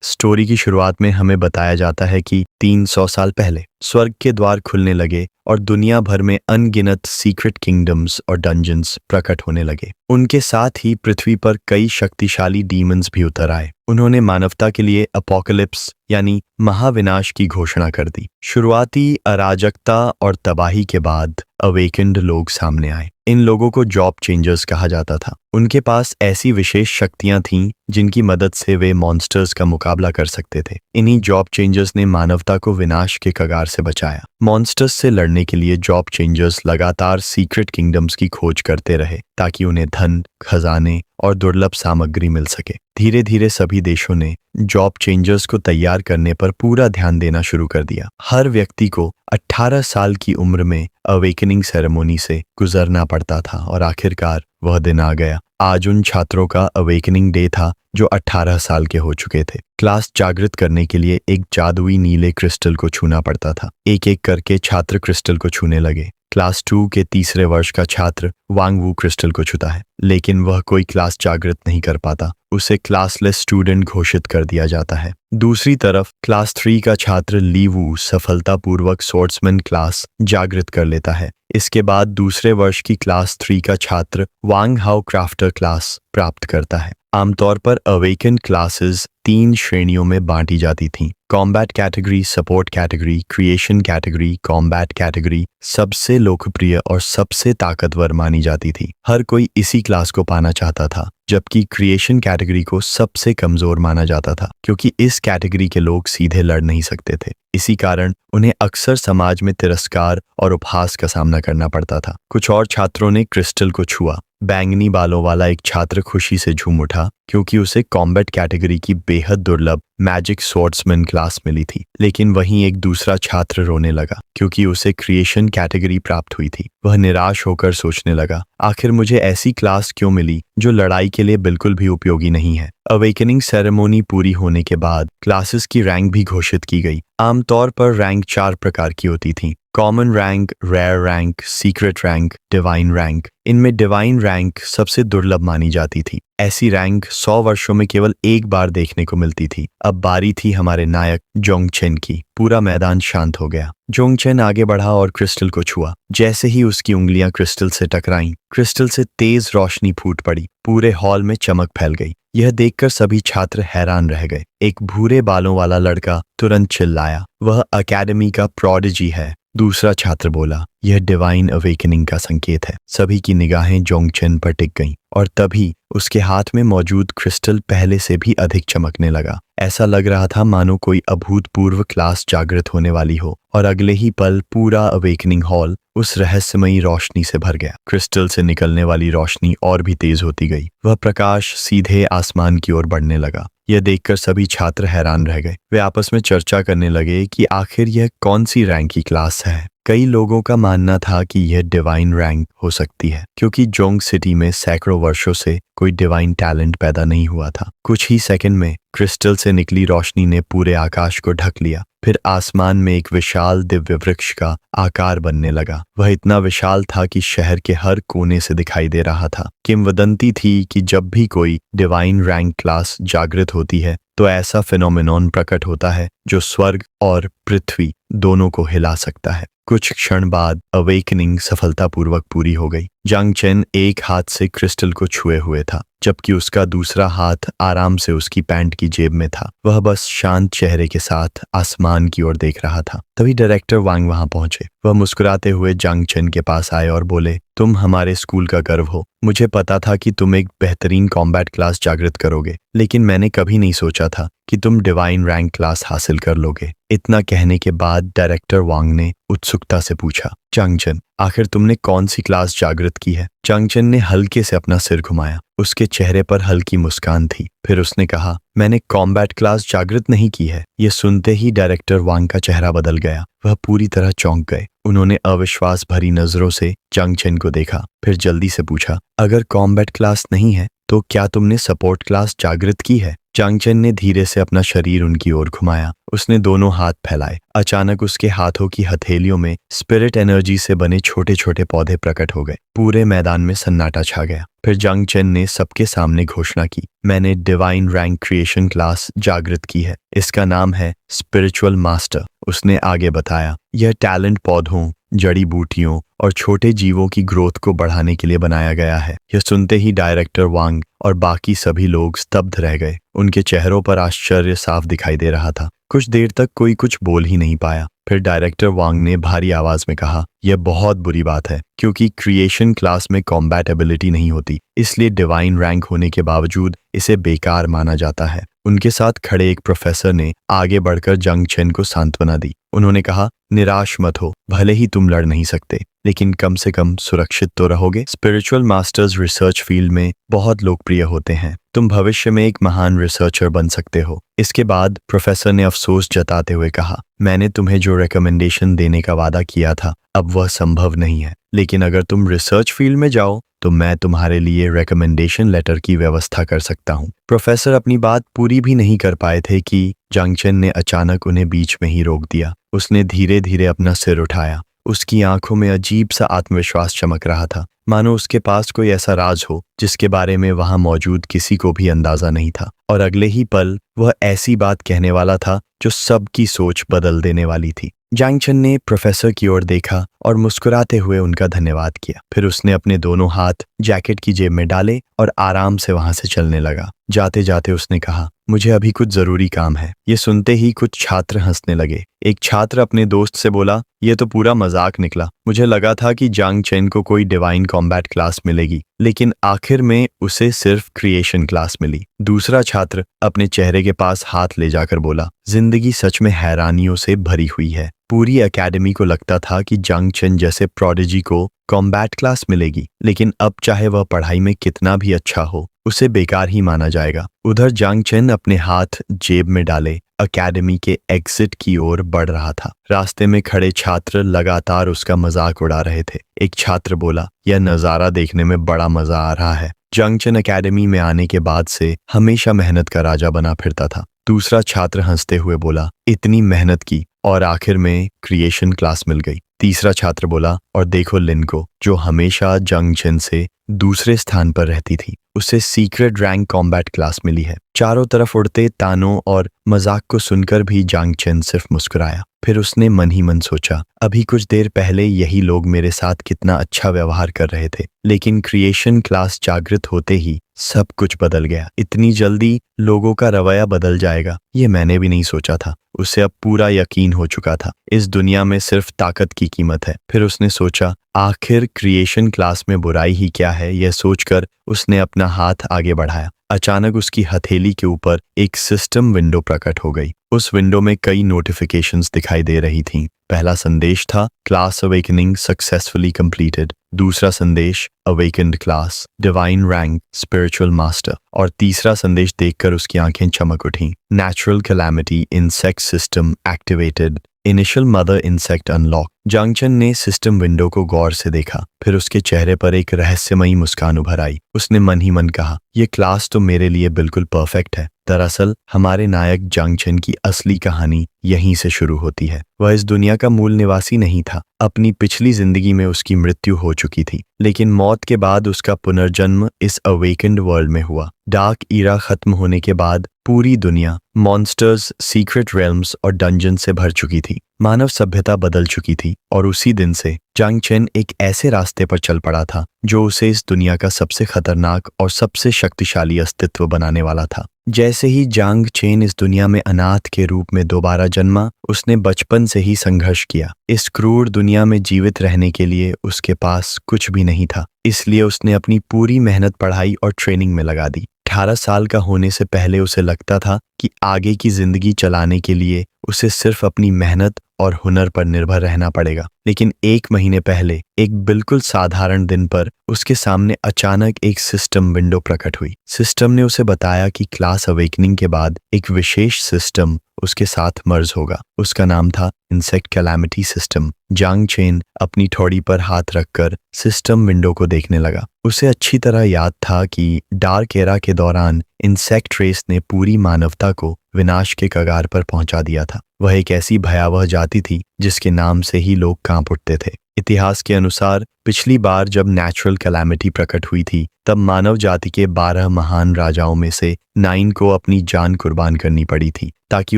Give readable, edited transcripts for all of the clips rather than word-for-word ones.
Story की शुरुआत में हमें बताया जाता है कि 300 साल पहले स्वर्ग के द्वार खुलने लगे और दुनिया भर में अनगिनत सीक्रेट किंगडम्स और डंजन्स प्रकट होने लगे। उनके साथ ही पृथ्वी पर कई शक्तिशाली डीमंस भी उतर आए। उन्होंने मानवता के लिए अपोकलिप्स यानी महाविनाश की घोषणा कर दी। शुरुआती अराजकता और तबाही के बाद अवेकेंड लोग सामने आए। इन लोगों को जॉब चेंजर्स कहा जाता था। उनके पास ऐसी विशेष शक्तियां थीं जिनकी मदद से वे मॉन्स्टर्स का मुकाबला कर सकते थे। इन्हीं जॉब चेंजर्स ने मानवता को विनाश के कगार से बचाया। मॉन्स्टर्स से लड़ने के लिए जॉब चेंजर्स लगातार सीक्रेट किंगडम्स की खोज करते रहे ताकि उन्हें धन, खजाने और दुर्लभ सामग्री मिल सके। धीरे धीरे सभी देशों ने जॉब चेंजर्स को तैयार करने पर पूरा ध्यान देना शुरू कर दिया। हर व्यक्ति को 18 साल की उम्र में अवेकनिंग सेरेमनी से गुजरना पड़ता था और आखिरकार वह दिन आ गया। आज उन छात्रों का अवेकनिंग डे था जो 18 साल के हो चुके थे। क्लास जागृत करने के लिए एक जादुई नीले क्रिस्टल को छूना पड़ता था। एक एक करके छात्र क्रिस्टल को छूने लगे। क्लास 2 के तीसरे वर्ष का छात्र वांग वू क्रिस्टल को छूता है, लेकिन वह कोई क्लास जागृत नहीं कर पाता। उसे क्लासलेस स्टूडेंट घोषित कर दिया जाता है। दूसरी तरफ क्लास 3 का छात्र ली वू सफलतापूर्वक स्वॉर्ड्समैन क्लास जागृत कर लेता है। इसके बाद दूसरे वर्ष की क्लास 3 का छात्र वांग हाउ क्राफ्टर क्लास प्राप्त करता है। आमतौर पर अवेकेंड क्लासेस 3 श्रेणियों में बांटी जाती थीं: combat category, support category, creation category. Combat category सबसे लोकप्रिय और सबसे ताकतवर मानी जाती थी। हर कोई इसी क्लास को पाना चाहता था, जबकि क्रिएशन कैटेगरी को सबसे कमजोर माना जाता था क्योंकि इस कैटेगरी के लोग सीधे लड़ नहीं सकते थे। इसी कारण उन्हें अक्सर समाज में तिरस्कार और उपहास का सामना करना पड़ता था। कुछ और छात्रों ने क्रिस्टल को छुआ। बैंगनी बालों वाला एक छात्र खुशी से झूम उठा क्योंकि उसे कॉम्बैट कैटेगरी की बेहद दुर्लभ मैजिक स्वॉर्ड्समैन क्लास मिली थी। लेकिन वहीं एक दूसरा छात्र रोने लगा क्योंकि उसे क्रिएशन कैटेगरी प्राप्त हुई थी। वह निराश होकर सोचने लगा, आखिर मुझे ऐसी क्लास क्यों मिली जो लड़ाई के लिए बिल्कुल भी उपयोगी नहीं है। अवेकनिंग सेरेमनी पूरी होने के बाद क्लासेस की रैंक भी घोषित की गई। आमतौर पर रैंक 4 प्रकार की होती थी: common rank, rare rank, secret rank, divine rank. इनमें डिवाइन रैंक सबसे दुर्लभ मानी जाती थी। ऐसी रैंक 100 वर्षों में केवल एक बार देखने को मिलती थी। अब बारी थी हमारे नायक जोंगचेन की। पूरा मैदान शांत हो गया। जोंगचेन आगे बढ़ा और क्रिस्टल को छुआ। जैसे ही उसकी उंगलियां क्रिस्टल से टकराईं, क्रिस्टल से तेज रोशनी फूट पड़ी। पूरे हॉल में चमक फैल गई। यह देखकर सभी छात्र हैरान रह गए। एक भूरे बालों वाला लड़का तुरंत चिल्लाया, वह एकेडमी का प्रोडिजी है। दूसरा छात्र बोला, यह डिवाइन अवेकनिंग का संकेत है। सभी की निगाहें जोंगचेन पर टिक गईं और तभी उसके हाथ में मौजूद क्रिस्टल पहले से भी अधिक चमकने लगा। ऐसा लग रहा था मानो कोई अभूतपूर्व क्लास जागृत होने वाली हो और अगले ही पल पूरा अवेकनिंग हॉल उस रहस्यमयी रोशनी से भर गया। क्रिस्टल से निकलने वाली रोशनी और भी तेज होती गई। वह प्रकाश सीधे आसमान की ओर बढ़ने लगा। यह देखकर सभी छात्र हैरान रह गए। वे आपस में चर्चा करने लगे कि आखिर यह कौन सी रैंक की क्लास है। कई लोगों का मानना था कि यह डिवाइन रैंक हो सकती है क्योंकि जोंग सिटी में सैकड़ों वर्षों से कोई डिवाइन टैलेंट पैदा नहीं हुआ था। कुछ ही सेकंड में क्रिस्टल से निकली रोशनी ने पूरे आकाश को ढक लिया। फिर आसमान में एक विशाल दिव्य वृक्ष का आकार बनने लगा। वह इतना विशाल था कि शहर के हर कोने से दिखाई दे रहा था। किंवदंती थी कि जब भी कोई डिवाइन रैंक क्लास जागृत होती है तो ऐसा फिनोमेनॉन प्रकट होता है जो स्वर्ग और पृथ्वी दोनों को हिला सकता है। कुछ क्षण बाद अवेकनिंग सफलतापूर्वक पूरी हो गई। जोंगचेन एक हाथ से क्रिस्टल को छुए हुए था, जबकि उसका दूसरा हाथ आराम से उसकी पैंट की जेब में था। वह बस शांत चेहरे के साथ आसमान की ओर देख रहा था। तभी डायरेक्टर वांग वहां पहुंचे। वह मुस्कुराते हुए जोंगचेन के पास आए और बोले, तुम हमारे स्कूल का गर्व हो। मुझे पता था कि तुम एक बेहतरीन कॉम्बैट क्लास जागृत करोगे, लेकिन मैंने कभी नहीं सोचा था कि तुम डिवाइन रैंक क्लास हासिल कर लोगे। इतना कहने के बाद डायरेक्टर वांग ने उत्सुकता से पूछा, जोंगचेन, आखिर तुमने कौन सी क्लास जागृत की है? जोंगचेन ने हल्के से अपना सिर घुमाया। उसके चेहरे पर हल्की मुस्कान थी। फिर उसने कहा, मैंने कॉम्बैट क्लास जागृत नहीं की है। यह सुनते ही डायरेक्टर वांग का चेहरा बदल गया। वह पूरी तरह चौंक गए। उन्होंने अविश्वास भरी नजरों से जांग चेन को देखा, फिर जल्दी से पूछा, अगर कॉम्बैट क्लास नहीं है तो क्या तुमने सपोर्ट क्लास जागृत की है? जांग चेन ने धीरे से अपना शरीर उनकी ओर घुमाया। उसने दोनों हाथ फैलाए। अचानक उसके हाथों की हथेलियों में स्पिरिट एनर्जी से बने छोटे छोटे पौधे प्रकट हो गए। पूरे मैदान में सन्नाटा छा गया। फिर जांग चेन ने सबके सामने घोषणा की, मैंने डिवाइन रैंक क्रिएशन क्लास जागृत की है। इसका नाम है स्पिरिचुअल मास्टर। उसने आगे बताया, यह टैलेंट पौधों, जड़ी बूटियों और छोटे जीवों की ग्रोथ को बढ़ाने के लिए बनाया गया है। यह सुनते ही डायरेक्टर वांग और बाकी सभी लोग स्तब्ध रह गए। उनके चेहरों पर आश्चर्य साफ दिखाई दे रहा था। कुछ देर तक कोई कुछ बोल ही नहीं पाया। फिर डायरेक्टर वांग ने भारी आवाज में कहा, यह बहुत बुरी बात है, क्योंकि क्रिएशन क्लास में कॉम्बैट एबिलिटी नहीं होती, इसलिए डिवाइन रैंक होने के बावजूद इसे बेकार माना जाता है। उनके साथ खड़े एक प्रोफेसर ने आगे बढ़कर जांग चेन को सांत्वना दी। उन्होंने कहा, निराश मत हो, भले ही तुम लड़ नहीं सकते, लेकिन कम से कम सुरक्षित तो रहोगे। स्पिरिचुअल मास्टर्स रिसर्च फील्ड में बहुत लोकप्रिय होते हैं। तुम भविष्य में एक महान रिसर्चर बन सकते हो। इसके बाद प्रोफेसर ने अफसोस जताते हुए कहा, मैंने तुम्हें जो रिकमेंडेशन देने का वादा किया था अब वह संभव नहीं है, लेकिन अगर तुम रिसर्च फील्ड में जाओ तो मैं तुम्हारे लिए रिकमेंडेशन लेटर की व्यवस्था कर सकता हूँ। प्रोफेसर अपनी बात पूरी भी नहीं कर पाए थे कि जांग चेन ने अचानक उन्हें बीच में ही रोक दिया। उसने धीरे धीरे अपना सिर उठाया। उसकी आंखों में अजीब सा आत्मविश्वास चमक रहा था, मानो उसके पास कोई ऐसा राज हो जिसके बारे में वहां मौजूद किसी को भी अंदाजा नहीं था। और अगले ही पल वह ऐसी बात कहने वाला था जो सबकी सोच बदल देने वाली थी। जांग चेन ने प्रोफेसर की ओर देखा और मुस्कुराते हुए उनका धन्यवाद किया। फिर उसने अपने दोनों हाथ जैकेट की जेब में डाले और आराम से वहां से चलने लगा। जाते जाते उसने कहा, मुझे अभी कुछ जरूरी काम है। ये सुनते ही कुछ छात्र हंसने लगे। एक छात्र अपने दोस्त से बोला, ये तो पूरा मजाक निकला। मुझे लगा था कि जांग चेन को कोई डिवाइन कॉम्बैट क्लास मिलेगी, लेकिन आखिर में उसे सिर्फ क्रिएशन क्लास मिली। दूसरा छात्र अपने चेहरे के पास हाथ ले जाकर बोला, जिंदगी सच में हैरानियों से भरी हुई है। पूरी एकेडमी को लगता था कि जांग चेन जैसे प्रोडिजी को कॉम्बैट क्लास मिलेगी, लेकिन अब चाहे वह पढ़ाई में कितना भी अच्छा हो, उसे बेकार ही माना जाएगा। उधर जांग चेन अपने हाथ जेब में डाले एकेडमी के एग्जिट की ओर बढ़ रहा था। रास्ते में खड़े छात्र लगातार उसका मजाक उड़ा रहे थे। एक छात्र बोला, यह नज़ारा देखने में बड़ा मजा आ रहा है। जांग चेन एकेडमी में आने के बाद से हमेशा मेहनत का राजा बना फिरता था। दूसरा छात्र हंसते हुए बोला, इतनी मेहनत की और आखिर में क्रिएशन क्लास मिल गई। तीसरा छात्र बोला, और देखो लिन को, जो हमेशा जांग चेन से दूसरे स्थान पर रहती थी, उसे सीक्रेट रैंक कॉम्बैट क्लास मिली है। चारों तरफ उड़ते तानों और मजाक को सुनकर भी जांग चेन सिर्फ मुस्कुराया। फिर उसने मन ही मन सोचा, अभी कुछ देर पहले यही लोग मेरे साथ कितना अच्छा व्यवहार कर रहे थे, लेकिन क्रिएशन क्लास जागृत होते ही सब कुछ बदल गया। इतनी जल्दी लोगों का रवैया बदल जाएगा, ये मैंने भी नहीं सोचा था। उसे अब पूरा यकीन हो चुका था, इस दुनिया में सिर्फ ताकत की कीमत है। फिर उसने सोचा, आखिर क्रिएशन क्लास में बुराई ही क्या है। यह सोचकर उसने अपना हाथ आगे बढ़ाया। अचानक उसकी हथेली के ऊपर एक सिस्टम विंडो प्रकट हो गई। उस विंडो में कई नोटिफिकेशंस दिखाई दे रही थीं। पहला संदेश था, क्लास अवेकनिंग सक्सेसफुली कंप्लीटेड। दूसरा संदेश, awakened class, divine rank, spiritual master. और तीसरा संदेश देखकर उसकी आंखें चमक उठीं, natural calamity insect system activated, initial mother insect unlock. Zhang Chen ने सिस्टम विंडो को गौर से देखा। फिर उसके चेहरे पर एक रहस्यमयी मुस्कान उभर आई। उसने मन ही मन कहा, यह क्लास तो मेरे लिए बिल्कुल परफेक्ट है। दरअसल हमारे नायक जांग चेन की असली कहानी यहीं से शुरू होती है। वह इस दुनिया का मूल निवासी नहीं था। अपनी पिछली जिंदगी में उसकी मृत्यु हो चुकी थी, लेकिन मौत के बाद उसका पुनर्जन्म इस अवेकेंड वर्ल्ड में हुआ। डार्क ईरा खत्म होने के बाद पूरी दुनिया मॉन्स्टर्स, सीक्रेट रेल्म्स और डंजन से भर चुकी थी। मानव सभ्यता बदल चुकी थी और उसी दिन से जांग चेन एक ऐसे रास्ते पर चल पड़ा था जो उसे इस दुनिया का सबसे खतरनाक और सबसे शक्तिशाली अस्तित्व बनाने वाला था। जैसे ही जांग चेन इस दुनिया में अनाथ के रूप में दोबारा जन्मा, उसने बचपन से ही संघर्ष किया। इस क्रूर दुनिया में जीवित रहने के लिए उसके पास कुछ भी नहीं था, इसलिए उसने अपनी पूरी मेहनत पढ़ाई और ट्रेनिंग में लगा दी। 18 साल का होने से पहले उसे लगता था कि आगे की जिंदगी चलाने के लिए उसे सिर्फ अपनी मेहनत और हुनर पर निर्भर रहना पड़ेगा। लेकिन 1 महीने पहले एक बिल्कुल साधारण दिन पर उसके सामने अचानक एक सिस्टम विंडो प्रकट हुई। सिस्टम ने उसे बताया कि क्लास अवेकनिंग के बाद एक विशेष सिस्टम उसके साथ मर्ज होगा। उसका नाम था इंसेक्ट कैलामिटी सिस्टम। जांग चेन अपनी ठोड़ी पर हाथ रखकर सिस्टम विंडो को देखने लगा। उसे अच्छी तरह याद था कि डार्क एरा के दौरान इंसेक्ट रेस ने पूरी मानवता को विनाश के कगार पर पहुंचा दिया था। वह एक ऐसी भयावह जाति थी जिसके नाम से ही लोग कांप उठते थे। इतिहास के अनुसार पिछली बार जब नेचुरल कैलामिटी प्रकट हुई थी तब मानव जाति के 12 महान राजाओं में से 9 को अपनी जान कुर्बान करनी पड़ी थी ताकि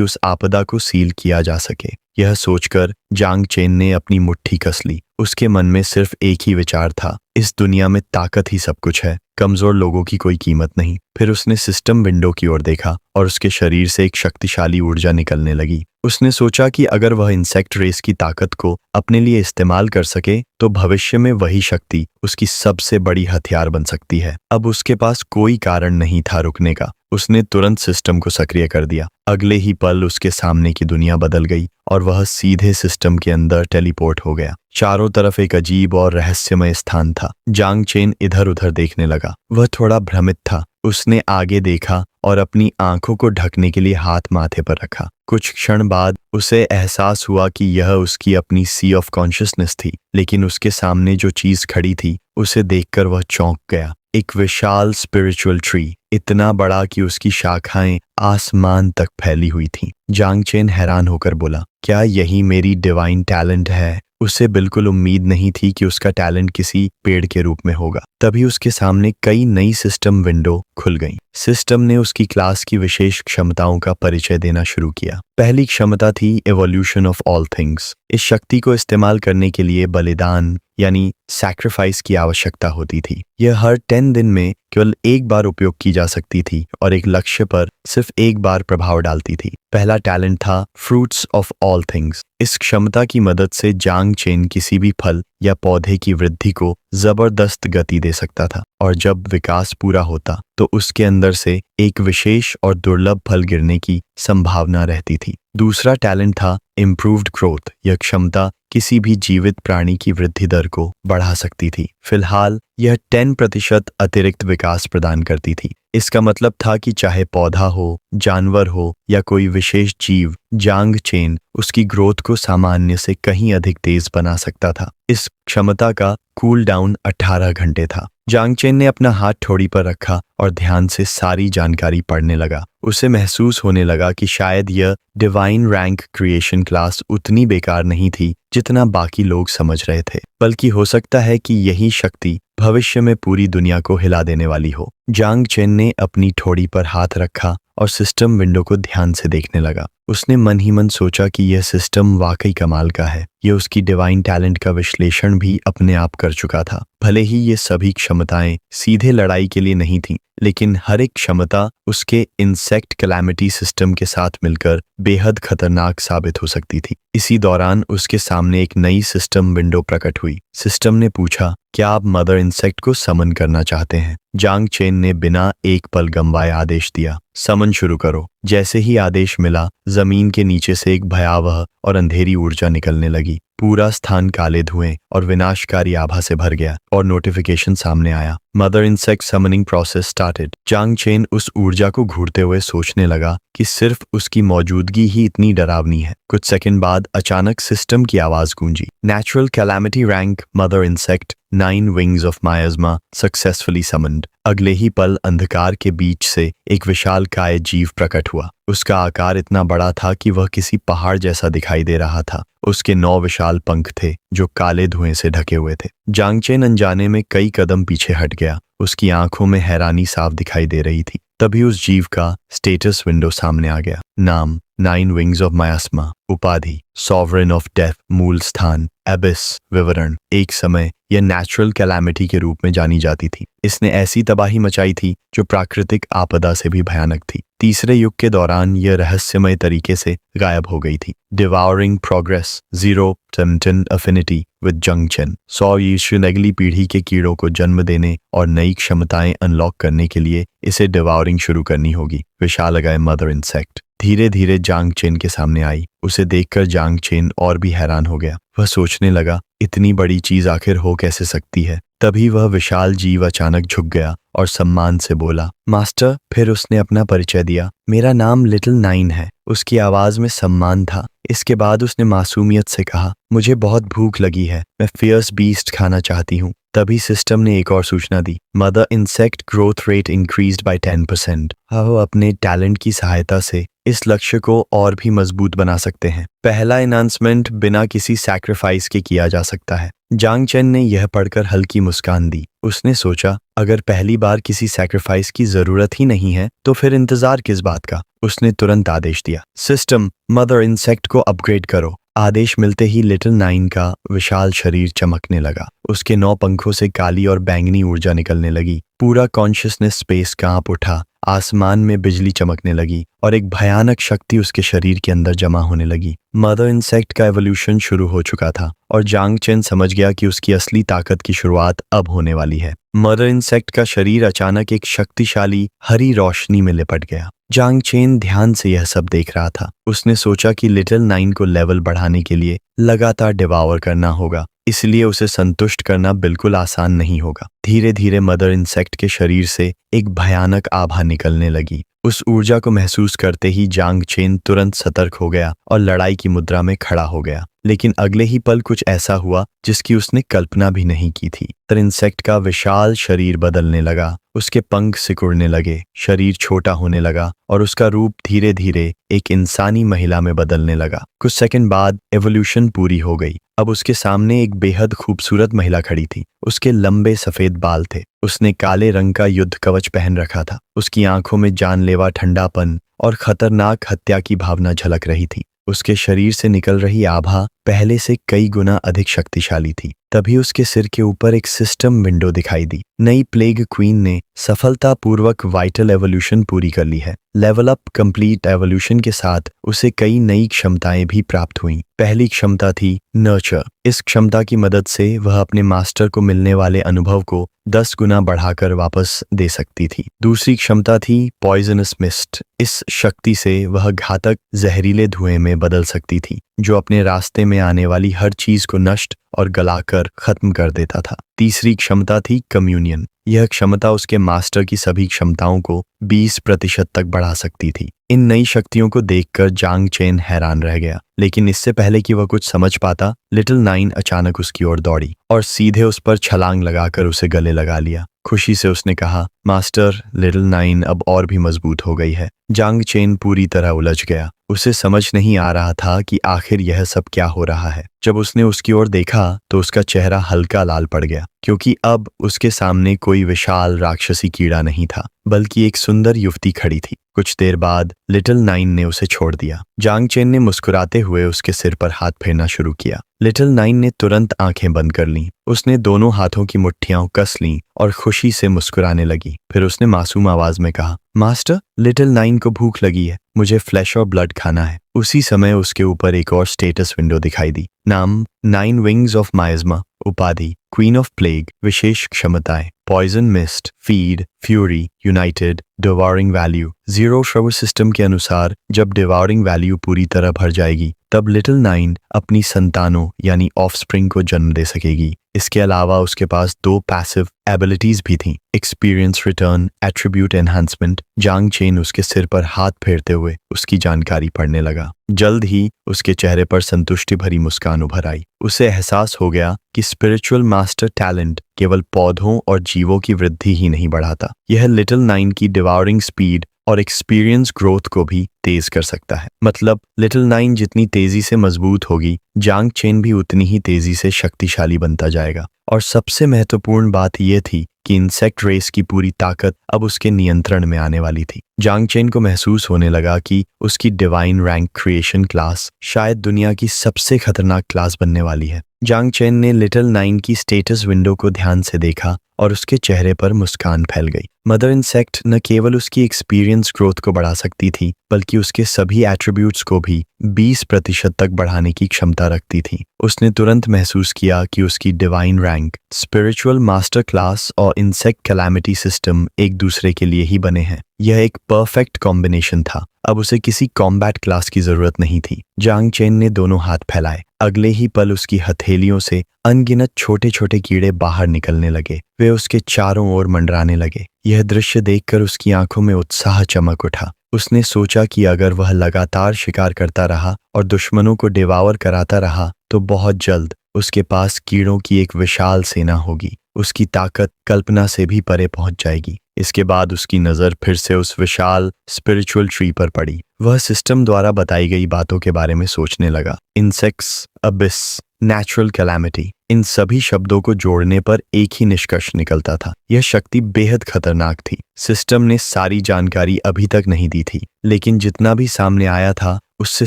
उस आपदा को सील किया जा सके। यह सोचकर जांग चेन ने अपनी मुट्ठी कस ली। उसके मन में सिर्फ एक ही विचार था, इस दुनिया में ताकत ही सब कुछ है, कमजोर लोगों की कोई कीमत नहीं। फिर उसने सिस्टम विंडो की ओर देखा और उसके शरीर से एक शक्तिशाली ऊर्जा निकलने लगी। उसने सोचा कि अगर वह इंसेक्ट रेस की ताकत को अपने लिए इस्तेमाल कर सके तो भविष्य में वही शक्ति उसकी सबसे बड़ी हथियार बन सकती है। अब उसके पास कोई कारण नहीं था रुकने का। उसने तुरंत सिस्टम को सक्रिय कर दिया। अगले ही पल उसके सामने की दुनिया बदल गई और वह सीधे सिस्टम के अंदर टेलीपोर्ट हो गया। चारों तरफ एक अजीब और रहस्यमय स्थान था। जांग चेन इधर उधर देखने लगा। वह थोड़ा भ्रमित था। उसने आगे देखा और अपनी आंखों को ढकने के लिए हाथ माथे पर रखा। कुछ क्षण बाद उसे एहसास हुआ कि यह उसकी अपनी सी ऑफ कॉन्शियसनेस थी। लेकिन उसके सामने जो चीज खड़ी थी उसे देखकर वह चौंक गया। एक विशाल स्पिरिचुअल ट्री, इतना बड़ा कि उसकी शाखाएं आसमान तक फैली हुई थीं। जांग चेन हैरान होकर बोला, क्या यही मेरी डिवाइन टैलेंट है? उसे बिल्कुल उम्मीद नहीं थी कि उसका टैलेंट किसी पेड़ के रूप में होगा। तभी उसके सामने कई नई सिस्टम विंडो खुल गईं। सिस्टम ने उसकी क्लास की विशेष क्षमताओं का परिचय देना शुरू किया। पहली क्षमता थी एवोल्यूशन ऑफ ऑल थिंग्स। इस शक्ति को इस्तेमाल करने के लिए बलिदान यानी सैक्रिफाइस की आवश्यकता होती थी। यह हर 10 दिन में केवल एक बार उपयोग की जा सकती थी और एक लक्ष्य पर सिर्फ एक बार प्रभाव डालती थी। पहला टैलेंट था फ्रूट्स ऑफ ऑल थिंग्स। इस क्षमता की मदद से जांग चेन किसी भी फल या पौधे की वृद्धि को जबरदस्त गति दे सकता था और जब विकास पूरा होता तो उसके अंदर से एक विशेष और दुर्लभ फल गिरने की संभावना रहती थी। दूसरा टैलेंट था इम्प्रूव्ड ग्रोथ। यह क्षमता किसी भी जीवित प्राणी की वृद्धि दर को बढ़ा सकती थी। फिलहाल यह 10% अतिरिक्त विकास प्रदान करती थी। इसका मतलब था कि चाहे पौधा हो, जानवर हो या कोई विशेष जीव, जांग चेन उसकी ग्रोथ को सामान्य से कहीं अधिक तेज बना सकता था। इस क्षमता का कूल डाउन 18 घंटे था। जांग चेन ने अपना हाथ ठोड़ी पर रखा और ध्यान से सारी जानकारी पढ़ने लगा। उसे महसूस होने लगा कि शायद यह डिवाइन रैंक क्रिएशन क्लास उतनी बेकार नहीं थी जितना बाकी लोग समझ रहे थे, बल्कि हो सकता है कि यही शक्ति भविष्य में पूरी दुनिया को हिला देने वाली हो। जांग चेन ने अपनी ठोड़ी पर हाथ रखा और सिस्टम विंडो को ध्यान से देखने लगा। उसने मन ही मन सोचा कि यह सिस्टम वाकई कमाल का है। यह उसकी डिवाइन टैलेंट का विश्लेषण भी अपने आप कर चुका था। भले ही ये सभी क्षमताएं सीधे लड़ाई के लिए नहीं थीं, लेकिन हर एक क्षमता उसके इंसेक्ट कैलामिटी सिस्टम के साथ मिलकर बेहद खतरनाक साबित हो सकती थी। इसी दौरान उसके सामने एक नई सिस्टम विंडो प्रकट हुई। सिस्टम ने पूछा, क्या आप मदर इंसेक्ट को समन करना चाहते हैं? जांग चेन ने बिना एक पल गंवाए आदेश दिया, समन शुरू करो। जैसे ही आदेश मिला, जमीन के नीचे से एक भयावह और अंधेरी ऊर्जा निकलने लगी। पूरा स्थान काले धुएं और विनाशकारी आभा से भर गया और नोटिफिकेशन सामने आया, mother insect summoning process started. Zhang Chen उस ऊर्जा को घूरते हुए सोचने लगा कि सिर्फ उसकी मौजूदगी ही इतनी डरावनी है। कुछ सेकंड बाद अचानक सिस्टम की आवाज गूंजी, natural calamity rank mother insect 9 wings of miasma successfully summoned. अगले ही पल अंधकार के बीच से एक विशाल काय जीव प्रकट हुआ। उसका आकार इतना बड़ा था कि वह किसी पहाड़ जैसा दिखाई दे रहा था। उसके 9 विशाल पंख थे जो काले धुएं से ढके हुए थे। जांग चेन अनजाने में कई कदम पीछे हट गया। उसकी आंखों में हैरानी साफ दिखाई दे रही थी। तभी उस जीव का स्टेटस विंडो सामने आ गया। नाम 9 विंग्स ऑफ मायास्मा, उपाधि सॉवरेन ऑफ डेथ, मूल स्थान एबिस, विवरण एक समय यह नेचुरल कैलामिटी के रूप में जानी जाती थी। इसने ऐसी तबाही मचाई थी जो प्राकृतिक आपदा से भी भयानक थी। तीसरे युग के दौरान यह रहस्यमय तरीके से गायब हो गई थी। डिवाउरिंग प्रोग्रेस 0 टेम्पटेंट अफिनिटी विद जांग चेन। 100 ईस्वी अगली पीढ़ी के कीड़ों को जन्म देने और नई क्षमताएं अनलॉक करने के लिए इसे डिवाउरिंग शुरू करनी होगी। विशालकाय मदर इंसेक्ट धीरे धीरे जांग चेन के सामने आई। उसे देखकर जांग चेन और भी हैरान हो गया। वह सोचने लगा, इतनी बड़ी चीज आखिर हो कैसे सकती है। तभी वह विशाल जीव अचानक झुक गया और सम्मान से बोला, मास्टर। फिर उसने अपना परिचय दिया। मेरा नाम लिटिल नाइन है। उसकी आवाज में सम्मान था। इसके बाद उसने मासूमियत से कहा, मुझे बहुत भूख लगी है, मैं फियर्स बीस्ट खाना चाहती हूँ। तभी सिस्टम ने एक और सूचना दी, mother insect growth rate increased by 10%। वो अपने टैलेंट की सहायता से इस लक्ष्य को और भी मजबूत बना सकते हैं। पहला एनहांसमेंट बिना किसी सैक्रिफाइस के किया जा सकता है। जांग चेन ने यह पढ़कर हल्की मुस्कान दी। उसने सोचा, अगर पहली बार किसी सैक्रिफाइस की जरूरत ही नहीं है तो फिर इंतजार किस बात का। उसने तुरंत आदेश दिया, सिस्टम मदर इंसेक्ट को अपग्रेड करो। आदेश मिलते ही लिटिल नाइन का विशाल शरीर चमकने लगा। उसके 9 पंखों से काली और बैंगनी ऊर्जा निकलने लगी। पूरा कॉन्शियसनेस स्पेस कांप उठा। आसमान में बिजली चमकने लगी और एक भयानक शक्ति उसके शरीर के अंदर जमा होने लगी। मदर इंसेक्ट का एवोल्यूशन शुरू हो चुका था और जांग चेन समझ गया कि उसकी असली ताकत की शुरुआत अब होने वाली है। मदर इंसेक्ट का शरीर अचानक एक शक्तिशाली हरी रोशनी में लिपट गया। जांग चेन ध्यान से यह सब देख रहा था। उसने सोचा कि लिटिल नाइन को लेवल बढ़ाने के लिए लगातार डिवावर करना होगा, इसलिए उसे संतुष्ट करना बिल्कुल आसान नहीं होगा। धीरे धीरे मदर इंसेक्ट के शरीर से एक भयानक आभा निकलने लगी। उस ऊर्जा को महसूस करते ही जांग चेन तुरंत सतर्क हो गया और लड़ाई की मुद्रा में खड़ा हो गया। लेकिन अगले ही पल कुछ ऐसा हुआ जिसकी उसने कल्पना भी नहीं की थी। मदर इंसेक्ट का विशाल शरीर बदलने लगा। उसके पंख सिकुड़ने लगे, शरीर छोटा होने लगा और उसका रूप धीरे धीरे एक इंसानी महिला में बदलने लगा। कुछ सेकंड बाद एवोल्यूशन पूरी हो गई। अब उसके सामने एक बेहद खूबसूरत महिला खड़ी थी। उसके लंबे सफेद बाल थे। उसने काले रंग का युद्ध कवच पहन रखा था। उसकी आंखों में जानलेवा ठंडापन और खतरनाक हत्या की भावना झलक रही थी। उसके शरीर से निकल रही आभा पहले से कई गुना अधिक शक्तिशाली थी। तभी उसके सिर के ऊपर एक सिस्टम विंडो दिखाई दी। नई प्लेग क्वीन ने सफलतापूर्वक वाइटल एवोल्यूशन पूरी कर ली है। लेवल अप कंप्लीट एवोल्यूशन के साथ उसे कई नई क्षमताएं भी प्राप्त हुईं। पहली क्षमता थी नर्चर। इस क्षमता की मदद से वह अपने मास्टर को मिलने वाले अनुभव को 10 गुना बढ़ाकर वापस दे सकती थी। दूसरी क्षमता थी पॉइजनस मिस्ट। इस शक्ति से वह घातक जहरीले धुएं में बदल सकती थी, जो अपने रास्ते में आने वाली हर चीज को नष्ट और गलाकर खत्म कर देता था। तीसरी क्षमता थी कम्युनियन। यह क्षमता उसके मास्टर की सभी क्षमताओं को 20% तक बढ़ा सकती थी। इन नई शक्तियों को देखकर जांग चेन हैरान रह गया, लेकिन इससे पहले कि वह कुछ समझ पाता, लिटिल नाइन अचानक उसकी ओर दौड़ी और सीधे उस पर छलांग लगाकर उसे गले लगा लिया। खुशी से उसने कहा, मास्टर, लिटिल नाइन अब और भी मजबूत हो गई है। जांग चेन पूरी तरह उलझ गया। उसे समझ नहीं आ रहा था कि आखिर यह सब क्या हो रहा है। जब उसने उसकी ओर देखा तो उसका चेहरा हल्का लाल पड़ गया, क्योंकि अब उसके सामने कोई विशाल राक्षसी कीड़ा नहीं था, बल्कि एक सुंदर युवती खड़ी थी। कुछ देर बाद लिटिल नाइन ने उसे छोड़ दिया। जांग चेन ने मुस्कुराते हुए उसके सिर पर हाथ फेरना शुरू किया। लिटिल नाइन ने तुरंत आंखें बंद कर लीं। उसने दोनों हाथों की मुट्ठियां कस लीं और खुशी से मुस्कुराने लगी। फिर उसने मासूम आवाज में कहा, मास्टर, लिटिल नाइन को भूख लगी है, मुझे फ्लैश और ब्लड खाना है। उसी समय उसके ऊपर एक और स्टेटस विंडो दिखाई दी। नाम 9 विंग्स ऑफ माइज्मा। उपाधि क्वीन ऑफ प्लेग। विशेष क्षमताएं poison mist, feed, fury, united, devouring value 0। श्रव सिस्टम के अनुसार जब डिवॉरिंग वैल्यू पूरी तरह भर जाएगी तब लिटिल नाइन अपनी संतानों यानी ऑफस्प्रिंग को जन्म दे सकेगी। इसके अलावा उसके पास 2 पैसिव एबिलिटीज भी थीं, एक्सपीरियंस रिटर्न, एट्रीब्यूट एनहांसमेंट। जांग चेन उसके सिर पर हाथ फेरते हुए उसकी जानकारी पढ़ने लगा। जल्द ही उसके चेहरे पर संतुष्टि भरी मुस्कान उभर आई। उसे एहसास हो गया कि स्पिरिचुअल मास्टर टैलेंट केवल पौधों और जीवों की वृद्धि ही नहीं बढ़ाता, यह लिटिल नाइन की डिवॉरिंग स्पीड और एक्सपीरियंस ग्रोथ को भी तेज कर सकता है। मतलब लिटिल नाइन जितनी तेजी से मजबूत होगी, जांग चेन भी उतनी ही तेजी से शक्तिशाली बनता जाएगा। और सबसे महत्वपूर्ण बात यह थी कि इंसेक्ट रेस की पूरी ताकत अब उसके नियंत्रण में आने वाली थी। जांग चेन को महसूस होने लगा कि उसकी डिवाइन रैंक क्रिएशन क्लास शायद दुनिया की सबसे खतरनाक क्लास बनने वाली है। जांग चेन ने लिटिल नाइन की स्टेटस विंडो को ध्यान से देखा और उसके चेहरे पर मुस्कान फैल गई। मदर इंसेक्ट न केवल उसकी एक्सपीरियंस ग्रोथ को बढ़ा सकती थी, बल्कि उसके सभी एट्रीब्यूट्स को भी 20% तक बढ़ाने की क्षमता रखती थी। उसने तुरंत महसूस किया कि उसकी divine rank, spiritual master class और इंसेक्ट कैलामिटी सिस्टम एक दूसरे के लिए ही बने हैं। यह एक परफेक्ट कॉम्बिनेशन था अब उसे किसी कॉम्बैट क्लास की जरूरत नहीं थी। जांग चेन ने दोनों हाथ फैलाए। अगले ही पल उसकी हथेलियों से अनगिनत छोटे छोटे कीड़े बाहर निकलने लगे। वे उसके चारों ओर मंडराने लगे। यह दृश्य देखकर उसकी आंखों में उत्साह चमक उठा। उसने सोचा कि अगर वह लगातार शिकार करता रहा और दुश्मनों को डिवावर कराता रहा तो बहुत जल्द उसके पास कीड़ों की एक विशाल सेना होगी। उसकी ताकत कल्पना से भी परे पहुंच जाएगी। इसके बाद उसकी नजर फिर से उस विशाल स्पिरिचुअल ट्री पर पड़ी। वह सिस्टम द्वारा बताई गई बातों के बारे में सोचने लगा। इंसेक्ट्स, अबिस, नेचुरल कैलामिटी, इन सभी शब्दों को जोड़ने पर एक ही निष्कर्ष निकलता था। यह शक्ति बेहद खतरनाक थी। सिस्टम ने सारी जानकारी अभी तक नहीं दी थी, लेकिन जितना भी सामने आया था उससे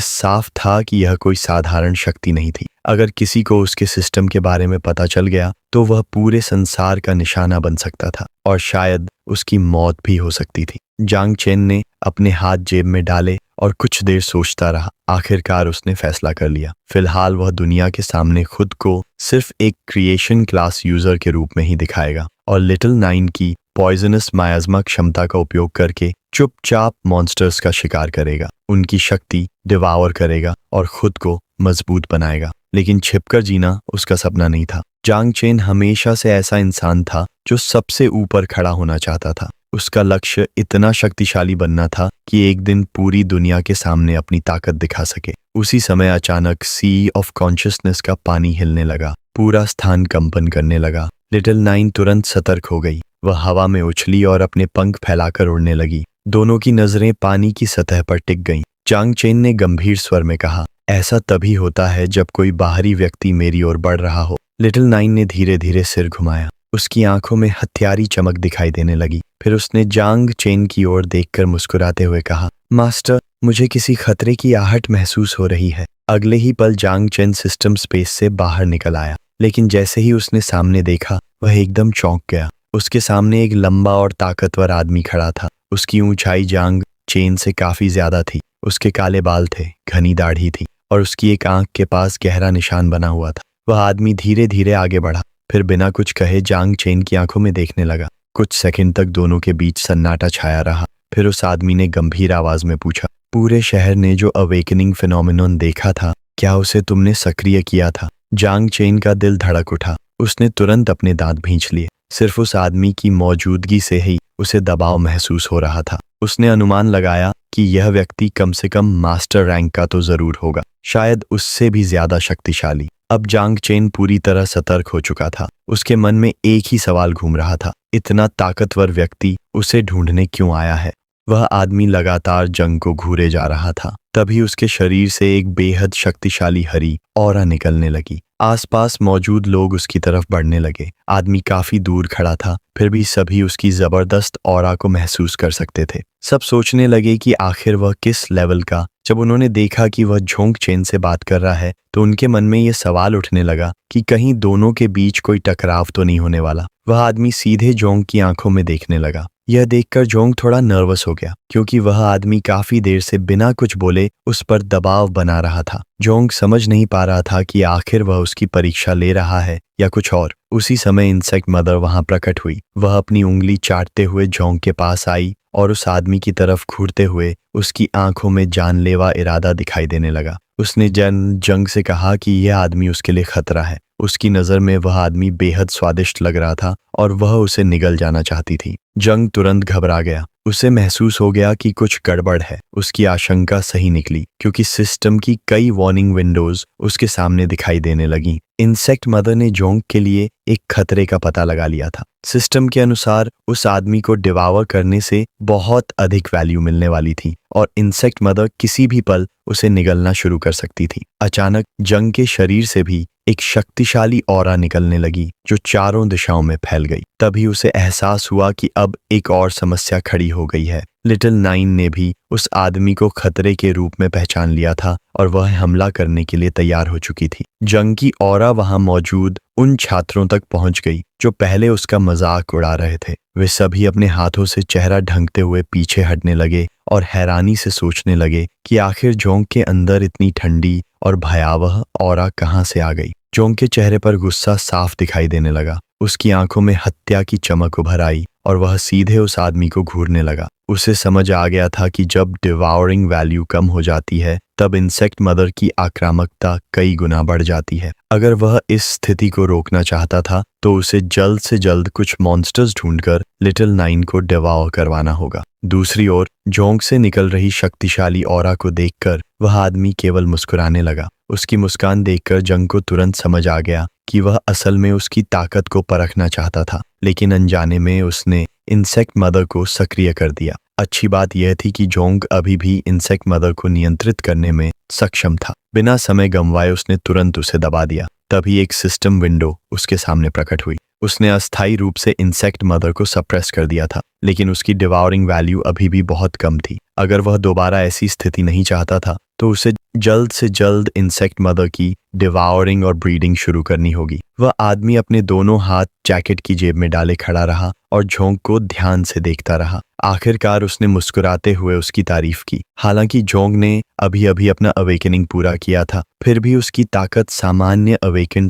साफ था कि यह कोई साधारण शक्ति नहीं थी। अगर किसी को उसके सिस्टम के बारे में पता चल गया तो वह पूरे संसार का निशाना बन सकता था और शायद उसकी मौत भी हो सकती थी। जांग चेन ने अपने हाथ जेब में डाले और कुछ देर सोचता रहा। आखिरकार उसने फैसला कर लिया। फिलहाल वह दुनिया के सामने खुद को सिर्फ एक क्रिएशन क्लास यूजर के रूप में ही दिखाएगा और लिटिल नाइन की पॉइजनस मायाज्मा क्षमता का उपयोग करके चुपचाप मॉन्स्टर्स का शिकार करेगा, उनकी शक्ति डिवावर करेगा और खुद को मजबूत बनाएगा। लेकिन छिपकर जीना उसका सपना नहीं था। जांग चेन हमेशा से ऐसा इंसान था जो सबसे ऊपर खड़ा होना चाहता था। उसका लक्ष्य इतना शक्तिशाली बनना था कि एक दिन पूरी दुनिया के सामने अपनी ताकत दिखा सके। उसी समय अचानक सी ऑफ कॉन्शियसनेस का पानी हिलने लगा। पूरा स्थान कंपन करने लगा। लिटिल नाइन तुरंत सतर्क हो गई। वह हवा में उछली और अपने पंख फैलाकर उड़ने लगी। दोनों की नजरें पानी की सतह पर टिक गईं। जांग चेन ने गंभीर स्वर में कहा, ऐसा तभी होता है जब कोई बाहरी व्यक्ति मेरी ओर बढ़ रहा हो। लिटिल नाइन ने धीरे धीरे सिर घुमाया। उसकी आंखों में हत्यारी चमक दिखाई देने लगी। फिर उसने जांग चेन की ओर देखकर मुस्कुराते हुए कहा, मास्टर, मुझे किसी खतरे की आहट महसूस हो रही है। अगले ही पल जांग चेन सिस्टम स्पेस से बाहर निकल आया, लेकिन जैसे ही उसने सामने देखा वह एकदम चौंक गया। उसके सामने एक लंबा और ताकतवर आदमी खड़ा था। उसकी ऊंचाई जांग चेन से काफी ज्यादा थी। उसके काले बाल थे, घनी दाढ़ी थी और उसकी एक आंख के पास गहरा निशान बना हुआ था। वह आदमी धीरे धीरे आगे बढ़ा, फिर बिना कुछ कहे जांग चेन की आंखों में देखने लगा। कुछ सेकंड तक दोनों के बीच सन्नाटा छाया रहा। फिर उस आदमी ने गंभीर आवाज में पूछा, पूरे शहर ने जो अवेकनिंग फिनोमिनन देखा था, क्या उसे तुमने सक्रिय किया था? जांग चेन का दिल धड़क उठा। उसने तुरंत अपने दांत भींच लिए। सिर्फ उस आदमी की मौजूदगी से ही उसे दबाव महसूस हो रहा था। उसने अनुमान लगाया कि यह व्यक्ति कम से कम मास्टर रैंक का तो जरूर होगा, शायद उससे भी ज्यादा शक्तिशाली। अब जांग चेन पूरी तरह सतर्क हो चुका था। उसके मन में एक ही सवाल घूम रहा था, इतना ताकतवर व्यक्ति उसे ढूंढने क्यों आया है? वह आदमी लगातार जंग को घूरे जा रहा था। तभी उसके शरीर से एक बेहद शक्तिशाली हरी ऑरा निकलने लगी। आसपास मौजूद लोग उसकी तरफ बढ़ने लगे। आदमी काफी दूर खड़ा था, फिर भी सभी उसकी जबरदस्त ऑरा को महसूस कर सकते थे। सब सोचने लगे कि आखिर वह किस लेवल का। जब उन्होंने देखा कि वह जोंग चेन से बात कर रहा है तो उनके मन में यह सवाल उठने लगा कि कहीं दोनों के बीच कोई टकराव तो नहीं होने वाला। वह आदमी सीधे जोंग की आंखों में देखने लगा। यह देखकर जोंग थोड़ा नर्वस हो गया, क्योंकि वह आदमी काफी देर से बिना कुछ बोले उस पर दबाव बना रहा था। जोंग समझ नहीं पा रहा था कि आखिर वह उसकी परीक्षा ले रहा है या कुछ और। उसी समय इंसेक्ट मदर वहां प्रकट हुई। वह अपनी उंगली चाटते हुए जोंग के पास आई और उस आदमी की तरफ घूरते हुए उसकी आंखों में जानलेवा इरादा दिखाई देने लगा। उसने जंग से कहा कि यह आदमी उसके लिए खतरा है। उसकी नजर में वह आदमी बेहद स्वादिष्ट लग रहा था और वह उसे निगल जाना चाहती थी। जंग तुरंत घबरा गया। उसे महसूस हो गया कि कुछ गड़बड़ है। उसकी आशंका सही निकली, क्योंकि सिस्टम की कई वार्निंग विंडोज उसके सामने दिखाई देने लगी। इंसेक्ट मदर ने जोंग के लिए एक खतरे का पता लगा लिया था। सिस्टम के अनुसार उस आदमी को डिवावर करने से बहुत अधिक वैल्यू मिलने वाली थी और इंसेक्ट मदर किसी भी पल उसे निगलना शुरू कर सकती थी। अचानक जंग के शरीर से भी एक शक्तिशाली ऑरा निकलने लगी जो चारों दिशाओं में फैल गई। तभी उसे एहसास हुआ कि अब एक और समस्या खड़ी हो गई है। लिटिल नाइन ने भी उस आदमी को खतरे के रूप में पहचान लिया था और वह हमला करने के लिए तैयार हो चुकी थी। जंग की ऑरा वहां मौजूद उन छात्रों तक पहुंच गई जो पहले उसका मजाक उड़ा रहे थे। वे सभी अपने हाथों से चेहरा ढंकते हुए पीछे हटने लगे और हैरानी से सोचने लगे कि आखिर जोंग के अंदर इतनी ठंडी और भयावह ऑरा कहां से आ गई। जोंग के चेहरे पर गुस्सा साफ दिखाई देने लगा। उसकी आंखों में हत्या की चमक उभर आई और वह सीधे उस आदमी को घूरने लगा। उसे समझ आ गया था कि जब डिवाउरिंग वैल्यू कम हो जाती है तब इंसेक्ट मदर की आक्रामकता कई गुना बढ़ जाती है। अगर वह इस स्थिति को रोकना चाहता था तो उसे जल्द से जल्द कुछ मॉन्स्टर्स ढूंढकर लिटिल नाइन को डिवाउर करवाना होगा। दूसरी ओर जोंग से निकल रही शक्तिशाली ऑरा को देखकर वह आदमी केवल मुस्कुराने लगा। उसकी मुस्कान देखकर जंग को तुरंत समझ आ गया कि वह असल में उसकी ताकत को परखना चाहता था, लेकिन अनजाने में उसने इंसेक्ट मदर को सक्रिय कर दिया। अच्छी बात यह थी कि जोंग अभी भी इंसेक्ट मदर को नियंत्रित करने में सक्षम था। बिना समय गंवाए उसने तुरंत उसे दबा दिया। तभी एक सिस्टम विंडो उसके सामने प्रकट हुई। उसने अस्थायी रूप से इंसेक्ट मदर को सप्रेस कर दिया था, लेकिन उसकी डिवाउरिंग वैल्यू अभी भी बहुत कम थी। अगर वह दोबारा ऐसी स्थिति नहीं चाहता था तो उसे जल्द से जल्द इंसेक्ट मदर की डिवाउरिंग और ब्रीडिंग शुरू करनी होगी। वह आदमी अपने दोनों हाथ जैकेट की जेब में डाले खड़ा रहा और जोंग को ध्यान से देखता रहा। आखिरकार उसने मुस्कुराते हुए उसकी तारीफ की। हालांकि जोंग ने अभी अभी अपना अवेकनिंग पूरा किया था, फिर भी उसकी ताकत सामान्य अवेकन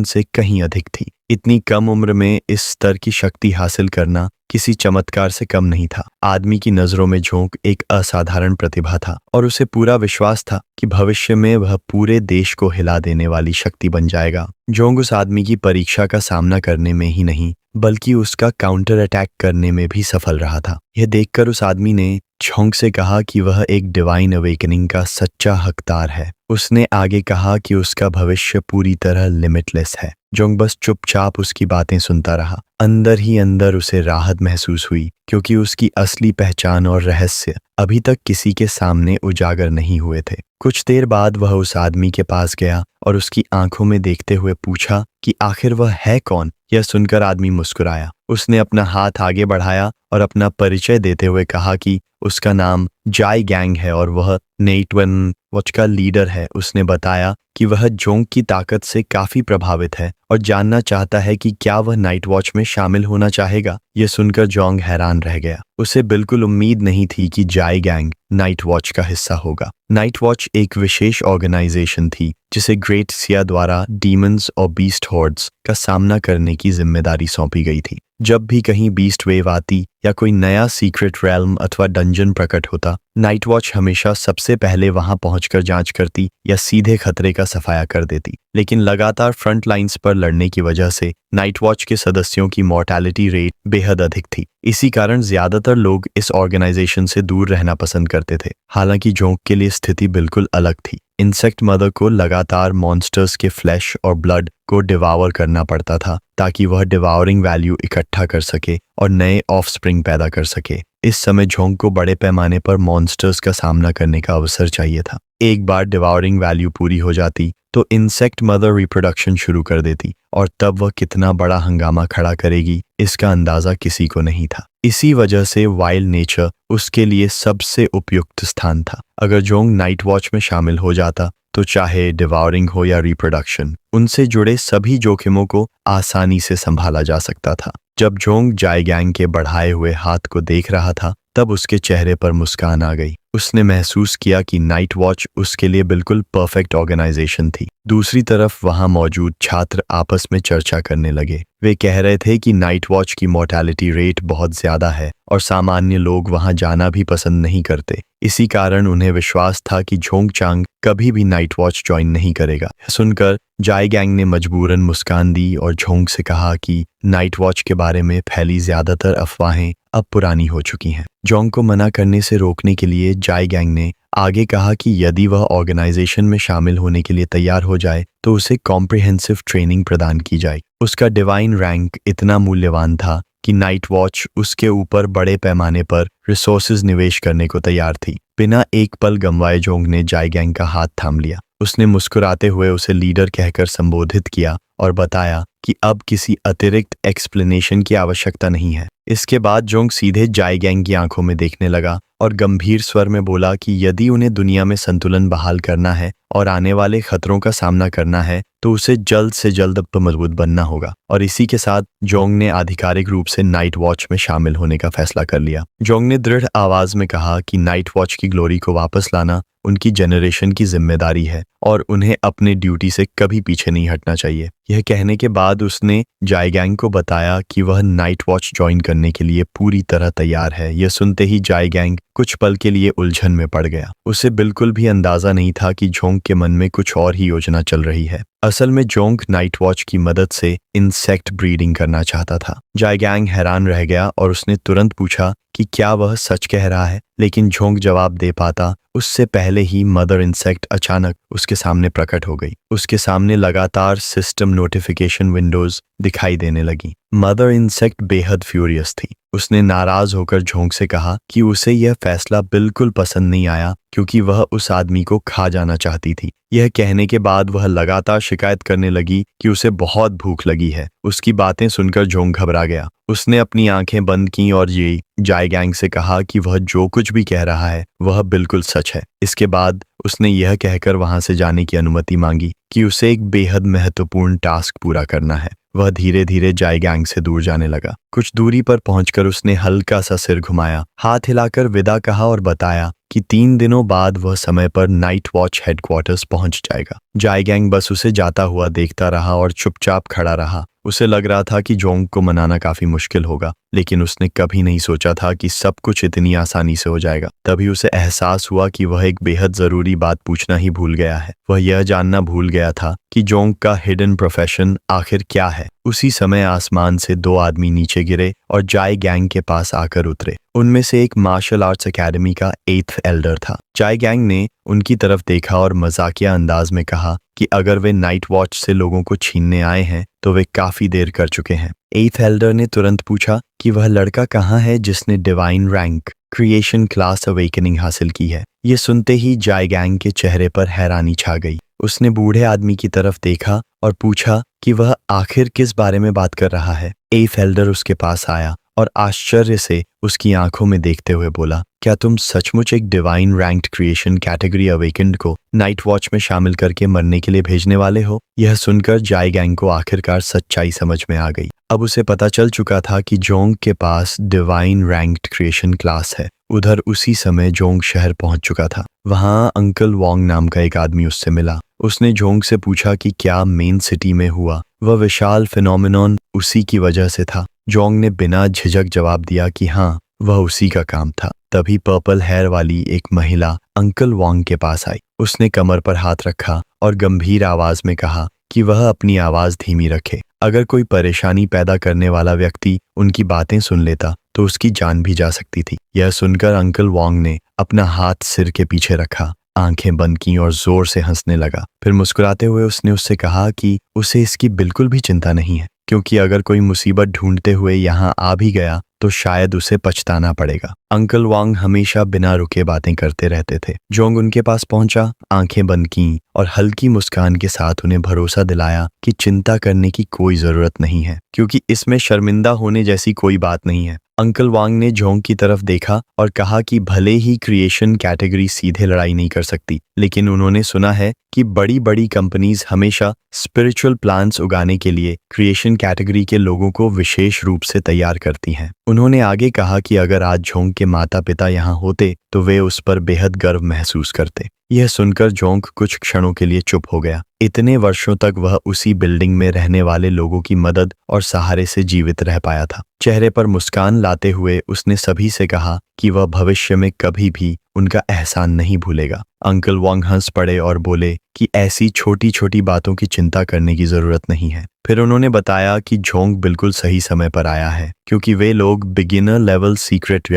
से कहीं अधिक थी। इतनी कम उम्र में इस स्तर की शक्ति हासिल करना किसी चमत्कार से कम नहीं था। आदमी की नजरों में जोंग एक असाधारण प्रतिभा था और उसे पूरा विश्वास था कि भविष्य में वह पूरे देश को हिला देने वाली शक्ति बन जाएगा। जोंग उस आदमी की परीक्षा का सामना करने में ही नहीं बल्कि उसका काउंटर अटैक करने में भी सफल रहा था। यह देखकर उस आदमी ने जोंग से कहा कि वह एक डिवाइन अवेकनिंग का सच्चा हकदार है। उसने आगे कहा कि उसका भविष्य पूरी तरह लिमिटलेस है। जोंग बस चुपचाप उसकी बातें सुनता रहा। अंदर ही अंदर उसे राहत महसूस हुई, क्योंकि उसकी असली पहचान और रहस्य अभी तक किसी के सामने उजागर नहीं हुए थे। कुछ देर बाद वह उस आदमी के पास गया और उसकी आंखों में देखते हुए पूछा कि आखिर वह है कौन। यह सुनकर आदमी मुस्कुराया। उसने अपना हाथ आगे बढ़ाया और अपना परिचय देते हुए कहा कि उसका नाम जाई गैंग है और वह नाइट वॉच का लीडर है। उसने बताया कि वह जोंग की ताकत से काफी प्रभावित है और जानना चाहता है कि क्या वह नाइट वॉच में शामिल होना चाहेगा। यह सुनकर जोंग हैरान रह गया। उसे बिल्कुल उम्मीद नहीं थी कि जाई गैंग नाइट वॉच का हिस्सा होगा। नाइट वॉच एक विशेष ऑर्गेनाइजेशन थी जिसे ग्रेट सिया द्वारा डीमंस और बीस्ट हॉर्ड्स का सामना करने की जिम्मेदारी सौंपी गई थी। जब भी कहीं बीस्ट वेव आती या कोई नया सीक्रेट रेल्म अथवा डंजन प्रकट होता, नाइट वॉच हमेशा सबसे पहले वहां पहुंचकर जांच करती या सीधे खतरे का सफाया कर देती। लेकिन लगातार फ्रंट लाइंस पर लड़ने की वजह से नाइट वॉच के सदस्यों की मॉर्टैलिटी रेट बेहद अधिक थी। इसी कारण ज्यादातर लोग इस ऑर्गेनाइजेशन से दूर रहना पसंद करते थे। हालांकि जोंग के लिए स्थिति बिल्कुल अलग थी। इंसेक्ट मदर को लगातार मॉन्स्टर्स के फ्लैश और ब्लड को डिवावर करना पड़ता था ताकि वह डिवावरिंग वैल्यू इकट्ठा कर सके और नए ऑफस्प्रिंग पैदा कर सके। इस समय जोंग को बड़े पैमाने पर मॉन्स्टर्स का सामना करने का अवसर चाहिए था। एक बार डिवावरिंग वैल्यू पूरी हो जाती तो इंसेक्ट मदर रिप्रोडक्शन शुरू कर देती और तब वह कितना बड़ा हंगामा खड़ा करेगी इसका अंदाजा किसी को नहीं था। इसी वजह से वाइल्ड नेचर उसके लिए सबसे उपयुक्त स्थान था। अगर जोंग नाइट वॉच में शामिल हो जाता तो चाहे डिवावरिंग हो या रिप्रोडक्शन, उनसे जुड़े सभी जोखिमों को आसानी से संभाला जा सकता था। जब जोंग जाई गैंग के बढ़ाए हुए हाथ को देख रहा था तब उसके चेहरे पर मुस्कान आ गई। उसने महसूस किया कि नाइट वॉच उसके लिए बिल्कुल परफेक्ट ऑर्गेनाइजेशन थी। दूसरी तरफ वहां मौजूद छात्र आपस में चर्चा करने लगे। वे कह रहे थे कि नाइट वॉच की मॉर्टैलिटी रेट बहुत ज्यादा है और सामान्य लोग वहां जाना भी पसंद नहीं करते। इसी कारण उन्हें विश्वास था कि जोंग चांग कभी भी नाइट वॉच ज्वाइन नहीं करेगा। सुनकर जाई गैंग ने मजबूरन मुस्कान दी और जोंग से कहा कि नाइट वॉच के बारे में फैली ज्यादातर अफवाहें अब पुरानी हो चुकी हैं। जोंग को मना करने से रोकने के लिए जाई गैंग ने आगे कहा कि यदि वह ऑर्गेनाइजेशन में शामिल होने के लिए तैयार हो जाए तो उसे कॉम्प्रिहेंसिव ट्रेनिंग प्रदान की जाए। उसका डिवाइन रैंक इतना मूल्यवान था कि नाइट वॉच उसके ऊपर बड़े पैमाने पर रिसोर्सेज निवेश करने को तैयार थी। बिना एक पल गंवाए जोंग ने जाई गैंग का हाथ थाम लिया। उसने मुस्कुराते हुए उसे लीडर कहकर संबोधित किया और बताया कि अब किसी अतिरिक्त एक्सप्लेनेशन की आवश्यकता नहीं है। इसके बाद जोंग सीधे जाई गैंग की आंखों में देखने लगा और गंभीर स्वर में बोला कि यदि उन्हें दुनिया में संतुलन बहाल करना है और आने वाले खतरों का सामना करना है तो उसे जल्द से जल्द अब तो मजबूत बनना होगा। और इसी के साथ जोंग ने आधिकारिक रूप से नाइट वॉच में शामिल होने का फैसला कर लिया। जोंग ने दृढ़ आवाज में कहा कि नाइट वॉच की ग्लोरी को वापस लाना उनकी जनरेशन की जिम्मेदारी है और उन्हें अपने ड्यूटी से कभी पीछे नहीं हटना चाहिए। यह कहने के बाद उसने जायगैंग को बताया कि वह नाइट वॉच ज्वाइन करने के लिए पूरी तरह तैयार है। यह सुनते ही जायगैंग कुछ पल के लिए उलझन में पड़ गया। उसे बिल्कुल भी अंदाजा नहीं था कि जोंग के मन में कुछ और ही योजना चल रही है। असल में जोंग नाइट वॉच की मदद से इंसेक्ट ब्रीडिंग करना चाहता था। जायगैंग हैरान रह गया और उसने तुरंत पूछा कि क्या वह सच कह रहा है, लेकिन जोंग जवाब दे पाता उससे पहले ही मदर इंसेक्ट अचानक उसके सामने प्रकट हो गई। उसके सामने लगातार सिस्टम नोटिफिकेशन विंडोज दिखाई देने लगी। मदर इंसेक्ट बेहद फ्यूरियस थी। उसने नाराज होकर जोंग से कहा कि उसे यह फैसला बिल्कुल पसंद नहीं आया क्योंकि वह उस आदमी को खा जाना चाहती थी। यह कहने के बाद वह लगातार शिकायत करने लगी कि उसे बहुत भूख लगी है। उसकी बातें सुनकर जोंग घबरा गया। उसने अपनी आंखें बंद की और ये जायगैंग से कहा कि वह जो कुछ भी कह रहा है वह बिल्कुल सच है। इसके बाद उसने यह कहकर वहां से जाने की अनुमति मांगी कि उसे एक बेहद महत्वपूर्ण टास्क पूरा करना है। वह धीरे धीरे जायगैंग से दूर जाने लगा। कुछ दूरी पर पहुंचकर उसने हल्का सा सिर घुमाया, हाथ हिलाकर विदा कहा और बताया कि 3 दिनों बाद वह समय पर नाइट वॉच हेडक्वार्टर्स पहुंच जाएगा। जायगैंग बस उसे जाता हुआ देखता रहा और चुपचाप खड़ा रहा। उसे लग रहा था कि जोंग को मनाना काफी मुश्किल होगा, लेकिन उसने कभी नहीं सोचा था कि सब कुछ इतनी आसानी से हो जाएगा। तभी उसे एहसास हुआ कि वह एक बेहद जरूरी बात पूछना ही भूल गया है। वह यह जानना भूल गया था कि जोंग का हिडन प्रोफेशन आखिर क्या है। उसी समय आसमान से 2 आदमी नीचे गिरे और जायगैंग के पास आकर उतरे। उनमें से एक मार्शल आर्ट्स एकेडमी का 8th एल्डर था। जायगैंग ने उनकी तरफ देखा और मजाकिया अंदाज में कहा कि अगर वे नाइट वॉच से लोगों को छीनने आए हैं तो वे काफी देर कर चुके हैं। 8th एल्डर ने तुरंत पूछा कि वह लड़का कहाँ है जिसने divine rank creation class awakening हासिल की है। ये सुनते ही जायगैंग के चेहरे पर हैरानी छा गई। उसने बूढ़े आदमी की तरफ देखा और पूछा कि वह आखिर किस बारे में बात कर रहा है। 8th एल्डर उसके पास आया और आश्चर्य से उसकी आंखों में देखते हुए बोला, क्या तुम सचमुच एक divine ranked creation category awakened को नाइट वॉच में शामिल करके मरने के लिए भेजने वाले हो? यह सुनकर जायगैंग को आखिरकार सच्चाई समझ में आ गई। अब उसे पता चल चुका था कि जोंग के पास डिवाइन रैंक्ड क्रिएशन क्लास है। उधर उसी समय जोंग शहर पहुंच चुका था। वहां अंकल वॉन्ग नाम का एक आदमी उससे मिला। उसने जोंग से पूछा कि क्या मेन सिटी में हुआ वह विशाल फिनोमिनॉन उसी की वजह से था। जोंग ने बिना झिझक जवाब दिया कि हाँ, वह उसी का काम था। तभी पर्पल हेयर वाली एक महिला अंकल वॉन्ग के पास आई। उसने कमर पर हाथ रखा और गंभीर आवाज में कहा कि वह अपनी आवाज धीमी रखे। अगर कोई परेशानी पैदा करने वाला व्यक्ति उनकी बातें सुन लेता तो उसकी जान भी जा सकती थी। यह सुनकर अंकल वॉन्ग ने अपना हाथ सिर के पीछे रखा, आंखें बंद की और जोर से हंसने लगा। फिर मुस्कुराते हुए उसने उससे कहा कि उसे इसकी बिल्कुल भी चिंता नहीं है, क्योंकि अगर कोई मुसीबत ढूंढते हुए यहाँ आ भी गया तो शायद उसे पछताना पड़ेगा। अंकल वांग हमेशा बिना रुके बातें करते रहते थे। जोंग उनके पास पहुंचा, आंखें बंद की और हल्की मुस्कान के साथ उन्हें भरोसा दिलाया कि चिंता करने की कोई जरूरत नहीं है, क्योंकि इसमें शर्मिंदा होने जैसी कोई बात नहीं है। अंकल वांग ने जोंग की तरफ देखा और कहा कि भले ही क्रिएशन कैटेगरी सीधे लड़ाई नहीं कर सकती, लेकिन उन्होंने सुना है कि बड़ी बड़ी कंपनीज हमेशा स्पिरिचुअल प्लांट्स उगाने के लिए क्रिएशन कैटेगरी के लोगों को विशेष रूप से तैयार करती हैं। उन्होंने आगे कहा कि अगर आज जोंग के माता पिता यहाँ होते तो वे उस पर बेहद गर्व महसूस करते। यह सुनकर जोंग कुछ क्षणों के लिए चुप हो गया। इतने वर्षों तक वह उसी बिल्डिंग में रहने वाले लोगों की मदद और सहारे से जीवित रह पाया था। चेहरे पर मुस्कान लाते हुए उसने सभी से कहा कि वह भविष्य में कभी भी उनका एहसान नहीं भूलेगा। अंकल वांग हंस पड़े और बोले कि ऐसी छोटी छोटी बातों की चिंता करने की जरूरत नहीं है। फिर उन्होंने बताया कि जोंग बिल्कुल सही समय पर आया है, क्योंकि वे लोग बिगिनर लेवल सीक्रेट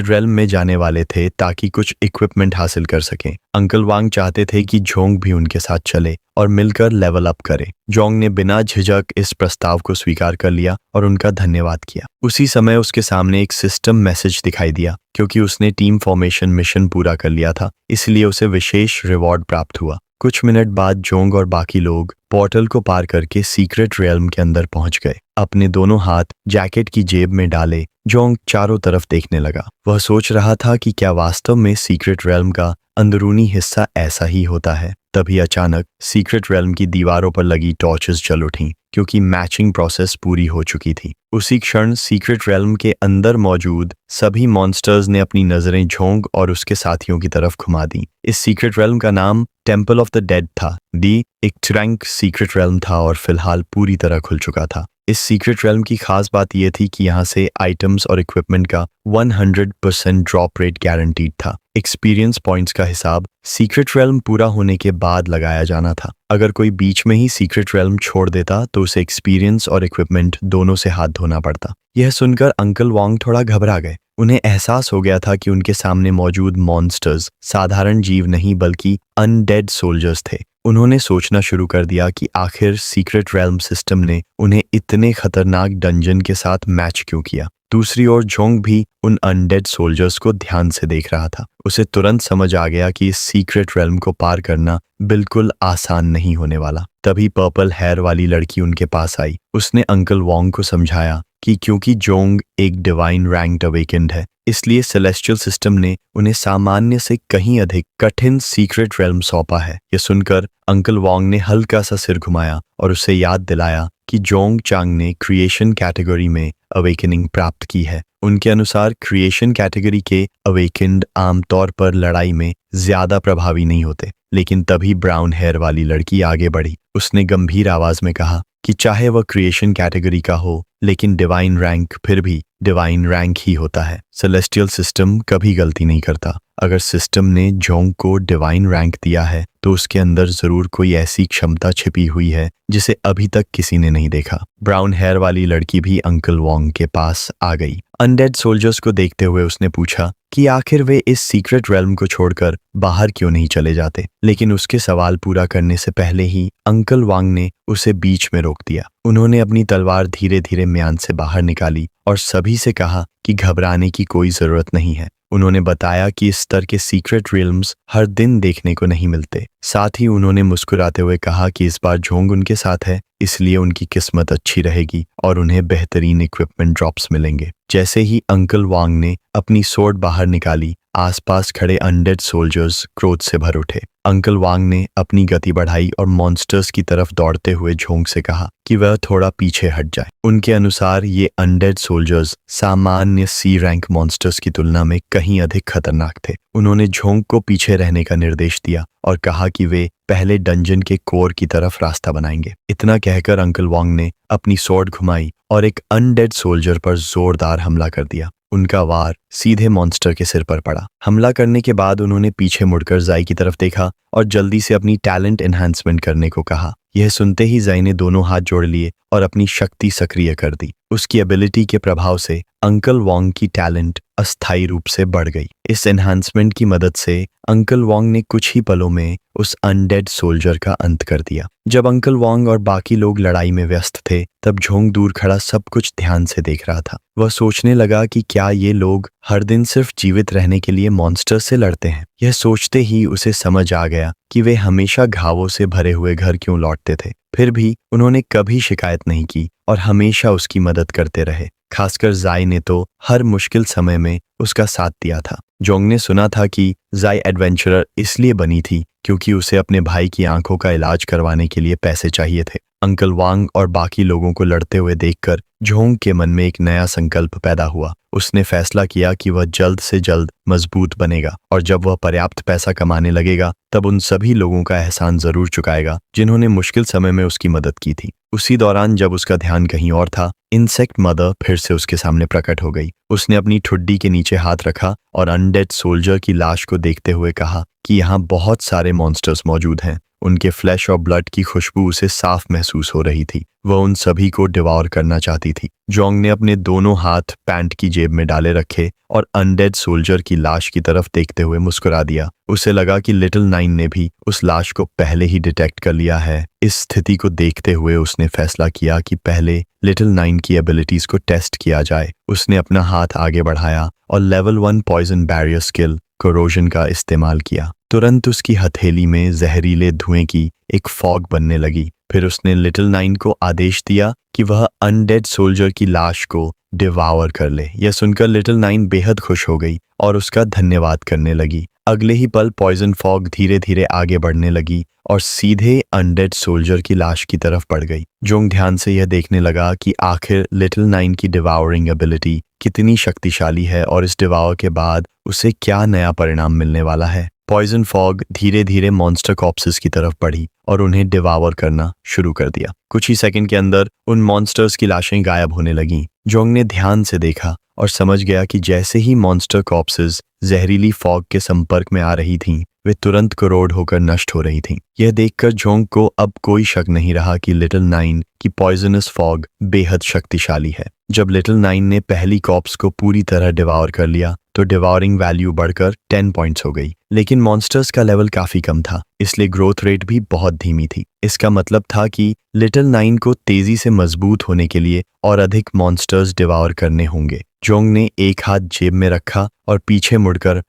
रेल्म में जाने वाले थे ताकि कुछ इक्विपमेंट हासिल कर सकें। अंकल वांग चाहते थे कि जोंग भी उनके साथ चले और मिलकर लेवल अप करे। जोंग ने बिना झिझक इस प्रस्ताव को स्वीकार कर लिया और उनका धन्यवाद किया। उसी समय उसके सामने एक सिस्टम मैसेज दिखाई दिया। क्योंकि उसने टीम फॉर्मेशन मिशन पूरा कर लिया था, इसलिए उसे विशेष रिवॉर्ड प्राप्त हुआ। कुछ मिनट बाद जोंग और बाकी लोग पोर्टल को पार करके सीक्रेट रियल्म के अंदर पहुंच गए। अपने दोनों हाथ जैकेट की जेब में डाले जोंग चारों तरफ देखने लगा। वह सोच रहा था कि क्या वास्तव में सीक्रेट रियल्म का अंदरूनी हिस्सा ऐसा ही होता है तभी अचानक सीक्रेट रेल्म की दीवारों पर लगी टॉर्चेस जल उठीं क्योंकि मैचिंग प्रोसेस पूरी हो चुकी थी। उसी क्षण सीक्रेट रेल्म के अंदर मौजूद सभी मॉन्स्टर्स ने अपनी नजरें झोंग और उसके साथियों की तरफ घुमा दी। इस सीक्रेट रेल्म का नाम टेम्पल ऑफ द डेड था। एक ट्रैंक सीक्रेट रेल्म था और फिलहाल पूरी तरह खुल चुका था। इस सीक्रेट रेल्म की खास बात यह थी कि यहाँ से आइटम्स और इक्विपमेंट का 100% ड्रॉप रेट गारंटीड था। एक्सपीरियंस पॉइंट्स का हिसाब सीक्रेट रेल्म पूरा होने के बाद लगाया जाना था। अगर कोई बीच में ही सीक्रेट रेल्म छोड़ देता तो उसे एक्सपीरियंस और इक्विपमेंट दोनों से हाथ धोना पड़ता। यह सुनकर अंकल वांग थोड़ा घबरा गए। उन्हें एहसास हो गया था कि उनके सामने मौजूद मॉन्स्टर्स साधारण जीव नहीं बल्कि अनडेड सोल्जर्स थे। उन्होंने सोचना शुरू कर दिया कि आखिर सीक्रेट रेल्म सिस्टम ने उन्हें इतने खतरनाक डंजन के साथ मैच क्यों किया। दूसरी ओर जोंग भी उन अनडेड सोल्जर्स को ध्यान से देख रहा था। उसे तुरंत समझ आ गया कि इस सीक्रेट रेल्म को पार करना बिल्कुल आसान नहीं होने वाला। तभी पर्पल हेयर वाली लड़की उनके पास आई। उसने अंकल वोंग को समझाया कि क्योंकि जोंग एक डिवाइन रैंक्ड अवेकेंड है, इसलिए सेलेस्टियल सिस्टम ने उन्हें सामान्य से कहीं अधिक कठिन सीक्रेट रेल्म सौंपा है। यह सुनकर अंकल वोंग ने हल्का सा सिर घुमाया और उसे याद दिलाया कि जोंग चांग ने क्रिएशन कैटेगरी में अवेकनिंग प्राप्त की है। उनके अनुसार क्रिएशन कैटेगरी के अवेकेंड आमतौर पर लड़ाई में ज्यादा प्रभावी नहीं होते। लेकिन तभी ब्राउन हेयर वाली लड़की आगे बढ़ी। उसने गंभीर आवाज में कहा कि चाहे वह क्रिएशन कैटेगरी का हो, लेकिन डिवाइन रैंक फिर भी डिवाइन रैंक ही होता है। सेलेस्टियल सिस्टम कभी गलती नहीं करता। अगर सिस्टम ने जोंग को डिवाइन रैंक दिया है तो उसके अंदर जरूर कोई ऐसी क्षमता छिपी हुई है जिसे अभी तक किसी ने नहीं देखा। ब्राउन हेयर वाली लड़की भी अंकल वोंग के पास आ गई। अनडेड सोल्जर्स को देखते हुए उसने पूछा कि आखिर वे इस सीक्रेट रेल्म को छोड़कर बाहर क्यों नहीं चले जाते। लेकिन उसके सवाल पूरा करने से पहले ही अंकल वांग ने उसे बीच में रोक दिया। उन्होंने अपनी तलवार धीरे धीरे म्यान से बाहर निकाली और सभी से कहा कि घबराने की कोई जरूरत नहीं है। उन्होंने बताया कि इस स्तर के सीक्रेट रेल्म्स हर दिन देखने को नहीं मिलते। साथ ही उन्होंने मुस्कुराते हुए कहा कि इस बार जोंग उनके साथ है, इसलिए उनकी किस्मत अच्छी रहेगी और उन्हें बेहतरीन इक्विपमेंट ड्रॉप्स मिलेंगे। जैसे ही अंकल वांग ने अपनी सोर्ड बाहर निकाली, आसपास खड़े अनडेड सोल्जर्स क्रोध से भर उठे। अंकल वांग ने अपनी गति बढ़ाई और मॉन्स्टर्स की तरफ दौड़ते हुए जोंग से कहा कि वह थोड़ा पीछे हट जाए। उनके अनुसार ये अनडेड सोल्जर्स सामान्य सी रैंक मॉन्स्टर्स की तुलना में कहीं अधिक खतरनाक थे। उन्होंने जोंग को पीछे रहने का निर्देश दिया और कहा कि वे पहले डंजन के कोर की तरफ रास्ता बनाएंगे। इतना कहकर अंकल वांग ने अपनी सोर्ड घुमाई और एक अनडेड सोल्जर पर जोरदार हमला कर दिया। उनका वार सीधे मॉन्स्टर के सिर पर पड़ा। हमला करने के बाद उन्होंने पीछे मुड़कर जाई की तरफ देखा और जल्दी से अपनी टैलेंट एनहांसमेंट करने को कहा। यह सुनते ही जाई ने दोनों हाथ जोड़ लिए और अपनी शक्ति सक्रिय कर दी। उसकी एबिलिटी के प्रभाव से अंकल वोंग की टैलेंट अस्थायी रूप से बढ़ गई। इस एनहांसमेंट की मदद से अंकल वोंग ने कुछ ही पलों में उस अनडेड सोल्जर का अंत कर दिया। जब अंकल वोंग और बाकी लोग लड़ाई में व्यस्त थे, तब जोंग दूर खड़ा सब कुछ ध्यान से देख रहा था। वह सोचने लगा कि क्या ये लोग हर दिन सिर्फ जीवित रहने के लिए मॉन्स्टर से लड़ते हैं। यह सोचते ही उसे समझ आ गया कि वे हमेशा घावों से भरे हुए घर क्यों लौटते थे। फिर भी उन्होंने कभी शिकायत नहीं की और हमेशा उसकी मदद करते रहे। खासकर जाई ने तो हर मुश्किल समय में उसका साथ दिया था। जोंग ने सुना था कि जाई एडवेंचरर इसलिए बनी थी क्योंकि उसे अपने भाई की आंखों का इलाज करवाने के लिए पैसे चाहिए थे। अंकल वांग और बाकी लोगों को लड़ते हुए देखकर जोंग के मन में एक नया संकल्प पैदा हुआ। उसने फैसला किया कि वह जल्द से जल्द मजबूत बनेगा और जब वह पर्याप्त पैसा कमाने लगेगा तब उन सभी लोगों का एहसान जरूर चुकाएगा जिन्होंने मुश्किल समय में उसकी मदद की थी। उसी दौरान जब उसका ध्यान कहीं और था, इंसेक्ट मदर फिर से उसके सामने प्रकट हो गई। उसने अपनी ठुड्डी के नीचे हाथ रखा और अनडेड सोल्जर की लाश को देखते हुए कहा कि यहाँ बहुत सारे मॉन्स्टर्स मौजूद हैं। उनके फ्लैश और ब्लड की खुशबू उसे साफ महसूस हो रही थी। वह उन सभी को डिवॉर करना चाहती थी। जोंग ने अपने दोनों हाथ पैंट की जेब में डाले रखे और अनडेड सोल्जर की लाश की तरफ देखते हुए मुस्कुरा दिया। उसे लगा कि लिटिल नाइन ने भी उस लाश को पहले ही डिटेक्ट कर लिया है। इस स्थिति को देखते हुए उसने फैसला किया कि पहले लिटिल नाइन की एबिलिटीज को टेस्ट किया जाए। उसने अपना हाथ आगे बढ़ाया और level 1 poison barrier skill corrosion का इस्तेमाल किया। तुरंत उसकी हथेली में जहरीले धुएं की एक फॉग बनने लगी। फिर उसने लिटिल नाइन को आदेश दिया कि वह अनडेड सोल्जर की लाश को डिवावर कर ले। यह सुनकर लिटिल नाइन बेहद खुश हो गई और उसका धन्यवाद करने लगी। अगले ही पल पॉइजन फॉग धीरे धीरे आगे बढ़ने लगी और सीधे अनडेड सोल्जर की लाश की तरफ बढ़ गई। जोंग ध्यान से यह देखने लगा कि आखिर लिटिल नाइन की डिवावरिंग एबिलिटी कितनी शक्तिशाली है और इस डिवावर के बाद उसे क्या नया परिणाम मिलने वाला है। पॉइजन फॉग धीरे धीरे मॉन्स्टर कॉप्सेस की तरफ बढ़ी और उन्हें डिवावर करना शुरू कर दिया। कुछ ही सेकंड के अंदर उन मॉन्स्टर्स की लाशें गायब होने लगीं। जोंग ने ध्यान से देखा और समझ गया कि जैसे ही मॉन्स्टर कॉप्सेस जहरीली फॉग के संपर्क में आ रही थीं, वे तुरंत करोड़ होकर नष्ट हो रही थीं। यह देखकर जोंग को अब कोई शक नहीं रहा कि लिटिल नाइन की पॉइजनस फॉग बेहद शक्तिशाली है। जब लिटिल नाइन ने पहली कॉप्स को पूरी तरह डिवावर कर लिया तो डिवावरिंग वैल्यू बढ़कर 10 पॉइंट्स हो गई। लेकिन मॉन्स्टर्स का लेवल काफी कम था, इसलिए ग्रोथ रेट भी बहुत धीमी थी। इसका मतलब था कि लिटिल नाइन को तेजी से मजबूत होने के लिए और अधिक मॉन्स्टर्स डिवावर करने होंगे। जोंग ने एक हाथ जेब में रखा और पीछे मुड़कर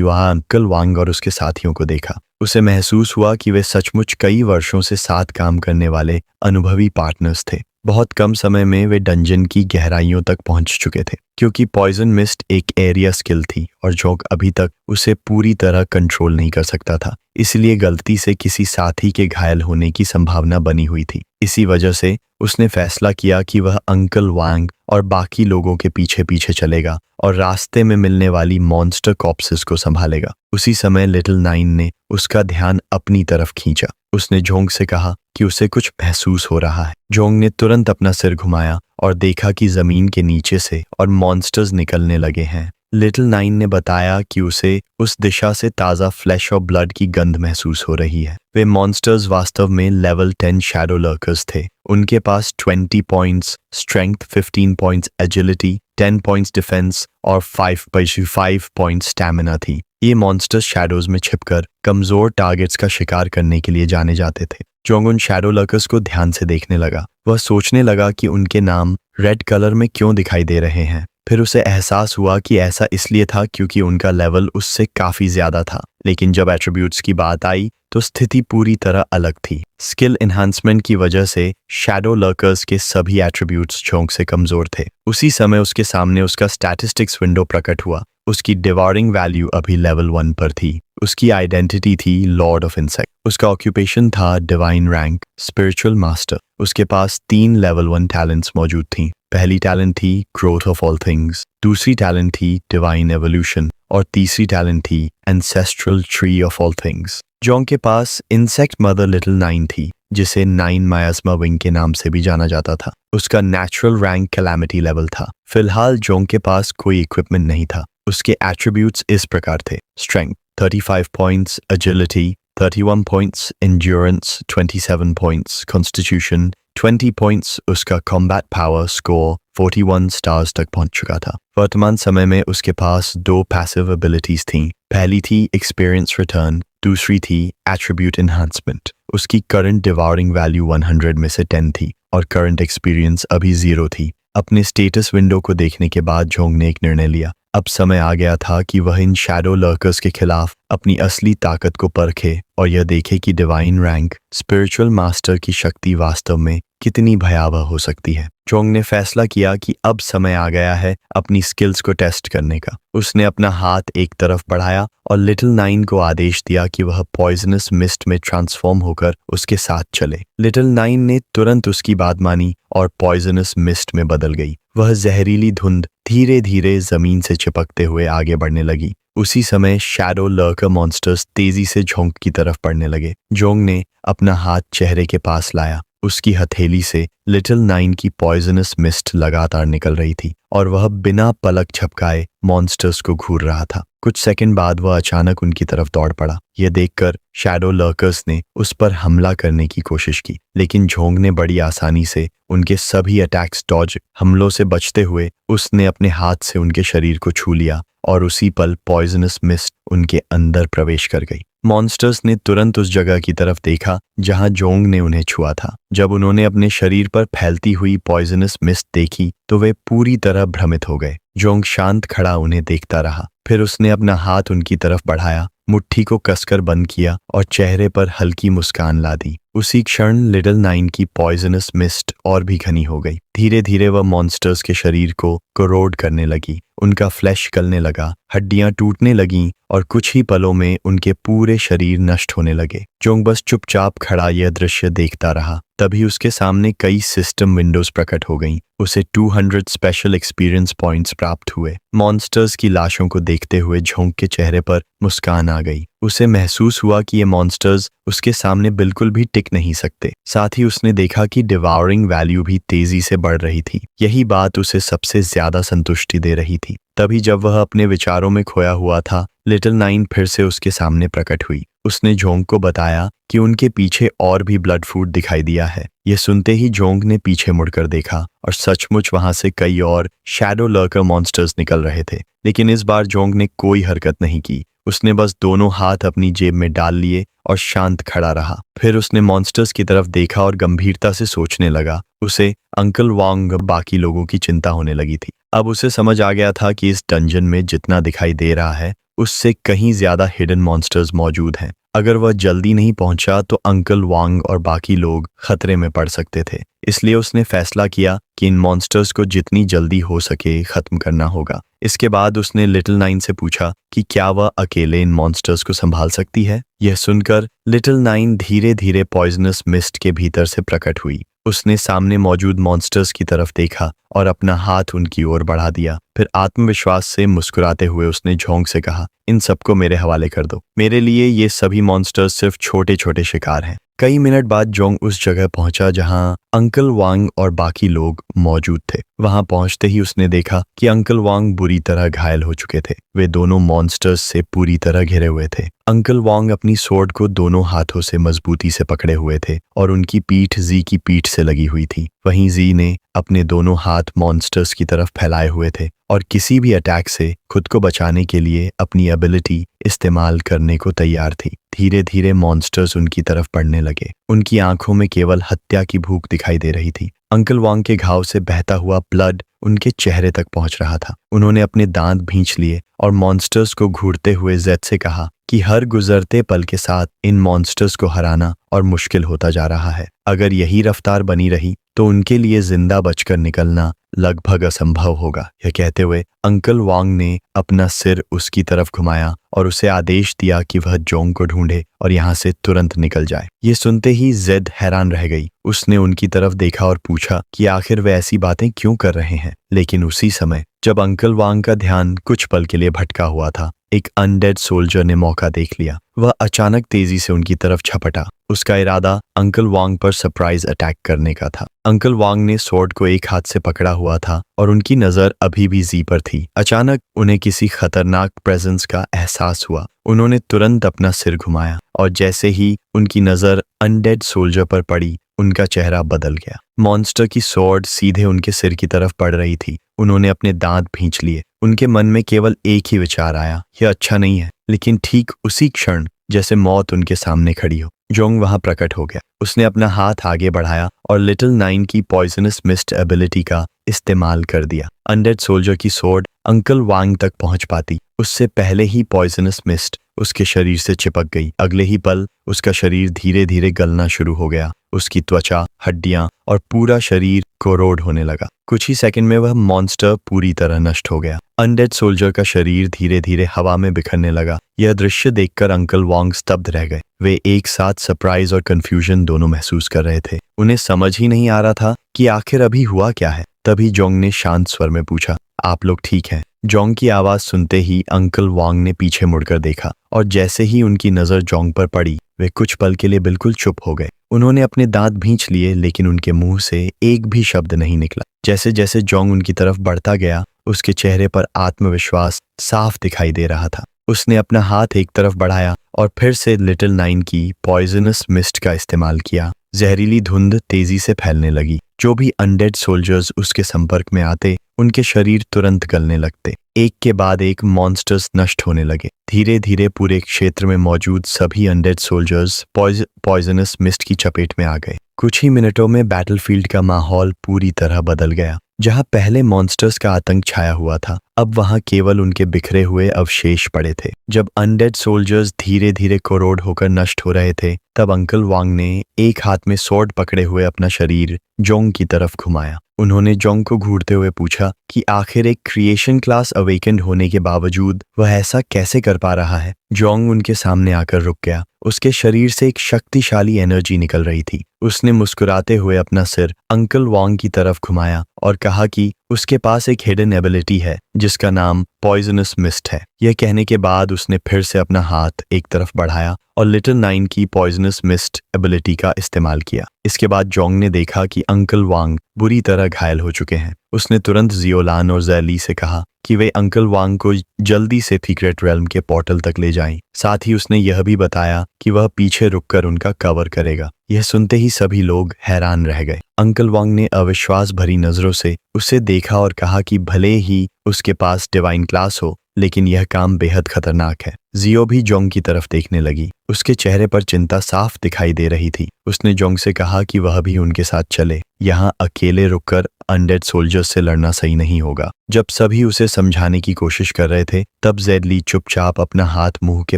वहाँ अंकल वांग और उसके साथियों को देखा। उसे महसूस हुआ कि वे सचमुच कई वर्षों से साथ काम करने वाले अनुभवी पार्टनर्स थे। बहुत कम समय में वे डंजन की गहराइयों तक पहुंच चुके थे। क्योंकि पॉइजन मिस्ट एक एरिया स्किल थी और जोंग अभी तक उसे पूरी तरह कंट्रोल नहीं कर सकता था, इसलिए गलती से किसी साथी के घायल होने की संभावना बनी हुई थी। इसी वजह से उसने फैसला किया कि वह अंकल वांग और बाकी लोगों के पीछे पीछे चलेगा और रास्ते में मिलने वाली मॉन्स्टर कॉप्सेस को संभालेगा। उसी समय लिटिल नाइन ने उसका ध्यान अपनी तरफ खींचा। उसने जोंग से कहा कि उसे कुछ महसूस हो रहा है। जोंग ने तुरंत अपना सिर घुमाया और देखा कि जमीन के नीचे से और मॉन्स्टर्स निकलने लगे हैं। लिटिल नाइन ने बताया कि उसे उस दिशा से ताज़ा फ्लैश और ब्लड की गंध महसूस हो रही है। वे मॉन्स्टर्स वास्तव में लेवल 10 शैडो लर्कर्स थे। उनके पास 20 points strength, 15 points agility, 10 points defence और 5 पॉइंट्स स्टैमिना थी। ये मॉन्स्टर्स शैडोज में छिपकर कमजोर टारगेट्स का शिकार करने के लिए जाने जाते थे। जोंग उन शैडो लर्कर्स को ध्यान से देखने लगा। वह सोचने लगा कि उनके नाम रेड कलर में क्यों दिखाई दे रहे हैं। फिर उसे एहसास हुआ कि ऐसा इसलिए था क्योंकि उनका लेवल उससे काफी ज्यादा था। लेकिन जब एट्रीब्यूट्स की बात आई तो स्थिति पूरी तरह अलग थी। स्किल एनहांसमेंट की वजह से शैडो लर्कर्स के सभी एट्रीब्यूट्स जोंग से कमजोर थे। उसी समय उसके सामने उसका स्टैटिस्टिक्स विंडो प्रकट हुआ। उसकी डिवारिंग वैल्यू अभी लेवल 1 पर थी। उसकी आइडेंटिटी थी लॉर्ड ऑफ इंसेक्ट। उसका ऑक्यूपेशन था डिवाइन रैंक स्पिरिचुअल मास्टर। उसके पास 3 लेवल 1 टैलेंट्स मौजूद थीं। पहली टैलेंट थी ग्रोथ ऑफ ऑल थिंग्स, दूसरी टैलेंट थी डिवाइन एवोल्यूशन और तीसरी टैलेंट थी ancestral tree of all things. Jong के पास इंसेक्ट मदर लिटिल नाइन थी, जिसे 9 मायास्मा विंग के नाम से भी जाना जाता था। उसका नेचुरल रैंक कैलामिटी लेवल था। फिलहाल जोंग के पास कोई इक्विपमेंट नहीं था। उसके एट्रीब्यूट्स इस प्रकार थे: strength 35 points, agility 31 points, endurance 27 points, constitution 20 points. उसका कॉम्बैट पावर स्कोर 41 स्टार्स तक पहुंच चुका था। वर्तमान समय में उसके पास 2 पैसिव एबिलिटीज थीं। पहली थी एक्सपीरियंस रिटर्न, दूसरी थी एट्रीब्यूट एनहांसमेंट। उसकी करंट डिवारिंग वैल्यू 100 में से 10 थी और करंट एक्सपीरियंस अभी 0 थी। अपने स्टेटस विंडो को देखने के बाद जोंग ने एक निर्णय लिया। अब समय आ गया था कि वह इन शैडो लर्कर्स के खिलाफ अपनी असली ताकत को परखे और यह देखे कि डिवाइन रैंक स्पिरिचुअल मास्टर की शक्ति वास्तव में कितनी भयावह हो सकती है। जोंग ने फैसला किया कि अब समय आ गया है अपनी स्किल्स को टेस्ट करने का। उसने अपना हाथ एक तरफ बढ़ाया और लिटिल नाइन को आदेश दिया कि वह पॉइजनस मिस्ट में ट्रांसफॉर्म होकर उसके साथ चले। लिटिल नाइन ने तुरंत उसकी बात मानी और पॉइजनस मिस्ट में बदल गई। वह जहरीली धुंध धीरे धीरे जमीन से चिपकते हुए आगे बढ़ने लगी। उसी समय शैडो लर्कर मॉन्स्टर्स तेजी से जोंग की तरफ बढ़ने लगे। जोंग ने अपना हाथ चेहरे के पास लाया। उसकी हथेली से लिटिल नाइन की पॉइजनस मिस्ट लगातार निकल रही थी और वह बिना पलक झपकाए मॉन्स्टर्स को घूर रहा था। कुछ सेकंड बाद वह अचानक उनकी तरफ दौड़ पड़ा। यह देखकर शैडो लर्कर्स ने उस पर हमला करने की कोशिश की, लेकिन जोंग ने बड़ी आसानी से उनके सभी अटैक्स डॉज हमलों से बचते हुए उसने अपने हाथ से उनके शरीर को छू लिया और उसी पल पॉइजनस मिस्ट उनके अंदर प्रवेश कर गई। मॉन्स्टर्स ने तुरंत उस जगह की तरफ देखा जहां जोंग ने उन्हें छुआ था। जब उन्होंने अपने शरीर पर फैलती हुई पॉइजनस मिस्ट देखी तो वे पूरी तरह भ्रमित हो गए। जोंग शांत खड़ा उन्हें देखता रहा। फिर उसने अपना हाथ उनकी तरफ बढ़ाया मुट्ठी को कसकर बंद किया और चेहरे पर हल्की मुस्कान ला दी। उसी क्षण लिटिल नाइन की पॉइजनस मिस्ट और भी घनी हो गई। धीरे धीरे वह मॉन्स्टर्स के शरीर को कोरोड करने लगी। उनका फ्लैश गलने लगा, हड्डियां टूटने लगीं और कुछ ही पलों में उनके पूरे शरीर नष्ट होने लगे। जोंग बस चुपचाप खड़ा यह दृश्य देखता रहा। तभी उसके सामने कई सिस्टम विंडोज प्रकट हो गईं। उसे 200 स्पेशल एक्सपीरियंस पॉइंट्स प्राप्त हुए। मॉन्स्टर्स की लाशों को देखते हुए जोंग के चेहरे पर मुस्कान आ गई। उसे महसूस हुआ कि ये मॉन्स्टर्स उसके सामने बिल्कुल भी टिक नहीं सकते। साथ ही उसने देखा कि डिवाउरिंग वैल्यू भी तेजी से बढ़ रही थी। यही बात उसे सबसे ज्यादा संतुष्टि दे रही थी। तभी जब वह अपने विचारों में खोया हुआ था, लिटिल नाइन फिर से उसके सामने प्रकट हुई। उसने जोंग को बताया कि उनके पीछे और भी ब्लड फूड दिखाई दिया है। यह सुनते ही जोंग ने पीछे मुड़कर देखा और सचमुच वहां से कई और शैडो लर्कर मॉन्स्टर्स निकल रहे थे। लेकिन इस बार जोंग ने कोई हरकत नहीं की। उसने बस दोनों हाथ अपनी जेब में डाल लिए और शांत खड़ा रहा। फिर उसने मॉन्स्टर्स की तरफ देखा और गंभीरता से सोचने लगा। उसे अंकल वांग बाकी लोगों की चिंता होने लगी थी। अब उसे समझ आ गया था कि इस डंजन में जितना दिखाई दे रहा है उससे कहीं ज्यादा हिडन मॉन्स्टर्स मौजूद हैं। अगर वह जल्दी नहीं पहुंचा तो अंकल वांग और बाकी लोग खतरे में पड़ सकते थे। इसलिए उसने फैसला किया कि इन मॉन्स्टर्स को जितनी जल्दी हो सके खत्म करना होगा। इसके बाद उसने लिटिल नाइन से पूछा कि क्या वह अकेले इन मॉन्स्टर्स को संभाल सकती है। यह सुनकर लिटिल नाइन धीरे धीरे पॉइजनस मिस्ट के भीतर से प्रकट हुई। उसने सामने मौजूद मॉन्स्टर्स की तरफ देखा और अपना हाथ उनकी ओर बढ़ा दिया। फिर आत्मविश्वास से मुस्कुराते हुए उसने जोंग से कहा, इन सबको मेरे हवाले कर दो। मेरे लिए ये सभी मॉन्स्टर्स सिर्फ छोटे छोटे शिकार हैं। कई मिनट बाद जोंग उस जगह पहुंचा जहां अंकल वांग और बाकी लोग मौजूद थे। वहां पहुंचते ही उसने देखा कि अंकल वांग बुरी तरह घायल हो चुके थे। वे दोनों मॉन्स्टर्स से पूरी तरह घिरे हुए थे। अंकल वांग अपनी स्वॉर्ड को दोनों हाथों से मजबूती से पकड़े हुए थे और उनकी पीठ जी की पीठ से लगी हुई थी। वहीं जी ने अपने दोनों हाथ मॉन्स्टर्स की तरफ फैलाए हुए थे और किसी भी अटैक से खुद को बचाने के लिए अपनी एबिलिटी इस्तेमाल करने को तैयार थी। धीरे धीरे मॉन्स्टर्स उनकी तरफ बढ़ने लगे। उनकी आंखों में केवल हत्या की भूख दिखाई दे रही थी। अंकल वांग के घाव से बहता हुआ ब्लड उनके चेहरे तक पहुंच रहा था। उन्होंने अपने दांत भींच लिए और मॉन्स्टर्स को घूरते हुए जेड से कहा कि हर गुजरते पल के साथ इन मॉन्स्टर्स को हराना और मुश्किल होता जा रहा है। अगर यही रफ्तार बनी रही तो उनके लिए जिंदा बचकर निकलना लगभग असंभव होगा। यह कहते हुए अंकल वांग ने अपना सिर उसकी तरफ घुमाया और उसे आदेश दिया कि वह जोंग को ढूंढे और यहाँ से तुरंत निकल जाए। ये सुनते ही जेड हैरान रह गई। उसने उनकी तरफ देखा और पूछा कि आखिर वे ऐसी बातें क्यों कर रहे हैं। लेकिन उसी समय जब अंकल वांग का ध्यान कुछ पल के लिए भटका हुआ था, एक अनडेड सोल्जर ने मौका देख लिया। वह अचानक तेजी से उनकी तरफ झपटा। उसका इरादा अंकल वांग पर सरप्राइज अटैक करने का था। अंकल वांग ने स्वॉर्ड को एक हाथ से पकड़ा हुआ था और उनकी नजर अभी भी जी पर थी। अचानक उन्हें किसी खतरनाक प्रेजेंस का एहसास हुआ। उन्होंने तुरंत अपना सिर घुमाया और जैसे ही उनकी नजर अनडेड सोल्जर पर पड़ी, उनका चेहरा बदल गया। मॉन्स्टर की स्वॉर्ड सीधे उनके सिर की तरफ पड़ रही थी। उन्होंने अपने दांत भींच लिए। उनके मन में केवल एक ही विचार आया, यह अच्छा नहीं है। लेकिन ठीक उसी क्षण जैसे मौत उनके सामने खड़ी हो, जोंग वहां प्रकट हो गया। उसने अपना हाथ आगे बढ़ाया और लिटिल नाइन की पॉइजनस मिस्ट एबिलिटी का इस्तेमाल कर दिया। अनडेड सोल्जर की स्वॉर्ड अंकल वांग तक पहुंच पाती उससे पहले ही पॉइजनस मिस्ट उसके शरीर से चिपक गई। अगले ही पल उसका शरीर धीरे धीरे गलना शुरू हो गया। उसकी त्वचा, हड्डियां और पूरा शरीर कोरोड होने लगा। कुछ ही सेकंड में वह मॉन्स्टर पूरी तरह नष्ट हो गया। अनडेड सोल्जर का शरीर धीरे धीरे हवा में बिखरने लगा। यह दृश्य देखकर अंकल वांग स्तब्ध रह गए। वे एक साथ सरप्राइज और कंफ्यूजन दोनों महसूस कर रहे थे। उन्हें समझ ही नहीं आ रहा था कि आखिर अभी हुआ क्या है। तभी जोंग ने शांत स्वर में पूछा, आप लोग ठीक हैं? जोंग की आवाज सुनते ही अंकल वांग ने पीछे मुड़कर देखा और जैसे ही उनकी नजर जोंग पर पड़ी, वे कुछ पल के लिए बिल्कुल चुप हो गए। उन्होंने अपने दांत भींच लिए लेकिन उनके मुंह से एक भी शब्द नहीं निकला। जैसे जैसे जोंग उनकी तरफ बढ़ता गया, उसके चेहरे पर आत्मविश्वास साफ दिखाई दे रहा था। उसने अपना हाथ एक तरफ बढ़ाया और फिर से लिटिल नाइन की पॉइजनस मिस्ट का इस्तेमाल किया। जहरीली धुंध तेजी से फैलने लगी। जो भी अनडेड सोल्जर्स उसके संपर्क में आते, उनके शरीर तुरंत गलने लगते। एक के बाद एक मॉन्स्टर्स नष्ट होने लगे। धीरे धीरे पूरे क्षेत्र में मौजूद सभी अनडेड सोल्जर्स पॉइजनस मिस्ट की चपेट में आ गए। कुछ ही मिनटों में बैटलफील्ड का माहौल पूरी तरह बदल गया। जहां पहले मॉन्स्टर्स का आतंक छाया हुआ था, अब वहां केवल उनके बिखरे हुए अवशेष पड़े थे। जब अनडेड सोल्जर्स धीरे धीरे कोरोड होकर नष्ट हो रहे थे, तब अंकल वांग ने एक हाथ में स्वॉर्ड पकड़े हुए अपना शरीर जोंग की तरफ घुमाया। उन्होंने जोंग को घूरते हुए पूछा कि आखिर एक क्रिएशन क्लास अवेकेंड होने के बावजूद वह ऐसा कैसे कर पा रहा है। जोंग उनके सामने आकर रुक गया। उसके शरीर से एक शक्तिशाली एनर्जी निकल रही थी। उसने मुस्कुराते हुए अपना सिर अंकल वांग की तरफ घुमाया और कहा कि उसके पास एक हिडन एबिलिटी है जिसका नाम पॉइजनस मिस्ट है। यह कहने के बाद उसने फिर से अपना हाथ एक तरफ बढ़ाया और लिटिल नाइन की पॉइजनस मिस्ट एबिलिटी का इस्तेमाल किया। इसके बाद जोंग ने देखा कि अंकल वांग बुरी तरह घायल हो चुके हैं। उसने तुरंत जियोलान और जैली से कहा कि वे अंकल वांग को जल्दी से सीक्रेट रेल्म के पोर्टल तक ले जाएं। साथ ही उसने यह भी बताया कि वह पीछे रुककर उनका कवर करेगा। यह सुनते ही सभी लोग हैरान रह गए। अंकल वांग ने अविश्वास भरी नजरों से उसे देखा और कहा कि भले ही उसके पास डिवाइन क्लास हो, लेकिन यह काम बेहद खतरनाक है। जियो भी जोंग की तरफ देखने लगी। उसके चेहरे पर चिंता साफ दिखाई दे रही थी। उसने जोंग से कहा कि वह भी उनके साथ चले। यहाँ अकेले रुककर अनडेड सोल्जर्स से लड़ना सही नहीं होगा। जब सभी उसे समझाने की कोशिश कर रहे थे, तब ज़ेडली चुपचाप अपना हाथ मुंह के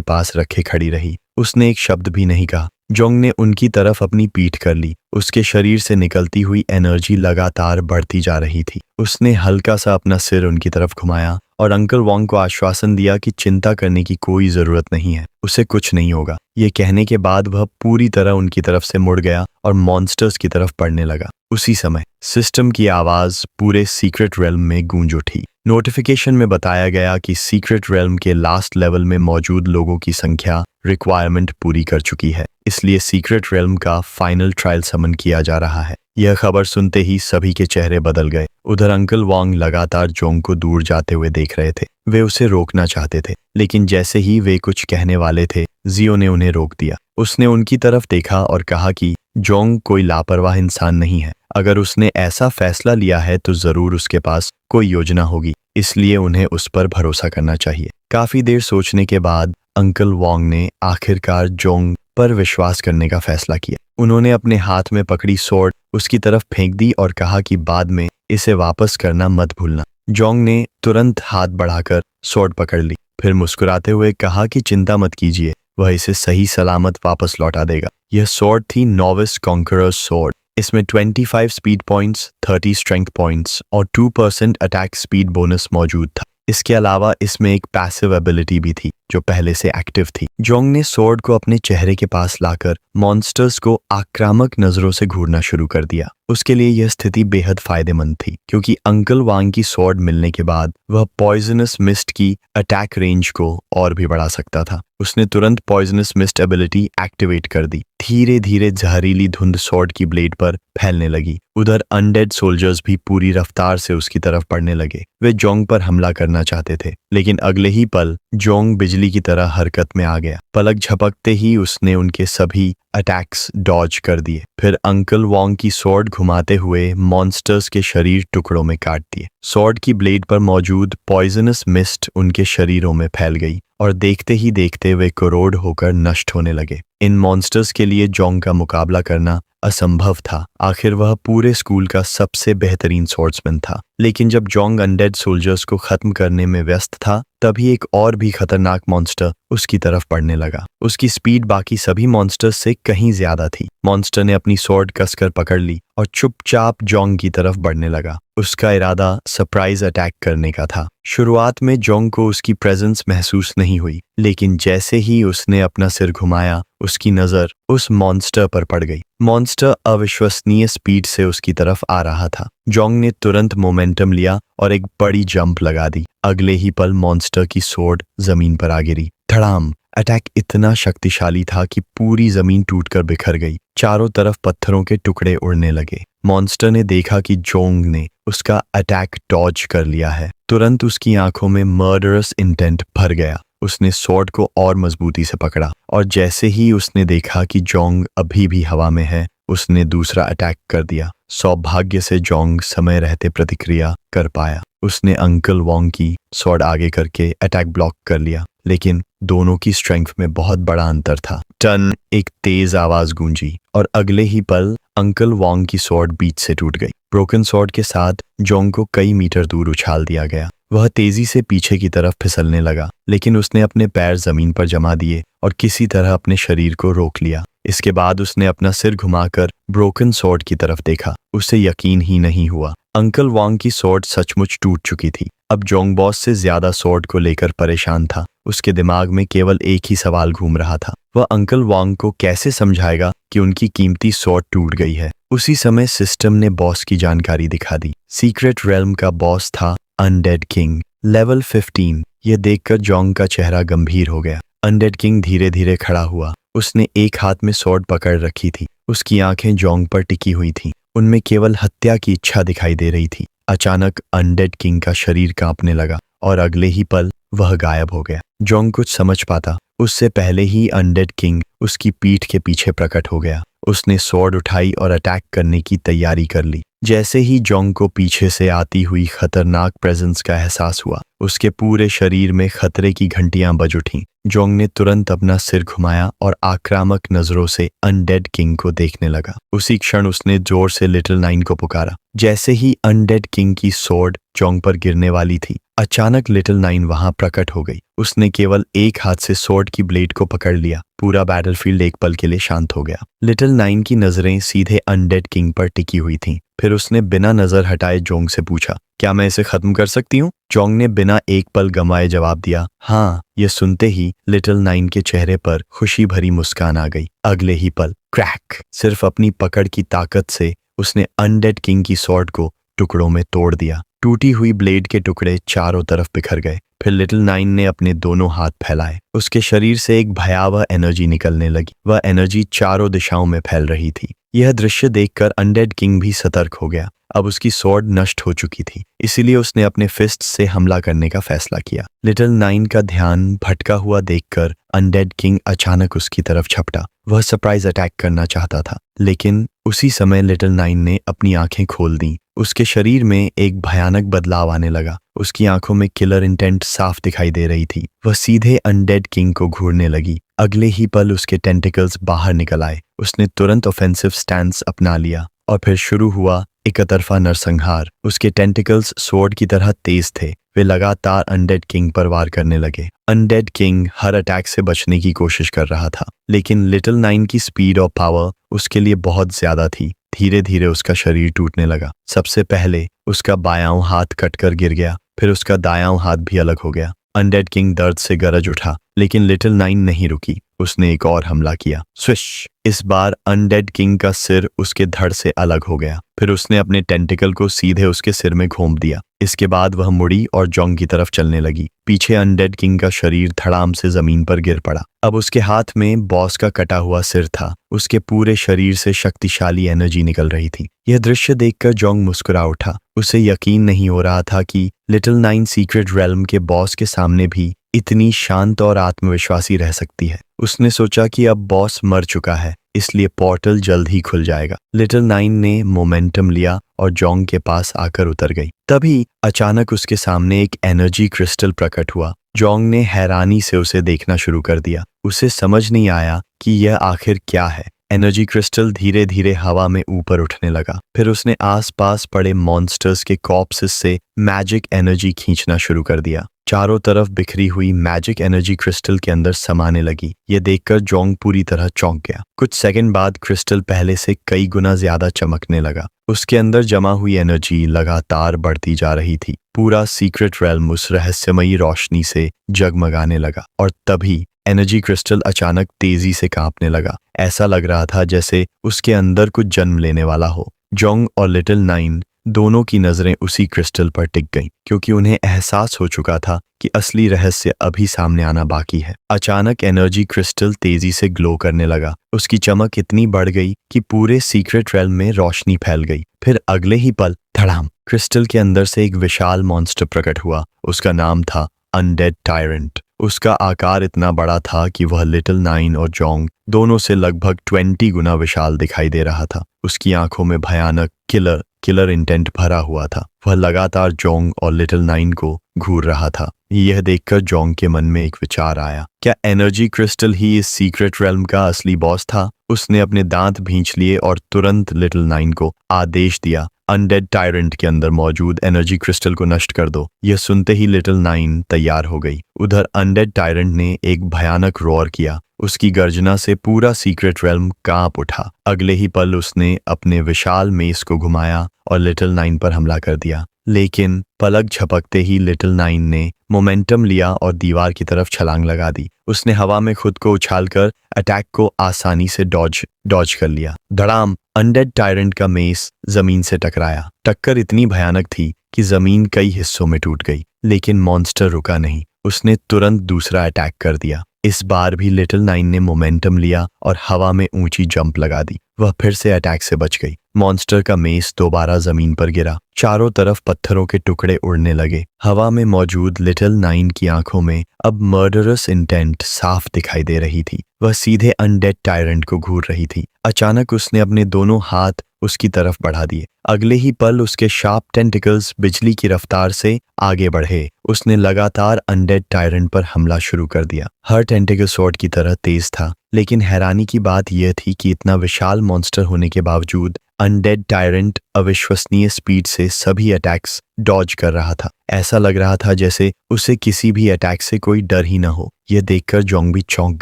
पास रखे खड़ी रही। उसने एक शब्द भी नहीं कहा। जोंग ने उनकी तरफ अपनी पीठ कर ली। उसके शरीर से निकलती हुई एनर्जी लगातार बढ़ती जा रही थी। उसने हल्का सा अपना सिर उनकी तरफ घुमाया और अंकल वांग को आश्वासन दिया कि चिंता करने की कोई जरूरत नहीं है, उसे कुछ नहीं होगा। ये कहने के बाद वह पूरी तरह उनकी तरफ से मुड़ गया और मॉन्स्टर्स की तरफ बढ़ने लगा। उसी समय सिस्टम की आवाज पूरे सीक्रेट रेल्म में गूंज उठी। नोटिफिकेशन में बताया गया कि सीक्रेट रेल्म के लास्ट लेवल में मौजूद लोगों की संख्या रिक्वायरमेंट पूरी कर चुकी है, इसलिए सीक्रेट रेल्म का फाइनल ट्रायल समन किया जा रहा है। यह खबर सुनते ही सभी के चेहरे बदल गए। उधर अंकल वांग लगातार जोंग को दूर जाते हुए देख रहे थे। वे उसे रोकना चाहते थे, लेकिन जैसे ही वे कुछ कहने वाले थे, जियो ने उन्हें रोक दिया। उसने उनकी तरफ देखा और कहा कि जोंग कोई लापरवाह इंसान नहीं है। अगर उसने ऐसा फैसला लिया है तो जरूर उसके पास कोई योजना होगी, इसलिए उन्हें उस पर भरोसा करना चाहिए। काफी देर सोचने के बाद अंकल वांग ने आखिरकार जोंग पर विश्वास करने का फैसला किया। उन्होंने अपने हाथ में पकड़ी स्वॉर्ड उसकी तरफ फेंक दी और कहा कि बाद में इसे वापस करना मत भूलना। जोंग ने तुरंत हाथ बढ़ाकर स्वॉर्ड पकड़ ली, फिर मुस्कुराते हुए कहा कि चिंता मत कीजिए, वह इसे सही सलामत वापस लौटा देगा। यह स्वॉर्ड थी नोविस कॉन्करर्स स्वॉर्ड। इसमें 25 स्पीड पॉइंट्स, 30 स्ट्रेंथ पॉइंट्स और 2% अटैक स्पीड बोनस मौजूद था। इसके अलावा इसमें एक पैसिव एबिलिटी भी थी जो पहले से एक्टिव थी। जोंग ने स्वॉर्ड को अपने चेहरे के पास लाकर मॉन्स्टर्स को आक्रामक नजरों से घूरना शुरू कर दिया। उसके लिए यह स्थिति बेहद फायदेमंद थी, क्योंकि अंकल वांग की स्वॉर्ड मिलने के बाद वह पॉइजनस मिस्ट की अटैक रेंज को और भी बढ़ा सकता था। उसने तुरंत पॉइजनस मिस्ट एबिलिटी एक्टिवेट कर दी। धीरे धीरे जहरीली धुंध स्वॉर्ड की ब्लेड पर फैलने लगी। उधर अनडेड सोल्जर्स भी पूरी रफ्तार से उसकी तरफ बढ़ने लगे। वे जोंग पर हमला करना चाहते थे, लेकिन अगले ही पल जोंग बिजली की तरह हरकत में आ गया। पलक झपकते ही उसने उनके सभी अटैक्स डॉज कर दिए। फिर अंकल वांग की स्वॉर्ड घुमाते हुए मॉन्स्टर्स के शरीर टुकड़ों में काट दिए। स्वॉर्ड की ब्लेड पर मौजूद पॉइजनस मिस्ट उनके शरीरों में फैल गई और देखते ही देखते वे कोरोड होकर नष्ट होने लगे। इन मॉन्स्टर्स के लिए जोंग का मुकाबला करना असंभव था। आखिर वह पूरे स्कूल का सबसे बेहतरीन स्वॉर्ड्समैन था। लेकिन जब जोंग अनडेड सोल्जर्स को खत्म करने में व्यस्त था, तभी एक और भी खतरनाक मॉन्स्टर उसकी तरफ बढ़ने लगा। उसकी स्पीड बाकी सभी मॉन्स्टर्स से कहीं ज्यादा थी। मॉन्स्टर ने अपनी स्वॉर्ड कसकर पकड़ ली और चुपचाप जोंग की तरफ बढ़ने लगा। उसका इरादा सरप्राइज अटैक करने का था। शुरुआत में जोंग को उसकी प्रेजेंस महसूस नहीं हुई, लेकिन जैसे ही उसने अपना सिर घुमाया, उसकी नजर उस मॉन्स्टर पर पड़ गई। मॉन्स्टर अविश्वसनीय स्पीड से उसकी तरफ आ रहा था। जोंग ने तुरंत मोमेंटम लिया और एक बड़ी जंप लगा दी। अगले ही पल मॉन्स्टर की स्वॉर्ड जमीन पर आ गिरी। धड़ाम! अटैक इतना शक्तिशाली था कि पूरी जमीन टूटकर बिखर गई। चारों तरफ पत्थरों के टुकड़े उड़ने लगे। मॉन्स्टर ने देखा कि जोंग ने उसका अटैक डॉज कर लिया है। तुरंत उसकी आंखों में मर्डरस इंटेंट भर गया। उसने स्वॉर्ड को और मजबूती से पकड़ा और जैसे ही उसने देखा कि जोंग अभी भी हवा में है, उसने दूसरा अटैक कर दिया। सौभाग्य से जोंग समय रहते प्रतिक्रिया कर पाया। उसने अंकल वांग की स्वॉर्ड आगे करके अटैक ब्लॉक कर लिया, लेकिन दोनों की स्ट्रेंथ में बहुत बड़ा अंतर था। टन! एक तेज आवाज गूंजी और अगले ही पल अंकल वांग की स्वॉर्ड बीच से टूट गई। ब्रोकन स्वॉर्ड के साथ जोंग को कई मीटर दूर उछाल दिया गया। वह तेजी से पीछे की तरफ फिसलने लगा, लेकिन उसने अपने पैर जमीन पर जमा दिए और किसी तरह अपने शरीर को रोक लिया। इसके बाद उसने अपना सिर घुमाकर ब्रोकन स्वॉर्ड की तरफ देखा। उसे यकीन ही नहीं हुआ। अंकल वांग की स्वॉर्ड सचमुच टूट चुकी थी। अब जोंग बॉस से ज्यादा स्वॉर्ड को लेकर परेशान था। उसके दिमाग में केवल एक ही सवाल घूम रहा था, वह अंकल वांग को कैसे समझाएगा कि उनकी कीमती स्वॉर्ड टूट गई है। उसी समय सिस्टम ने बॉस की जानकारी दिखा दी। सीक्रेट रेल्म का बॉस था अनडेड किंग, लेवल 15। यह देखकर जोंग का चेहरा गंभीर हो गया। अनडेड किंग धीरे धीरे खड़ा हुआ। उसने एक हाथ में स्वॉर्ड पकड़ रखी थी। उसकी आंखें जोंग पर टिकी हुई थीं। उनमें केवल हत्या की इच्छा दिखाई दे रही थी। अचानक अनडेड किंग का शरीर कांपने लगा और अगले ही पल वह गायब हो गया। जोंग कुछ समझ पाता उससे पहले ही अनडेड किंग उसकी पीठ के पीछे प्रकट हो गया। उसने स्वॉर्ड उठाई और अटैक करने की तैयारी कर ली। जैसे ही जोंग को पीछे से आती हुई खतरनाक प्रेजेंस का एहसास हुआ, उसके पूरे शरीर में खतरे की घंटियां बज उठीं। जोंग ने तुरंत अपना सिर घुमाया और आक्रामक नजरों से अनडेड किंग को देखने लगा। उसी क्षण उसने जोर से लिटिल नाइन को पुकारा। जैसे ही अनडेड किंग की स्वॉर्ड जोंग पर गिरने वाली थी, अचानक लिटिल नाइन वहां प्रकट हो गई। उसने केवल एक हाथ से स्वॉर्ड की ब्लेड को पकड़ लिया। पूरा बैटलफील्ड एक पल के लिए शांत हो गया। लिटिल नाइन की नजरें सीधे अनडेड किंग पर टिकी हुई थीं। फिर उसने बिना नजर हटाए जोंग से पूछा, क्या मैं इसे खत्म कर सकती हूँ? जोंग ने बिना एक पल गंवाए जवाब दिया, हाँ। यह सुनते ही लिटिल नाइन के चेहरे पर खुशी भरी मुस्कान आ गई। अगले ही पल क्रैक, सिर्फ अपनी पकड़ की ताकत से उसने अनडेड किंग की स्वॉर्ड को टुकड़ों में तोड़ दिया। टूटी हुई ब्लेड के टुकड़े चारों तरफ बिखर गए। फिर लिटिल नाइन ने अपने दोनों हाथ फैलाए। उसके शरीर से एक भयावह एनर्जी निकलने लगी। वह एनर्जी चारों दिशाओं में फैल रही थी। यह दृश्य देखकर अनडेड किंग भी सतर्क हो गया। अब उसकी स्वॉर्ड नष्ट हो चुकी थी, इसीलिए उसने अपने फिस्ट से हमला करने का फैसला किया। लिटिल नाइन का ध्यान भटका हुआ देखकर अनडेड किंग अचानक उसकी तरफ झपटा। वह सरप्राइज अटैक करना चाहता था, लेकिन उसी समय लिटिल नाइन ने अपनी आंखें खोल दी। उसके शरीर में एक भयानक बदलाव आने लगा। उसकी आंखों में किलर इंटेंट साफ दिखाई दे रही थी। वह सीधे अनडेड किंग को घूरने लगी। अगले ही पल उसके टेंटिकल्स बाहर निकल आए। उसने तुरंत ऑफेंसिव स्टैंस अपना लिया और फिर शुरू हुआ एकतरफा नरसंहार। उसके टेंटिकल्स स्वॉर्ड की तरह तेज थे। वे लगातार अनडेड किंग पर वार करने लगे। अनडेड किंग हर अटैक से बचने की कोशिश कर रहा था, लेकिन लिटिल नाइन की स्पीड और पावर उसके लिए बहुत ज्यादा थी। धीरे धीरे उसका शरीर टूटने लगा। सबसे पहले उसका बायां हाथ कटकर गिर गया, फिर उसका दायां हाथ भी अलग हो गया। अनडेड किंग दर्द से गरज उठा, लेकिन लिटिल नाइन नहीं रुकी। उसने एक और हमला किया। स्विश! इस बार अनडेड किंग का सिर उसके धड़ से अलग हो गया। फिर उसने अपने टेंटिकल को सीधे उसके सिर में घोंप दिया। इसके बाद वह मुड़ी और जोंग की तरफ चलने लगी। पीछे अनडेड किंग का शरीर धड़ाम से जमीन पर गिर पड़ा। अब उसके हाथ में बॉस का कटा हुआ सिर था। उसके पूरे शरीर से शक्तिशाली एनर्जी निकल रही थी। यह दृश्य देखकर जोंग मुस्कुरा उठा। उसे यकीन नहीं हो रहा था कि लिटिल नाइन सीक्रेट रेल्म के बॉस के सामने भी इतनी शांत और आत्मविश्वासी रह सकती है। उसने सोचा कि अब बॉस मर चुका है, इसलिए पोर्टल जल्द ही खुल जाएगा। लिटिल नाइन ने मोमेंटम लिया और जोंग के पास आकर उतर गई। तभी अचानक उसके सामने एक एनर्जी क्रिस्टल प्रकट हुआ। जोंग ने हैरानी से उसे देखना शुरू कर दिया। उसे समझ नहीं आया कि यह आखिर क्या है। एनर्जी क्रिस्टल धीरे धीरे हवा में ऊपर उठने लगा। फिर उसने आसपास पड़े मॉन्स्टर्स के कॉर्प्सेस से मैजिक एनर्जी खींचना शुरू कर दिया। चारों तरफ बिखरी हुई मैजिक एनर्जी क्रिस्टल के अंदर समाने लगी। यह देखकर जोंग पूरी तरह चौंक गया। कुछ सेकंड बाद क्रिस्टल पहले से कई गुना ज्यादा चमकने लगा। उसके अंदर जमा हुई एनर्जी लगातार बढ़ती जा रही थी। पूरा सीक्रेट रेल्म उस रहस्यमयी रोशनी से जगमगाने लगा और तभी एनर्जी क्रिस्टल अचानक तेजी से कांपने लगा। ऐसा लग रहा था जैसे उसके अंदर कुछ जन्म लेने वाला हो। जोंग और लिटिल नाइन दोनों की नजरें उसी क्रिस्टल पर टिक गईं, क्योंकि उन्हें एहसास हो चुका था कि असली रहस्य अभी सामने आना बाकी है। अचानक एनर्जी क्रिस्टल तेजी से ग्लो करने लगा। उसकी चमक इतनी बढ़ गई कि पूरे सीक्रेट रेल्म में रोशनी फैल गई। फिर अगले ही पल धड़ाम, क्रिस्टल के अंदर से एक विशाल मॉन्स्टर प्रकट हुआ। उसका नाम था अनडेड टायरेंट। उसका आकार इतना बड़ा था कि वह लिटिल नाइन और जोंग दोनों से लगभग 20 गुना विशाल दिखाई दे रहा था। उसकी आंखों में भयानक किलर किलर इंटेंट भरा हुआ था। वह लगातार जोंग और लिटिल नाइन को घूर रहा था। यह देखकर जोंग के मन में एक विचार आया, क्या एनर्जी क्रिस्टल ही इस सीक्रेट रेल्म का असली बॉस था? उसने अपने दांत भींच लिए और तुरंत लिटिल नाइन को आदेश दिया, अनडेड टायरेंट के अंदर मौजूद एनर्जी क्रिस्टल को नष्ट कर दो। यह सुनते ही लिटिल नाइन तैयार हो गई। उधर अनडेड टायरेंट ने एक भयानक रोर किया। उसकी गर्जना से पूरा सीक्रेट रेल्म कांप उठा। अगले ही पल उसने अपने विशाल मेस को घुमाया और लिटिल नाइन पर हमला कर दिया। लेकिन पलक झपकते ही लिटिल नाइन ने मोमेंटम लिया और दीवार की तरफ छलांग लगा दी। उसने हवा में खुद को उछालकर अटैक को आसानी से डॉज कर लिया। धड़ाम! अनडेड टायरेंट का मेस जमीन से टकराया। टक्कर इतनी भयानक थी कि जमीन कई हिस्सों में टूट गई। लेकिन मॉन्स्टर रुका नहीं। उसने तुरंत दूसरा अटैक कर दिया। इस बार भी लिटिल नाइन ने मोमेंटम लिया और हवा में ऊंची जंप लगा दी। वह फिर से अटैक से बच गई। मॉन्स्टर का मेस दोबारा जमीन पर गिरा। चारों तरफ पत्थरों के टुकड़े उड़ने लगे। हवा में मौजूद लिटिल नाइन की आंखों में अब मर्डरस इंटेंट साफ दिखाई दे रही थी। वह सीधे अनडेड टायरेंट को घूर रही थी। अचानक उसने अपने दोनों हाथ उसकी तरफ बढ़ा दिए। अगले ही पल उसके शार्प टेंटिकल्स बिजली की रफ्तार से आगे बढ़े। उसने लगातार अनडेड टायरेंट पर हमला शुरू कर दिया। हर टेंटिकल स्वॉर्ड की तरह तेज था, लेकिन हैरानी की बात यह थी कि इतना विशाल मॉन्स्टर होने के बावजूद अनडेड टायरेंट अविश्वसनीय स्पीड से सभी अटैक्स डॉज कर रहा था। ऐसा लग रहा था जैसे उसे किसी भी अटैक से कोई डर ही न हो। यह देखकर जोंग भी चौंक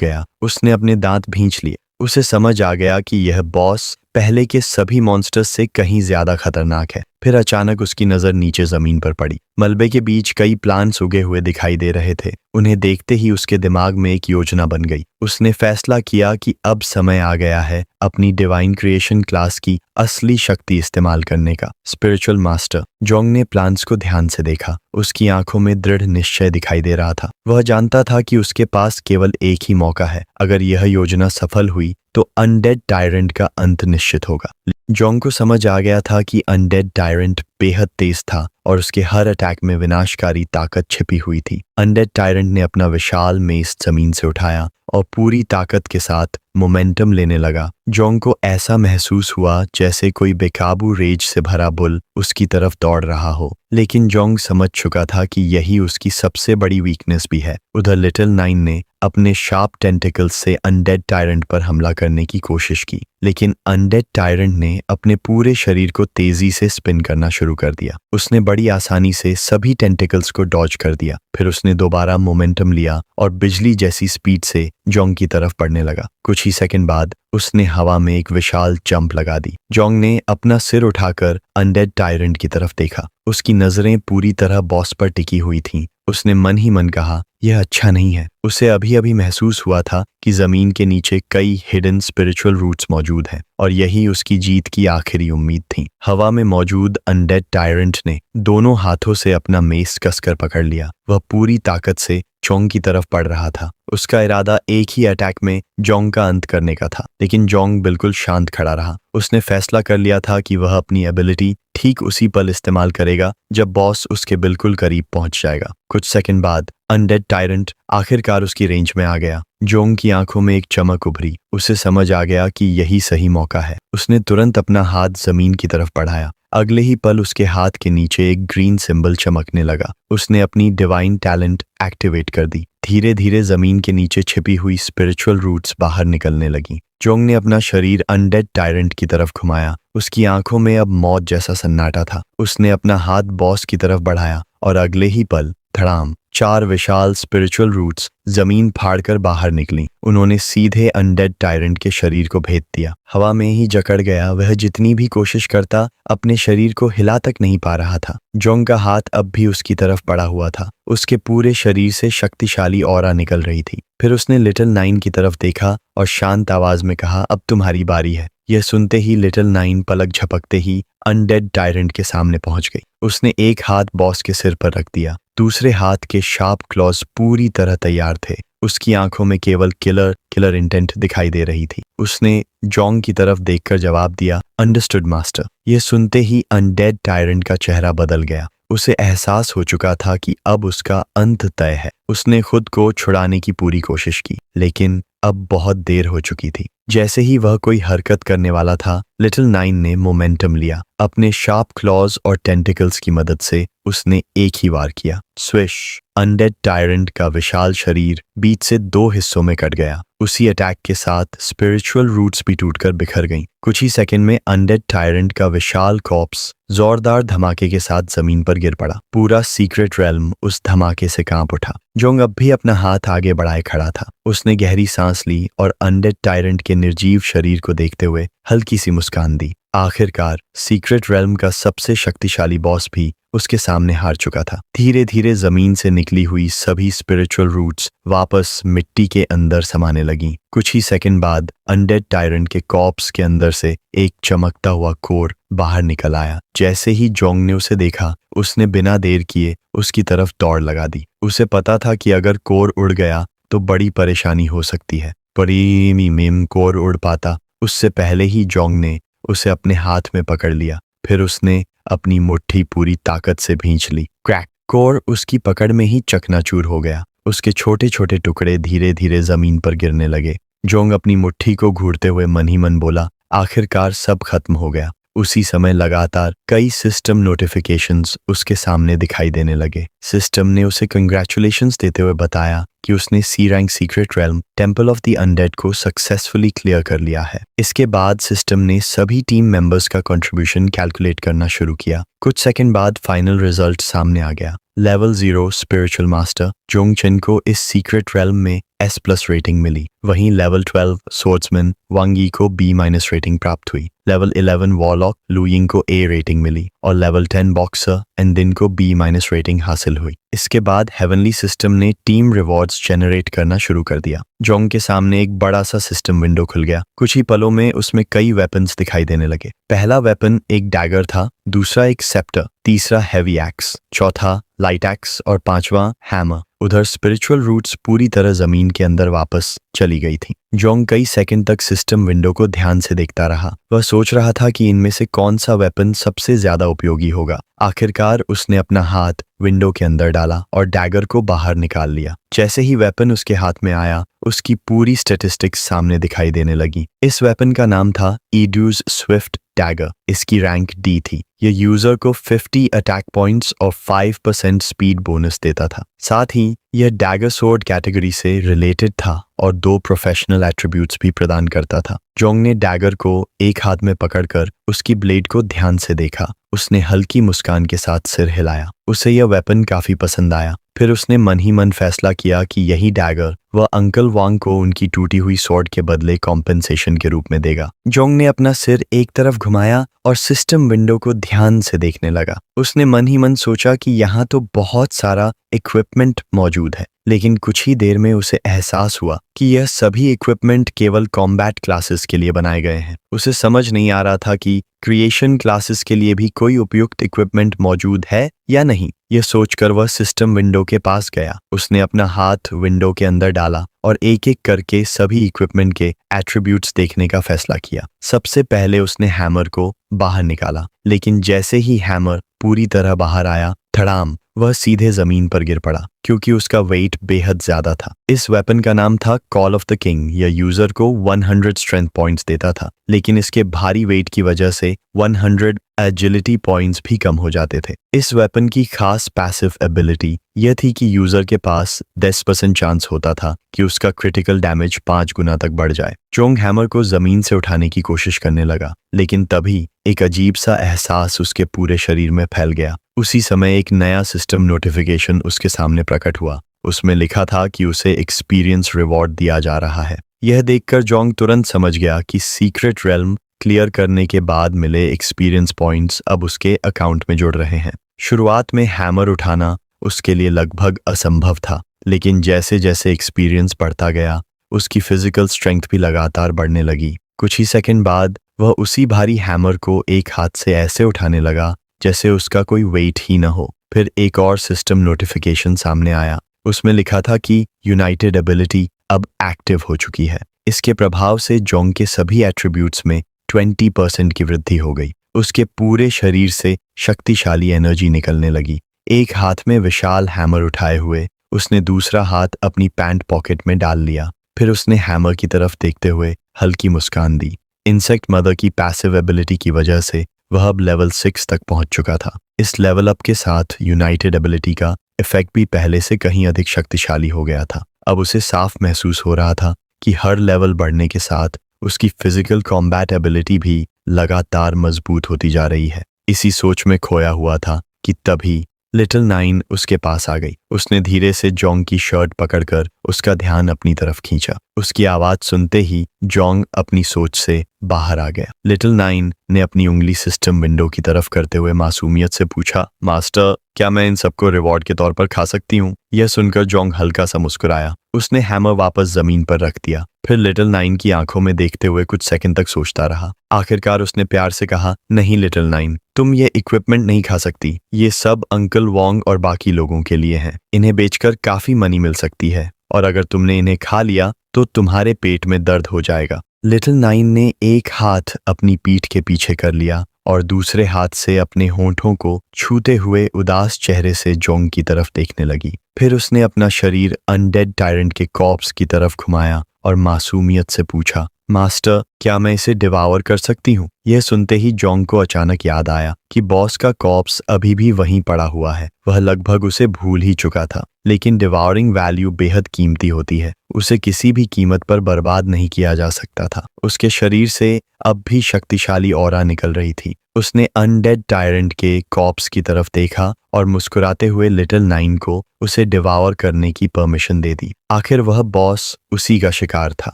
गया। उसने अपने दांत भींच लिए। उसे समझ आ गया कि यह बॉस पहले के सभी मॉन्स्टर्स से कहीं ज्यादा खतरनाक है। फिर अचानक उसकी नजर नीचे जमीन पर पड़ी। मलबे के बीच कई प्लांट्स उगे हुए दिखाई दे रहे थे। उन्हें देखते ही उसके दिमाग में एक योजना बन गई। उसने फैसला किया कि अब समय आ गया है अपनी डिवाइन क्रिएशन क्लास की असली शक्ति इस्तेमाल करने का। स्पिरिचुअल मास्टर जोंग ने प्लांट्स को ध्यान से देखा। उसकी आंखों में दृढ़ निश्चय दिखाई दे रहा था। वह जानता था कि उसके पास केवल एक ही मौका है। अगर यह योजना सफल हुई तो अनडेड टायरेंट का अंत निश्चित होगा। जोंग को समझ आ गया था कि अनडेड टायरेंट बेहद तेज था और उसके हर अटैक में विनाशकारी ताकत छिपी हुई थी। अनडेड टायरेंट ने अपना विशाल मेस जमीन से उठाया और पूरी ताकत के साथ मोमेंटम लेने लगा। जोंग को ऐसा महसूस हुआ जैसे कोई बेकाबू रेज से भरा बुल उसकी तरफ दौड़ रहा हो। लेकिन जोंग समझ चुका था कि यही उसकी सबसे बड़ी वीकनेस भी है। उधर लिटिल नाइन ने अपने शार्प टेंटिकल्स से अनडेड टायरेंट पर हमला करने की कोशिश की, लेकिन अनडेड टायरेंट ने अपने पूरे शरीर को तेजी से स्पिन करना शुरू कर दिया। उसने बड़ी आसानी से सभी टेंटिकल्स को डॉज कर दिया। फिर उसने दोबारा मोमेंटम लिया और बिजली जैसी स्पीड से जोंग की तरफ बढ़ने लगा। कुछ ही सेकंड बाद उसने हवा में एक विशाल जंप लगा दी। जोंग ने अपना सिर उठाकर अनडेड टायरेंट की तरफ देखा। उसकी नजरें पूरी तरह बॉस पर टिकी हुई थीं। उसने मन ही मन कहा, यह अच्छा नहीं है। उसे अभी अभी महसूस हुआ था कि जमीन के नीचे कई हिडन स्पिरिचुअल रूट्स मौजूद हैं और यही उसकी जीत की आखिरी उम्मीद थी। हवा में मौजूद अनडेड टायरेंट ने दोनों हाथों से अपना मेस कसकर पकड़ लिया। वह पूरी ताकत से जोंग की तरफ बढ़ रहा था। उसका इरादा एक ही अटैक में जोंग का अंत करने का था, लेकिन जोंग बिल्कुल शांत खड़ा रहा। उसने फैसला कर लिया था कि वह अपनी एबिलिटी ठीक उसी पल इस्तेमाल करेगा जब बॉस उसके बिल्कुल करीब पहुंच जाएगा। कुछ सेकंड बाद अनडेड टायरेंट आखिरकार उसकी रेंज में आ गया। जोंग की आंखों में एक चमक उभरी। उसे समझ आ गया कि यही सही मौका है। उसने तुरंत अपना हाथ जमीन की तरफ बढ़ाया। अगले ही पल उसके हाथ के नीचे एक ग्रीन सिंबल चमकने लगा। उसने अपनी डिवाइन टैलेंट एक्टिवेट कर दी। धीरे धीरे जमीन के नीचे छिपी हुई स्पिरिचुअल रूट्स बाहर निकलने लगी। जोंग ने अपना शरीर अनडेड टायरेंट की तरफ घुमाया। उसकी आंखों में अब मौत जैसा सन्नाटा था। उसने अपना हाथ बॉस की तरफ बढ़ाया और अगले ही पल धड़ाम 4 विशाल स्पिरिचुअल रूट्स जमीन फाड़कर बाहर निकली। उन्होंने सीधे अनडेड टायरेंट के शरीर को भेद दिया। हवा में ही जकड़ गया। वह जितनी भी कोशिश करता अपने शरीर को हिला तक नहीं पा रहा था। जोंग का हाथ अब भी उसकी तरफ बढ़ा हुआ था। उसके पूरे शरीर से शक्तिशाली ऑरा निकल रही थी। फिर उसने लिटिल नाइन की तरफ देखा और शांत आवाज में कहा, अब तुम्हारी बारी है। यह सुनते ही लिटिल नाइन पलक झपकते ही अनडेड टायरेंट के सामने पहुंच गई। उसने एक हाथ बॉस के सिर पर रख दिया। दूसरे हाथ के शार्प क्लॉज पूरी तरह तैयार थे। उसकी आंखों में केवल किलर इंटेंट दिखाई दे रही थी। उसने जोंग की तरफ देखकर जवाब दिया, अंडरस्टूड मास्टर। यह सुनते ही अनडेड टायरेंट का चेहरा बदल गया। उसे एहसास हो चुका था कि अब उसका अंत तय है। उसने खुद को छुड़ाने की पूरी कोशिश की, लेकिन अब बहुत देर हो चुकी थी। जैसे ही वह कोई हरकत करने वाला था, लिटिल नाइन ने मोमेंटम लिया। अपने शार्प क्लॉज और टेंटिकल्स की मदद से उसने एक ही वार किया। स्विश! अनडेड टायरेंट का विशाल शरीर बीच से 2 हिस्सों में कट गया। उसी अटैक के साथ स्पिरिचुअल रूट्स भी टूटकर बिखर गईं। कुछ ही सेकंड में अनडेड टायरेंट का विशाल कॉर्प्स जोरदार धमाके के साथ जमीन पर गिर पड़ा। पूरा सीक्रेट रेल्म उस धमाके से कांप उठा। जोंग अब भी अपना हाथ आगे बढ़ाए खड़ा था। उसने गहरी सांस ली और अनडेड टायरेंट के निर्जीव शरीर को देखते हुए हल्की सी मुस्कान दी। आखिरकार सीक्रेट रेल्म का सबसे शक्तिशाली बॉस भी उसके सामने हार चुका था। धीरे धीरे जमीन से निकली हुई सभी स्पिरिचुअल रूट्स वापस मिट्टी के अंदर समाने लगीं। कुछ ही सेकंड बाद अनडेड टायरेंट के कॉर्प्स के अंदर से एक चमकता हुआ कोर बाहर निकल आया। जैसे ही जोंग ने उसे देखा, उसने बिना देर किए उसकी तरफ दौड़ लगा दी। उसे पता था कि अगर कोर उड़ गया तो बड़ी परेशानी हो सकती है। पर कोर उड़ पाता उससे पहले ही जोंग ने उसे अपने हाथ में पकड़ लिया। फिर उसने अपनी मुट्ठी पूरी ताकत से भींच ली। क्रैक! कोर उसकी पकड़ में ही चकनाचूर हो गया। उसके छोटे छोटे टुकड़े धीरे धीरे जमीन पर गिरने लगे। जोंग अपनी मुट्ठी को घूरते हुए मन ही मन बोला, आखिरकार सब खत्म हो गया। उसी समय लगातार कई सिस्टम नोटिफिकेशंस उसके सामने दिखाई देने लगे। सिस्टम ने उसे कंग्रेचुलेशंस देते हुए बताया कि उसने C rank secret realm temple of the undead को सक्सेसफुली क्लियर कर लिया है। इसके बाद सिस्टम ने सभी टीम मेंबर्स का कंट्रीब्यूशन कैलकुलेट करना शुरू किया। कुछ सेकंड बाद फाइनल रिजल्ट सामने आ गया। Level 0 spiritual master Jong chain को इस सीक्रेट रेल्म में S+ रेटिंग मिली। वहीं लेवल 12 स्वॉर्ड्समैन वांग यी को B- रेटिंग प्राप्त हुई। लेवल 11 वॉरलॉक लू यिंग को A रेटिंग मिली और लेवल 10 बॉक्सर एंडिन को B- रेटिंग हासिल हुई। इसके बाद हेवनली सिस्टम ने टीम रिवॉर्ड्स जेनरेट करना शुरू कर दिया। जोंग के सामने एक बड़ा सा सिस्टम विंडो खुल गया। कुछ ही पलों में उसमें कई वेपन्स दिखाई देने लगे। पहला वेपन एक डैगर था, दूसरा एक सेप्टर, तीसरा हैवी एक्स, चौथा लाइट एक्स और पांचवा हैमर। उधर स्पिरिचुअल रूट्स पूरी तरह जमीन के अंदर वापस चली गई थी। जोंग कई सेकंड तक सिस्टम विंडो को ध्यान से देखता रहा। वह सोच रहा था कि इनमें से कौन सा वेपन सबसे ज्यादा उपयोगी होगा। आखिरकार उसने अपना हाथ विंडो के अंदर डाला और डैगर को बाहर निकाल लिया। जैसे ही वेपन उसके हाथ में आया, उसकी पूरी स्टैटिस्टिक्स सामने दिखाई देने लगी। इस वेपन का नाम था ईड्यूज स्विफ्ट डैगर। इसकी रैंक D थी। यह यूजर को 50 अटैक पॉइंट्स और 5% स्पीड बोनस देता था। साथ ही यह डैगर सोर्ड कैटेगरी से रिलेटेड था और 2 प्रोफेशनल एट्रीब्यूट्स भी प्रदान करता था। जोंग ने डैगर को एक हाथ में पकड़कर उसकी ब्लेड को ध्यान से देखा। उसने हल्की मुस्कान के साथ सिर हिलाया। उसे यह वेपन काफी पसंद आया। फिर उसने मन ही मन फैसला किया कि यही डैगर वह अंकल वांग को उनकी टूटी हुई स्वॉर्ड के बदले कॉम्पेंसेशन के रूप में देगा। जोंग ने अपना सिर एक तरफ घुमाया और सिस्टम विंडो को ध्यान से देखने लगा। उसने मन ही मन सोचा कि यहाँ तो बहुत सारा इक्विपमेंट मौजूद है, लेकिन कुछ ही देर में उसे एहसास हुआ कि यह सभी इक्विपमेंट केवल कॉम्बैट क्लासेस के लिए बनाए गए हैं। उसे समझ नहीं आ रहा था कि क्रिएशन क्लासेस के लिए भी कोई उपयुक्त इक्विपमेंट मौजूद है या नहीं। यह सोचकर वह सिस्टम विंडो के पास गया। उसने अपना हाथ विंडो के अंदर डाला और एक एक करके सभी इक्विपमेंट के एट्रीब्यूट्स देखने का फैसला किया। सबसे पहले उसने हैमर को बाहर निकाला, लेकिन जैसे ही हैमर पूरी तरह बाहर आया, धड़ाम, वह सीधे जमीन पर गिर पड़ा क्योंकि उसका वेट बेहद ज्यादा था। इस वेपन का नाम था कॉल ऑफ द किंग। यह यूजर को 100 स्ट्रेंथ पॉइंट्स देता था, लेकिन इसके भारी वेट की वजह से 100 एजिलिटी पॉइंट्स भी कम हो जाते थे। इस वेपन की खास पैसिव एबिलिटी यह थी कि यूजर के पास 10% चांस होता था कि उसका क्रिटिकल डैमेज 5 गुना तक बढ़ जाए। जोंग हैमर को जमीन से उठाने की कोशिश करने लगा, लेकिन तभी एक अजीब सा एहसास उसके पूरे शरीर में फैल गया। उसी समय एक नया सिस्टम नोटिफिकेशन उसके सामने प्रकट हुआ। उसमें लिखा था कि उसे एक्सपीरियंस रिवॉर्ड दिया जा रहा है। यह देखकर जोंग तुरंत समझ गया कि सीक्रेट रेल्म क्लियर करने के बाद मिले एक्सपीरियंस पॉइंट्स अब उसके अकाउंट में जुड़ रहे हैं। शुरुआत में हैमर उठाना उसके लिए लगभग असंभव था, लेकिन जैसे जैसे एक्सपीरियंस बढ़ता गया, उसकी फिजिकल स्ट्रेंथ भी लगातार बढ़ने लगी। कुछ ही सेकंड बाद वह उसी भारी हैमर को एक हाथ से ऐसे उठाने लगा जैसे उसका कोई वेट ही न हो। फिर एक और सिस्टम नोटिफिकेशन सामने आया। उसमें लिखा था कि यूनाइटेड एबिलिटी अब एक्टिव हो चुकी है। इसके प्रभाव से जोंग के सभी एट्रीब्यूट्स में 20% की वृद्धि हो गई। उसके पूरे शरीर से शक्तिशाली एनर्जी निकलने लगी। एक हाथ में विशाल हैमर उठाए हुए उसने दूसरा हाथ अपनी पैंट पॉकेट में डाल लिया। फिर उसने हैमर की तरफ देखते हुए हल्की मुस्कान दी। इंसेक्ट मदर की पैसिव एबिलिटी की वजह से वह अब लेवल 6 तक पहुंच चुका था। इस लेवल अप के साथ यूनाइटेड एबिलिटी का इफेक्ट भी पहले से कहीं अधिक शक्तिशाली हो गया था। अब उसे साफ महसूस हो रहा था कि हर लेवल बढ़ने के साथ उसकी फिजिकल कॉम्बैट एबिलिटी भी लगातार मजबूत होती जा रही है। इसी सोच में खोया हुआ था कि तभी लिटिल नाइन उसके पास आ गई। उसने धीरे से जोंग की शर्ट पकड़कर उसका ध्यान अपनी तरफ खींचा। उसकी आवाज सुनते ही जोंग अपनी सोच से बाहर आ गया। लिटिल नाइन ने अपनी उंगली सिस्टम विंडो की तरफ करते हुए मासूमियत से पूछा, मास्टर, क्या मैं इन सबको रिवॉर्ड के तौर पर खा सकती हूँ? यह सुनकर जोंग हल्का सा मुस्कुराया। उसने हैमर वापस जमीन पर रख दिया, फिर लिटिल नाइन की आंखों में देखते हुए कुछ सेकंड तक सोचता रहा। आखिरकार उसने प्यार से कहा, नहीं लिटिल नाइन, तुम ये इक्विपमेंट नहीं खा सकती। ये सब अंकल वोंग और बाकी लोगों के लिए हैं। इन्हें बेचकर काफी मनी मिल सकती है, और अगर तुमने इन्हें खा लिया तो तुम्हारे पेट में दर्द हो जाएगा। लिटिल नाइन ने एक हाथ अपनी पीठ के पीछे कर लिया और दूसरे हाथ से अपने होंठों को छूते हुए उदास चेहरे से जोंग की तरफ देखने लगी। फिर उसने अपना शरीर अनडेड टायरेंट के कॉर्प्स की तरफ घुमाया और मासूमियत से पूछा, मास्टर, क्या मैं इसे डिवावर कर सकती हूँ? यह सुनते ही जोंग को अचानक याद आया कि बॉस का कॉर्प्स अभी भी वहीं पड़ा हुआ है। वह लगभग उसे भूल ही चुका था, लेकिन डिवावरिंग वैल्यू बेहद कीमती होती है। उसे किसी भी कीमत पर बर्बाद नहीं किया जा सकता था। उसके शरीर से अब भी शक्तिशाली ऑरा निकल रही थी। उसने अनडेड टायरेंट के कॉर्प्स की तरफ देखा और मुस्कुराते हुए लिटिल नाइन को उसे डिवावर करने की परमिशन दे दी। आखिर वह बॉस उसी का शिकार था।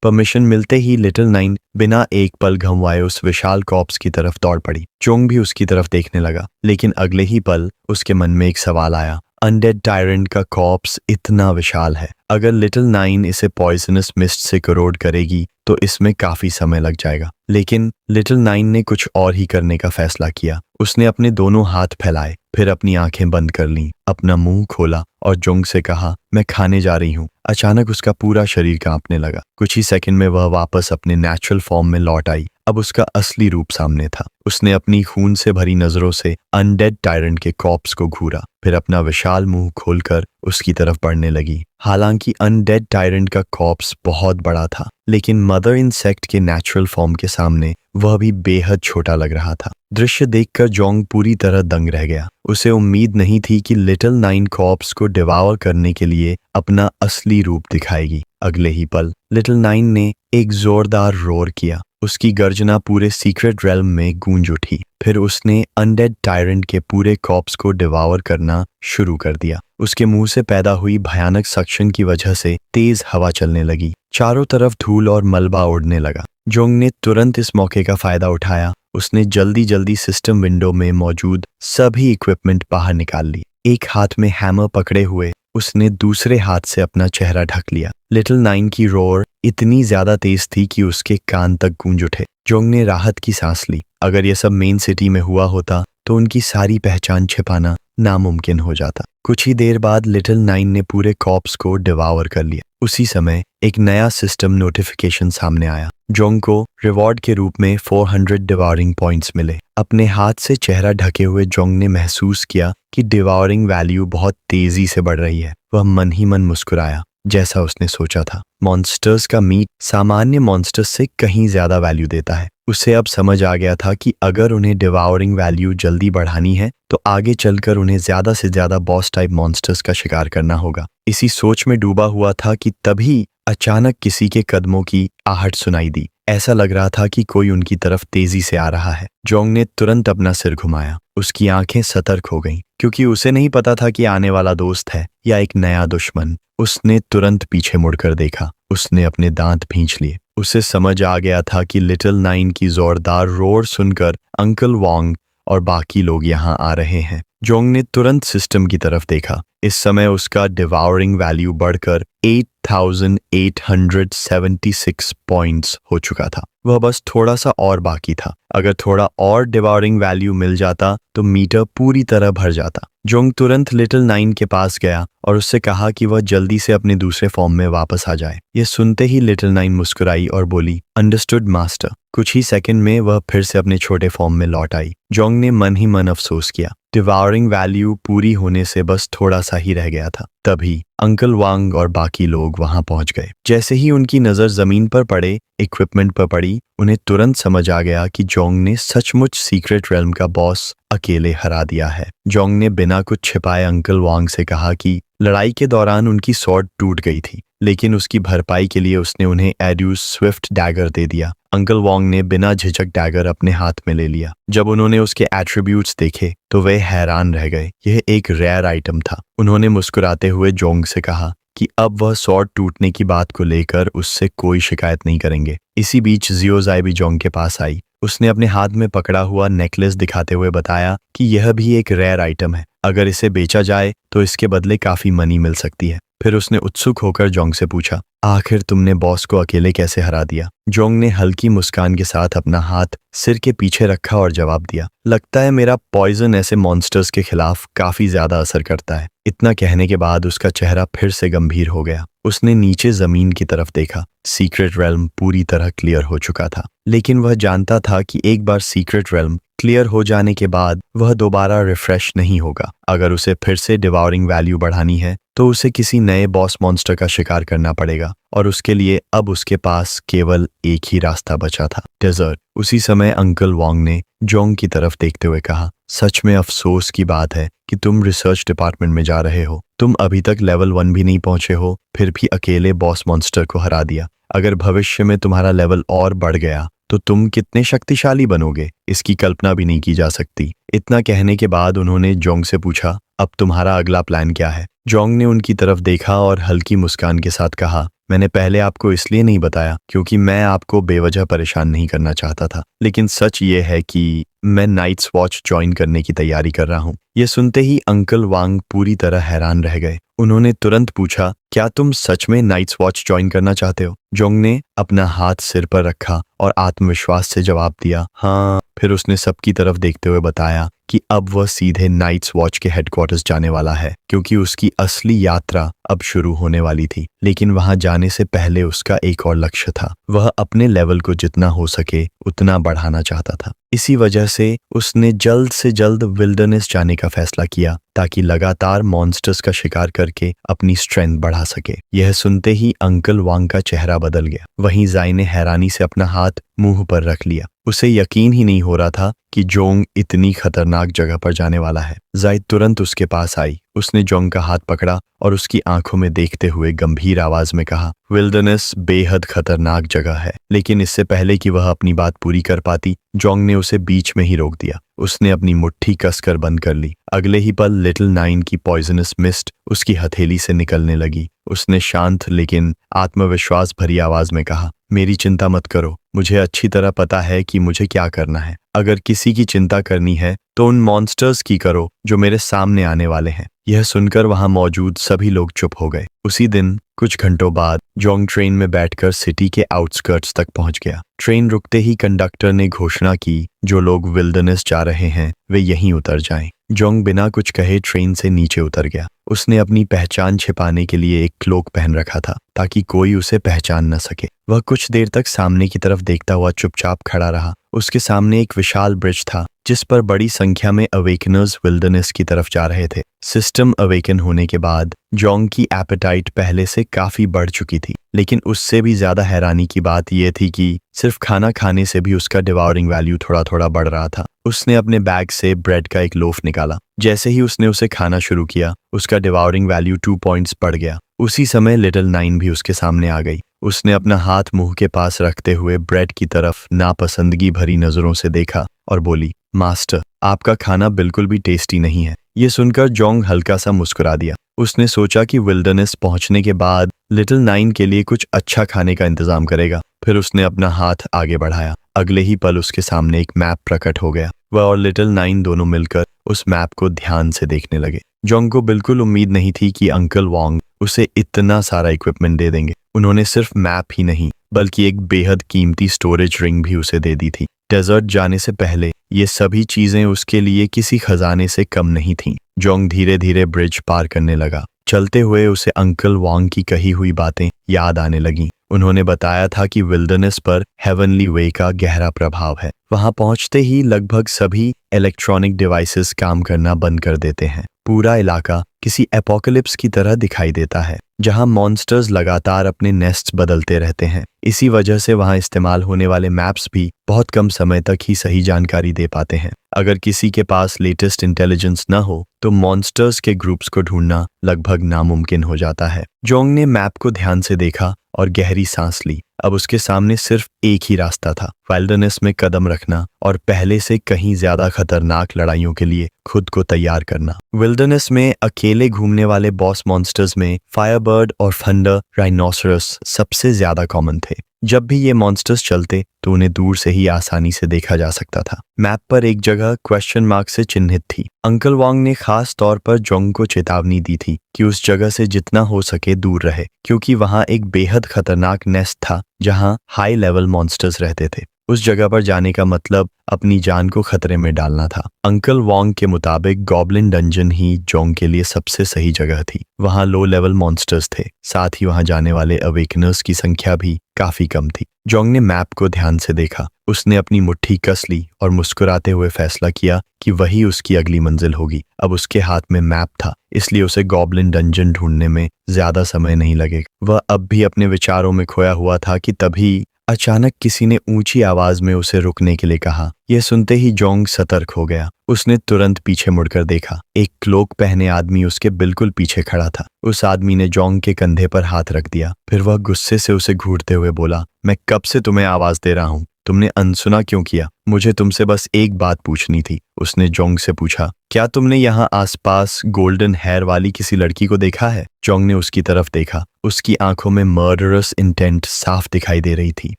परमिशन मिलते ही लिटिल नाइन बिना एक पल घुमाए उस विशाल कॉर्प्स की तरफ दौड़ पड़ी। जोंग भी उसकी तरफ देखने लगा, लेकिन अगले ही पल उसके मन में एक सवाल आया। अनडेड टायरेंट का कॉर्प्स इतना विशाल है, अगर लिटिल नाइन इसे पॉइजनस मिस्ट से करोड करेगी तो इसमें काफी समय लग जाएगा। लेकिन लिटिल नाइन ने कुछ और ही करने का फैसला किया। उसने अपने दोनों हाथ फैलाए, फिर अपनी आंखें बंद कर लीं, अपना मुंह खोला और जोंग से कहा, मैं खाने जा रही हूँ। अचानक उसका पूरा शरीर कांपने लगा। कुछ ही सेकंड में वह वापस अपने नेचुरल फॉर्म में लौट आई। अब उसका असली रूप सामने था। उसने अपनी खून से भरी नजरों से अनडेड टायरेंट के कॉर्प्स को घूरा, फिर अपना विशाल मुंह खोलकर उसकी तरफ बढ़ने लगी। हालांकि अनडेड टायरेंट का कॉर्प्स बहुत बड़ा था, लेकिन मदर इंसेक्ट के नेचुरल फॉर्म के सामने वह भी बेहद छोटा लग रहा था। दृश्य देखकर जोंग पूरी तरह दंग रह गया। उसे उम्मीद नहीं थी कि लिटिल नाइन कॉर्प्स को डिवावर करने के लिए अपना असली रूप दिखाएगी। अगले ही पल लिटिल नाइन ने एक जोरदार रोर किया। उसकी गर्जना पूरे सीक्रेट रेल्म में गूंज उठी। फिर उसने अनडेड टायरेंट के पूरे कॉर्प्स को डिवावर करना शुरू कर दिया। उसके मुंह से पैदा हुई भयानक सक्शन की वजह से तेज हवा चलने लगी। चारों तरफ धूल और मलबा उड़ने लगा। जोंग ने तुरंत इस मौके का फायदा उठाया। उसने जल्दी जल्दी सिस्टम विंडो में मौजूद सभी इक्विपमेंट बाहर निकाल ली। एक हाथ में हैमर पकड़े हुए उसने दूसरे हाथ से अपना चेहरा ढक लिया। लिटिल नाइन की रोर इतनी ज्यादा तेज थी कि उसके कान तक गूंज उठे। जोंग ने राहत की सांस ली। अगर यह सब मेन सिटी में हुआ होता तो उनकी सारी पहचान छिपाना नामुमकिन हो जाता। कुछ ही देर बाद लिटिल नाइन ने पूरे कॉर्प्स को डिवावर कर लिया। उसी समय एक नया सिस्टम नोटिफिकेशन सामने आया। जोंग को रिवॉर्ड के रूप में 400 डिवावरिंग पॉइंट्स मिले। अपने हाथ से चेहरा ढके हुए जोंग ने महसूस किया कि डिवावरिंग वैल्यू बहुत तेजी से बढ़ रही है। वह मन ही मन मुस्कुराया, जैसा उसने सोचा था। मॉन्स्टर्स का मीट सामान्य मॉन्स्टर्स से कहीं ज्यादा वैल्यू देता है। उसे अब समझ आ गया था कि अगर उन्हें डिवावरिंग वैल्यू जल्दी बढ़ानी है तो आगे चलकर उन्हें ज्यादा से ज्यादा बॉस टाइप मॉन्स्टर्स का शिकार करना होगा। इसी सोच में डूबा हुआ था कि तभी अचानक किसी के कदमों की आहट सुनाई दी। ऐसा लग रहा था कि कोई उनकी तरफ तेजी से आ रहा है। जोंग ने तुरंत अपना सिर घुमाया। उसकी आंखें सतर्क हो गईं, क्योंकि उसे नहीं पता था कि आने वाला दोस्त है या एक नया दुश्मन। उसने तुरंत पीछे मुड़कर देखा। उसने अपने दांत भींच लिए। उसे समझ आ गया था कि लिटिल नाइन की जोरदार रोर सुनकर अंकल वोंग और बाकी लोग यहाँ आ रहे हैं। जोंग ने तुरंत सिस्टम की तरफ देखा। इस समय उसका डिवावरिंग वैल्यू बढ़कर 8876 पॉइंट्स हो चुका था। वह बस थोड़ा सा और बाकी था। अगर थोड़ा और डिवावरिंग वैल्यू मिल जाता तो मीटर पूरी तरह भर जाता। जोंग तुरंत लिटिल नाइन के पास गया और उससे कहा कि वह जल्दी से अपने दूसरे फॉर्म में वापस आ जाए। यह सुनते ही लिटिल नाइन मुस्कुराई और बोली, अंडरस्टूड मास्टर। कुछ ही सेकंड में वह फिर से अपने छोटे फॉर्म में लौट आई। जोंग ने मन ही मन अफसोस किया। डिवाउरिंग वैल्यू पूरी होने से बस थोड़ा सा ही रह गया था। तभी अंकल वांग और बाकी लोग वहां पहुंच गए। जैसे ही उनकी नजर जमीन पर पड़े, इक्विपमेंट पर पड़ी, उन्हें तुरंत समझ आ गया कि जोंग ने सचमुच सीक्रेट रेल्म का बॉस अकेले हरा दिया है। जोंग ने बिना कुछ छिपाए अंकल वांग से कहा कि लड़ाई के दौरान उनकी स्वॉर्ड टूट गई थी, लेकिन उसकी भरपाई के लिए उसने उन्हें एड्यूस स्विफ्ट डैगर दे दिया। अंकल वांग ने बिना झिझक डैगर अपने हाथ में ले लिया। जब उन्होंने उसके एट्रीब्यूट्स देखे तो वे हैरान रह गए। यह एक रेयर आइटम था। उन्होंने मुस्कुराते हुए जोंग से कहा कि अब वह स्वॉर्ड टूटने की बात को लेकर उससे कोई शिकायत नहीं करेंगे। इसी बीच जियोजाई भी जोंग के पास आई। उसने अपने हाथ में पकड़ा हुआ नेकलेस दिखाते हुए बताया कि यह भी एक रेयर आइटम है। अगर इसे बेचा जाए तो इसके बदले काफी मनी मिल सकती है। फिर उसने उत्सुक होकर जोंग से पूछा, आखिर तुमने बॉस को अकेले कैसे हरा दिया? जोंग ने हल्की मुस्कान के साथ अपना हाथ सिर के पीछे रखा और जवाब दिया, लगता है मेरा पॉइजन ऐसे मॉन्स्टर्स के खिलाफ काफी ज्यादा असर करता है। इतना कहने के बाद उसका चेहरा फिर से गंभीर हो गया। उसने नीचे जमीन की तरफ देखा। सीक्रेट रेल्म पूरी तरह क्लियर हो चुका था, लेकिन वह जानता था कि एक बार सीक्रेट रेल्म क्लियर हो जाने के बाद वह दोबारा रिफ्रेश नहीं होगा। अगर उसे फिर से डिवाउरिंग वैल्यू बढ़ानी है तो उसे किसी नए बॉस मॉन्स्टर का शिकार करना पड़ेगा, और उसके लिए अब उसके पास केवल एक ही रास्ता बचा था, डेजर्ट। उसी समय अंकल वांग ने जोंग की तरफ देखते हुए कहा, सच में अफसोस की बात है कि तुम रिसर्च डिपार्टमेंट में जा रहे हो। तुम अभी तक लेवल 1 भी नहीं पहुंचे हो, फिर भी अकेले बॉस मॉन्स्टर को हरा दिया। अगर भविष्य में तुम्हारा लेवल और बढ़ गया तो तुम कितने शक्तिशाली बनोगे, इसकी कल्पना भी नहीं की जा सकती। इतना कहने के बाद उन्होंने जोंग से पूछा, अब तुम्हारा अगला प्लान क्या है? जोंग ने उनकी तरफ देखा और हल्की मुस्कान के साथ कहा, मैंने पहले आपको इसलिए नहीं बताया क्योंकि मैं आपको बेवजह परेशान नहीं करना चाहता था, लेकिन सच ये है कि मैं नाइट्स वॉच ज्वाइन करने की तैयारी कर रहा हूँ। यह सुनते ही अंकल वांग पूरी तरह हैरान रह गए। उन्होंने तुरंत पूछा, क्या तुम सच में नाइट्स वॉच ज्वाइन करना चाहते हो? जोंग ने अपना हाथ सिर पर रखा और आत्मविश्वास से जवाब दिया, हाँ। फिर उसने सबकी तरफ देखते हुए बताया कि अब वह सीधे नाइट्स वॉच के हेडक्वार्टर्स जाने वाला है, क्योंकि उसकी असली यात्रा अब शुरू होने वाली थी। लेकिन वहां जाने से पहले उसका एक और लक्ष्य था। वह अपने लेवल को जितना हो सके उतना बढ़ाना चाहता था। इसी वजह से उसने जल्द से जल्द विल्डरनेस जाने का फैसला किया, ताकि लगातार मॉन्स्टर्स का शिकार करके अपनी स्ट्रेंथ बढ़ा सके। यह सुनते ही अंकल वांग का चेहरा बदल गया। वहीं जाई ने हैरानी से अपना हाथ मुंह पर रख लिया। उसे यकीन ही नहीं हो रहा था कि जोंग इतनी खतरनाक जगह पर जाने वाला है। जाई तुरंत उसके पास आई। उसने जोंग का हाथ पकड़ा और उसकी आंखों में देखते हुए गंभीर आवाज में कहा, विल्डरनेस बेहद खतरनाक जगह है। लेकिन इससे पहले कि वह अपनी बात पूरी कर पाती, जोंग ने उसे बीच में ही रोक दिया। उसने अपनी मुट्ठी कसकर बंद कर ली। अगले ही पल लिटिल नाइन की पॉइजनस मिस्ट उसकी हथेली से निकलने लगी। उसने शांत लेकिन आत्मविश्वास भरी आवाज में कहा, मेरी चिंता मत करो, मुझे अच्छी तरह पता है कि मुझे क्या करना है। अगर किसी की चिंता करनी है तो उन मॉन्स्टर्स की करो जो मेरे सामने आने वाले हैं। यह सुनकर वहां मौजूद सभी लोग चुप हो गए। उसी दिन कुछ घंटों बाद जोंग ट्रेन में बैठकर सिटी के आउटस्कर्ट्स तक पहुंच गया। ट्रेन रुकते ही कंडक्टर ने घोषणा की, जो लोग विल्डरनेस जा रहे हैं वे यहीं उतर जाएं। जोंग बिना कुछ कहे ट्रेन से नीचे उतर गया। उसने अपनी पहचान छिपाने के लिए एक क्लोक पहन रखा था, ताकि कोई उसे पहचान न सके। वह कुछ देर तक सामने की तरफ देखता हुआ चुपचाप खड़ा रहा। उसके सामने एक विशाल ब्रिज था, जिस पर बड़ी संख्या में अवेकनर्स विल्डरनेस की तरफ जा रहे थे। सिस्टम अवेकन होने के बाद जोंग की एपेटाइट पहले से काफी बढ़ चुकी थी, लेकिन उससे भी ज्यादा हैरानी की बात यह थी कि सिर्फ खाना खाने से भी उसका डिवाउरिंग वैल्यू थोड़ा थोड़ा बढ़ रहा था। उसने अपने बैग से ब्रेड का एक लोफ निकाला। जैसे ही उसने उसे खाना शुरू किया, उसका डिवाउरिंग वैल्यू 2 पॉइंट्स बढ़ गया। उसी समय लिटिल नाइन भी उसके सामने आ गई। उसने अपना हाथ मुंह के पास रखते हुए ब्रेड की तरफ नापसंदगी भरी नजरों से देखा और बोली, मास्टर, आपका खाना बिल्कुल भी टेस्टी नहीं है। ये सुनकर जोंग हल्का सा मुस्कुरा दिया। उसने सोचा कि विल्डरनेस पहुंचने के बाद लिटिल नाइन के लिए कुछ अच्छा खाने का इंतजाम करेगा। फिर उसने अपना हाथ आगे बढ़ाया। अगले ही पल उसके सामने एक मैप प्रकट हो गया। वह और लिटिल नाइन दोनों मिलकर उस मैप को ध्यान से देखने लगे। जोंग को बिल्कुल उम्मीद नहीं थी कि अंकल वांग उसे इतना सारा इक्विपमेंट दे देंगे। उन्होंने सिर्फ मैप ही नहीं बल्कि एक बेहद कीमती स्टोरेज रिंग भी उसे दे दी थी। डेजर्ट जाने से पहले ये सभी चीजें उसके लिए किसी खजाने से कम नहीं थीं। जोंग धीरे धीरे ब्रिज पार करने लगा। चलते हुए उसे अंकल वांग की कही हुई बातें याद आने लगीं। उन्होंने बताया था कि विल्डरनेस पर हेवनली वे का गहरा प्रभाव है। वहां पहुंचते ही लगभग सभी इलेक्ट्रॉनिक डिवाइसेस काम करना बंद कर देते हैं। पूरा इलाका किसी एपोकलिप्स की तरह दिखाई देता है, जहां मॉन्स्टर्स लगातार अपने नेस्ट्स बदलते रहते हैं। इसी वजह से वहां इस्तेमाल होने वाले मैप्स भी बहुत कम समय तक ही सही जानकारी दे पाते हैं। अगर किसी के पास लेटेस्ट इंटेलिजेंस न हो तो मॉन्स्टर्स के ग्रुप्स को ढूंढना लगभग नामुमकिन हो जाता है। जोंग ने मैप को ध्यान से देखा और गहरी सांस ली। अब उसके सामने सिर्फ एक ही रास्ता था, वाइल्डरनेस में कदम रखना और पहले से कहीं ज्यादा खतरनाक लड़ाइयों के लिए खुद को तैयार करना। विल्डरनेस में अकेले घूमने वाले बॉस मॉन्स्टर्स में फायरबर्ड और थंडर राइनोसरस सबसे ज्यादा कॉमन थे। जब भी ये मॉन्स्टर्स चलते तो उन्हें दूर से ही आसानी से देखा जा सकता था। मैप पर एक जगह क्वेश्चन मार्क से चिन्हित थी। अंकल वांग ने खास तौर पर जोंग को चेतावनी दी थी कि उस जगह से जितना हो सके दूर रहे, क्योंकि वहां एक बेहद खतरनाक नेस्ट था जहां हाई लेवल मॉन्स्टर्स रहते थे। उस जगह पर जाने का मतलब अपनी जान को खतरे में डालना था। अंकल वांग के मुताबिक गॉब्लिन डंजन ही जोंग के लिए सबसे सही जगह थी। वहां लो लेवल मॉन्स्टर्स थे, साथ ही वहां जाने वाले अवेकनर्स की संख्या भी काफी कम थी। जोंग ने मैप को ध्यान से देखा। उसने अपनी मुट्ठी कस ली और मुस्कुराते हुए फैसला किया कि वही उसकी अगली मंजिल होगी। अब उसके हाथ में मैप था, इसलिए उसे गॉब्लिन डंजन ढूंढने में ज्यादा समय नहीं लगेगा। वह अब भी अपने विचारों में खोया हुआ था कि तभी अचानक किसी ने ऊंची आवाज में उसे रुकने के लिए कहा। यह सुनते ही जोंग सतर्क हो गया। उसने तुरंत पीछे मुड़कर देखा। एक क्लोक पहने आदमी उसके बिल्कुल पीछे खड़ा था। उस आदमी ने जोंग के कंधे पर हाथ रख दिया। फिर वह गुस्से से उसे घूरते हुए बोला, मैं कब से तुम्हें आवाज दे रहा हूं, तुमने अनसुना क्यों किया? मुझे तुमसे बस एक बात पूछनी थी। उसने जोंग से पूछा, क्या तुमने यहाँ आसपास गोल्डन हेयर वाली किसी लड़की को देखा है? जोंग ने उसकी तरफ देखा। उसकी आंखों में मर्डरस इंटेंट साफ दिखाई दे रही थी।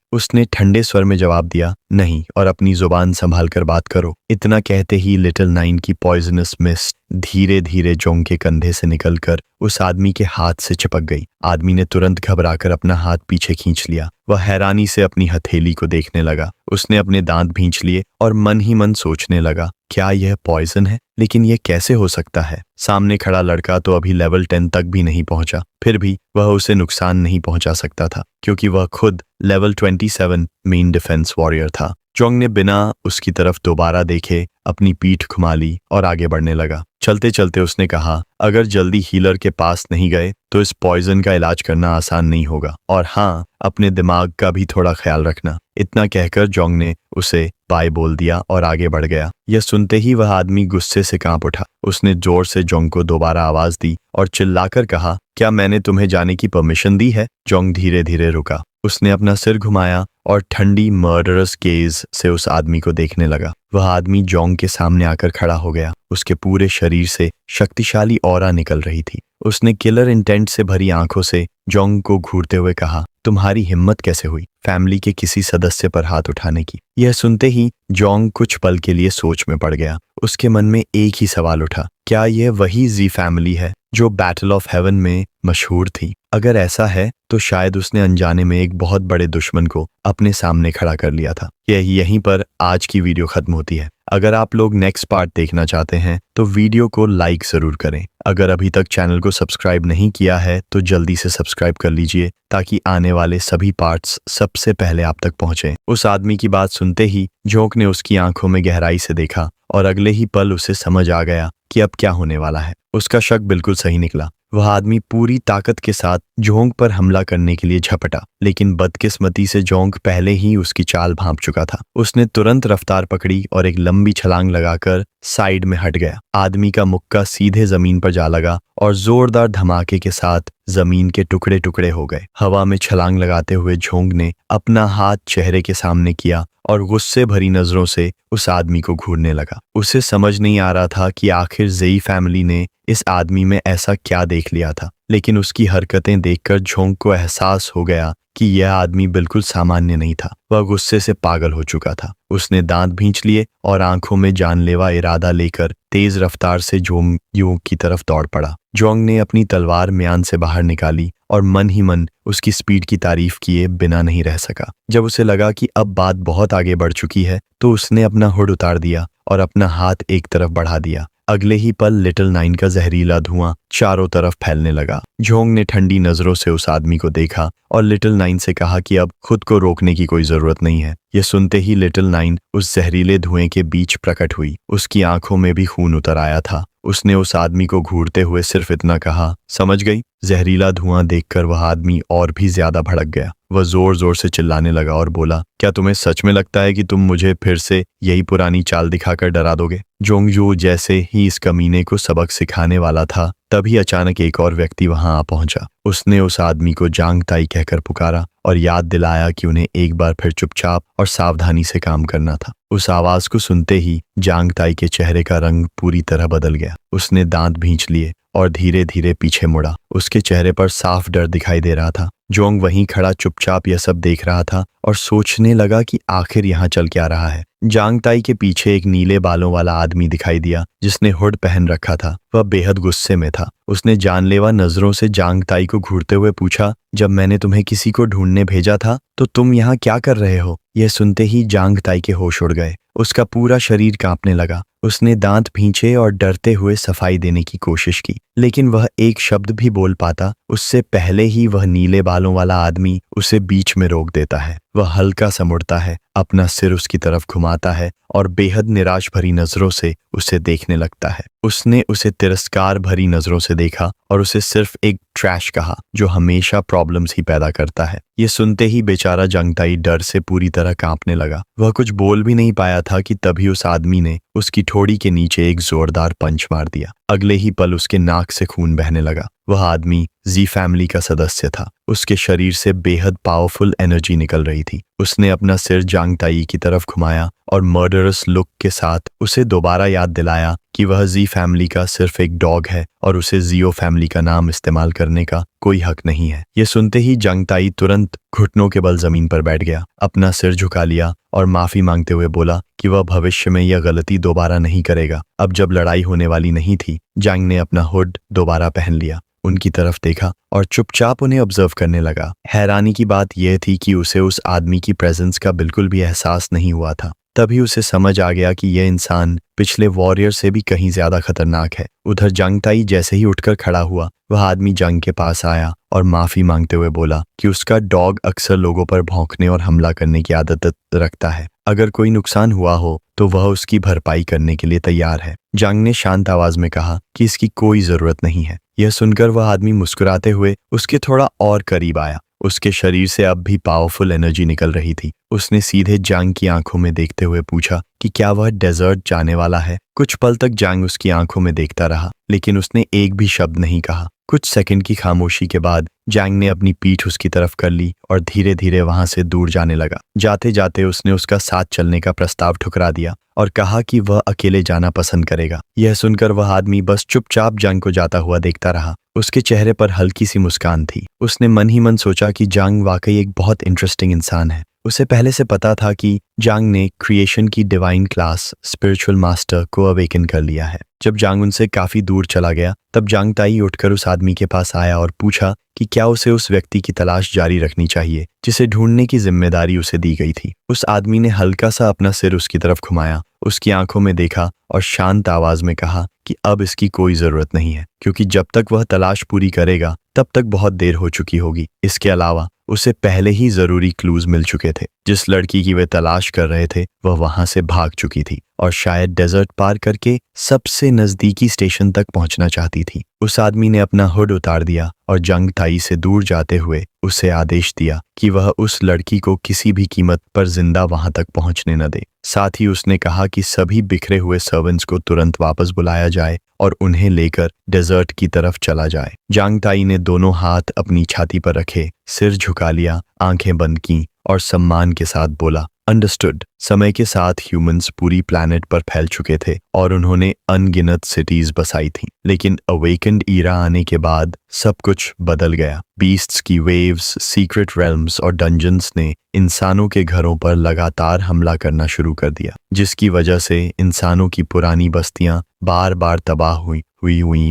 उसने ठंडे स्वर में जवाब दिया, नहीं, और अपनी जुबान संभाल कर बात करो। इतना कहते ही लिटिल नाइन की पॉइजनस मिस्ट धीरे धीरे जोंग के कंधे से निकलकर उस आदमी के हाथ से चिपक गई। आदमी ने तुरंत घबराकर अपना हाथ पीछे खींच लिया। वह हैरानी से अपनी हथेली को देखने लगा। उसने अपने दांत भींच लिए और मन ही मन सोचने लगा, क्या यह पॉइजन है? लेकिन यह कैसे हो सकता है? सामने खड़ा लड़का तो अभी लेवल 10 तक भी नहीं पहुंचा, फिर भी वह उसे नुकसान नहीं पहुंचा सकता था, क्योंकि वह खुद लेवल 27 मेन डिफेंस वॉरियर था। जोंग ने बिना उसकी तरफ दोबारा देखे अपनी पीठ घुमा ली और आगे बढ़ने लगा। चलते चलते उसने कहा, अगर जल्दी हीलर के पास नहीं गए तो इस पॉइजन का इलाज करना आसान नहीं होगा, और हाँ, अपने दिमाग का भी थोड़ा ख्याल रखना। इतना कहकर जोंग ने उसे बाय बोल दिया और आगे बढ़ गया। यह सुनते ही वह आदमी गुस्से से कांप उठा। उसने जोर से जोंग को दोबारा आवाज दी और चिल्लाकर कहा, क्या मैंने तुम्हें जाने की परमिशन दी है? जोंग धीरे धीरे रुका। उसने अपना सिर घुमाया और ठंडी मर्डरस गेज से उस आदमी को देखने लगा। वह आदमी जोंग के सामने आकर खड़ा हो गया। उसके पूरे शरीर से शक्तिशाली ऑरा निकल रही थी। उसने किलर इंटेंट से भरी आंखों से जोंग को घूरते हुए कहा, तुम्हारी हिम्मत कैसे हुई फैमिली के किसी सदस्य पर हाथ उठाने की? यह सुनते ही जोंग कुछ पल के लिए सोच में पड़ गया। उसके मन में एक ही सवाल उठा, क्या यह वही जी फैमिली है जो बैटल ऑफ हेवन में मशहूर थी? अगर ऐसा है तो शायद उसने अनजाने में एक बहुत बड़े दुश्मन को अपने सामने खड़ा कर लिया था। यहीं पर आज की वीडियो खत्म होती है। अगर आप लोग नेक्स्ट पार्ट देखना चाहते हैं तो वीडियो को लाइक जरूर करें। अगर अभी तक चैनल को सब्सक्राइब नहीं किया है तो जल्दी से सब्सक्राइब कर लीजिए, ताकि आने वाले सभी पार्ट्स सबसे पहले आप तक पहुंचे। उस आदमी की बात सुनते ही जोंग ने उसकी आंखों में गहराई से देखा और अगले ही पल उसे समझ आ गया कि अब क्या होने वाला है। उसका शक बिल्कुल सही निकला। वह आदमी पूरी ताकत के साथ जोंग पर हमला करने के लिए झपटा, लेकिन बदकिस्मती से जोंग पहले ही उसकी चाल भांप चुका था। उसने तुरंत रफ्तार पकड़ी और एक लंबी छलांग लगाकर साइड में हट गया। आदमी का मुक्का सीधे जमीन पर जा लगा और जोरदार धमाके के साथ जमीन के टुकड़े टुकड़े हो गए। हवा में छलांग लगाते हुए जोंग ने अपना हाथ चेहरे के सामने किया और गुस्से भरी नजरों से उस आदमी को घूरने लगा। उसे समझ नहीं आ रहा था कि आखिर जेई फैमिली ने इस आदमी में ऐसा क्या देख लिया था, लेकिन उसकी हरकतें देखकर जोंग को एहसास हो गया कि यह आदमी बिल्कुल सामान्य नहीं था। वह गुस्से से पागल हो चुका था। उसने दांत भींच लिए और आंखों में जानलेवा इरादा लेकर तेज रफ्तार से जोंग की तरफ दौड़ पड़ा। जोंग ने अपनी तलवार म्यान से बाहर निकाली और मन ही मन उसकी स्पीड की तारीफ किए बिना नहीं रह सका। जब उसे लगा कि अब बात बहुत आगे बढ़ चुकी है तो उसने अपना हुड उतार दिया और अपना हाथ एक तरफ बढ़ा दिया। अगले ही पल लिटिल नाइन का जहरीला धुआं चारों तरफ फैलने लगा। जोंग ने ठंडी नजरों से उस आदमी को देखा और लिटिल नाइन से कहा कि अब खुद को रोकने की कोई जरूरत नहीं है। यह सुनते ही लिटिल नाइन उस जहरीले धुएं के बीच प्रकट हुई। उसकी आंखों में भी खून उतर आया था। उसने उस आदमी को घूरते हुए सिर्फ इतना कहा, समझ गई? जहरीला धुआं देखकर वह आदमी और भी ज्यादा भड़क गया। वह जोर जोर से चिल्लाने लगा और बोला, क्या तुम्हें सच में लगता है कि तुम मुझे फिर से यही पुरानी चाल दिखाकर डरा दोगे? जोंगजू जैसे ही इस कमीने को सबक सिखाने वाला था तभी अचानक एक और व्यक्ति वहां आ पहुंचा। उसने उस आदमी को जांग ताई कहकर पुकारा और याद दिलाया कि उन्हें एक बार फिर चुपचाप और सावधानी से काम करना था। उस आवाज को सुनते ही जांग ताई के चेहरे का रंग पूरी तरह बदल गया। उसने दांत भींच लिए और धीरे धीरे पीछे मुड़ा। उसके चेहरे पर साफ डर दिखाई दे रहा था। जोंग वहीं खड़ा चुपचाप यह सब देख रहा था और सोचने लगा कि आखिर यहाँ चल क्या रहा है। जांग ताई के पीछे एक नीले बालों वाला आदमी दिखाई दिया जिसने हुड पहन रखा था। वह बेहद गुस्से में था। उसने जानलेवा नजरों से जांग ताई को घूरते हुए पूछा, जब मैंने तुम्हें किसी को ढूंढने भेजा था तो तुम यहाँ क्या कर रहे हो? यह सुनते ही जांग ताई के होश उड़ गए। उसका पूरा शरीर कांपने लगा। उसने दांत भींचे और डरते हुए सफाई देने की कोशिश की, लेकिन वह एक शब्द भी बोल पाता उससे पहले ही वह नीले बालों वाला आदमी उसे बीच में रोक देता है। वह हल्का सा मुड़ता है, अपना सिर उसकी तरफ घुमाता है और बेहद निराश भरी नजरों से उसे देखने लगता है। उसने उसे तिरस्कार भरी नजरों से देखा और उसे सिर्फ एक ट्रैश कहा जो हमेशा प्रॉब्लम्स ही पैदा करता है। ये सुनते ही बेचारा जांग ताई डर से पूरी तरह कांपने लगा। वह कुछ बोल भी नहीं पाया था कि तभी उस आदमी ने उसकी ठोड़ी के नीचे एक जोरदार पंच मार दिया। अगले ही पल उसके नाक से खून बहने लगा। वह आदमी जी फैमिली का सदस्य था। उसके शरीर से बेहद पावरफुल एनर्जी निकल रही थी। उसने अपना सिर जांग ताई की तरफ घुमाया और मर्डरस लुक के साथ उसे दोबारा याद दिलाया कि वह जी फैमिली का सिर्फ एक डॉग है और उसे जियो फैमिली का नाम इस्तेमाल करने का कोई हक नहीं है। यह सुनते ही जांग ताई तुरंत घुटनों के बल जमीन पर बैठ गया, अपना सिर झुका लिया और माफी मांगते हुए बोला कि वह भविष्य में यह गलती दोबारा नहीं करेगा। अब जब लड़ाई होने वाली नहीं थी, जांग ने अपना हुड दोबारा पहन लिया, उनकी तरफ देखा और चुपचाप उन्हें ऑब्जर्व करने लगा। हैरानी की बात यह थी कि उसे उस आदमी की प्रेजेंस का बिल्कुल भी एहसास नहीं हुआ था। तभी उसे समझ आ गया कि यह इंसान पिछले वॉरियर से भी कहीं ज्यादा खतरनाक है। उधर जांग ताई जैसे ही उठकर खड़ा हुआ, वह आदमी जांग के पास आया और माफी मांगते हुए बोला कि उसका डॉग अक्सर लोगों पर भौंकने और हमला करने की आदत रखता है। अगर कोई नुकसान हुआ हो तो वह उसकी भरपाई करने के लिए तैयार है। जांग ने शांत आवाज में कहा कि इसकी कोई जरूरत नहीं है। यह सुनकर वह आदमी मुस्कुराते हुए उसके थोड़ा और करीब आया। उसके शरीर से अब भी पावरफुल एनर्जी निकल रही थी। उसने सीधे जांग की आंखों में देखते हुए पूछा कि क्या वह डेजर्ट जाने वाला है। कुछ पल तक जांग उसकी आंखों में देखता रहा, लेकिन उसने एक भी शब्द नहीं कहा। कुछ सेकंड की खामोशी के बाद जांग ने अपनी पीठ उसकी तरफ कर ली और धीरे धीरे वहां से दूर जाने लगा। जाते जाते उसने उसका साथ चलने का प्रस्ताव ठुकरा दिया और कहा कि वह अकेले जाना पसंद करेगा। यह सुनकर वह आदमी बस चुपचाप जांग को जाता हुआ देखता रहा। उसके चेहरे पर हल्की सी मुस्कान थी। उसने मन ही मन सोचा कि जांग वाकई एक बहुत इंटरेस्टिंग इंसान है। उसे पहले से पता था कि जांग ने क्रिएशन की डिवाइन क्लास स्पिरिचुअल मास्टर को अवेकन कर लिया है। जब जांग उनसे काफी दूर चला गया तब जांग ताई उठकर उस आदमी के पास आया और पूछा कि क्या उसे उस व्यक्ति की तलाश जारी रखनी चाहिए जिसे ढूंढने की जिम्मेदारी उसे दी गई थी। उस आदमी ने हल्का सा अपना सिर उसकी तरफ घुमाया, उसकी आंखों में देखा और शांत आवाज में कहा कि अब इसकी कोई जरूरत नहीं है, क्योंकि जब तक वह तलाश पूरी करेगा तब तक बहुत देर हो चुकी होगी। इसके अलावा उसे पहले ही जरूरी क्लूज मिल चुके थे। जिस लड़की की वे तलाश कर रहे थे वह वहां से भाग चुकी थी और शायद डेजर्ट पार करके सबसे नजदीकी स्टेशन तक पहुंचना चाहती थी। उस आदमी ने अपना हुड उतार दिया और जांग ताई से दूर जाते हुए उसे आदेश दिया कि वह उस लड़की को किसी भी कीमत पर जिंदा वहां तक पहुंचने न दे। साथ ही उसने कहा कि सभी बिखरे हुए सर्वेंट्स को तुरंत वापस बुलाया जाए और उन्हें लेकर डेजर्ट की तरफ चला जाए। जांग ताई ने दोनों हाथ अपनी छाती पर रखे, सिर झुका लिया, आंखें बंद की और सम्मान के साथ बोला, अंडरस्टूड। समय के साथ ह्यूमंस पूरी प्लैनेट पर फैल चुके थे और उन्होंने अनगिनत सिटीज बसाई थी, लेकिन अवेकेंड ईरा आने के बाद सब कुछ बदल गया। बीस्ट्स की वेव्स, सीक्रेट रेल्म्स और डंजन्स ने इंसानों के घरों पर लगातार हमला करना शुरू कर दिया, जिसकी वजह से इंसानों की पुरानी बस्तियां बार बार तबाह हुई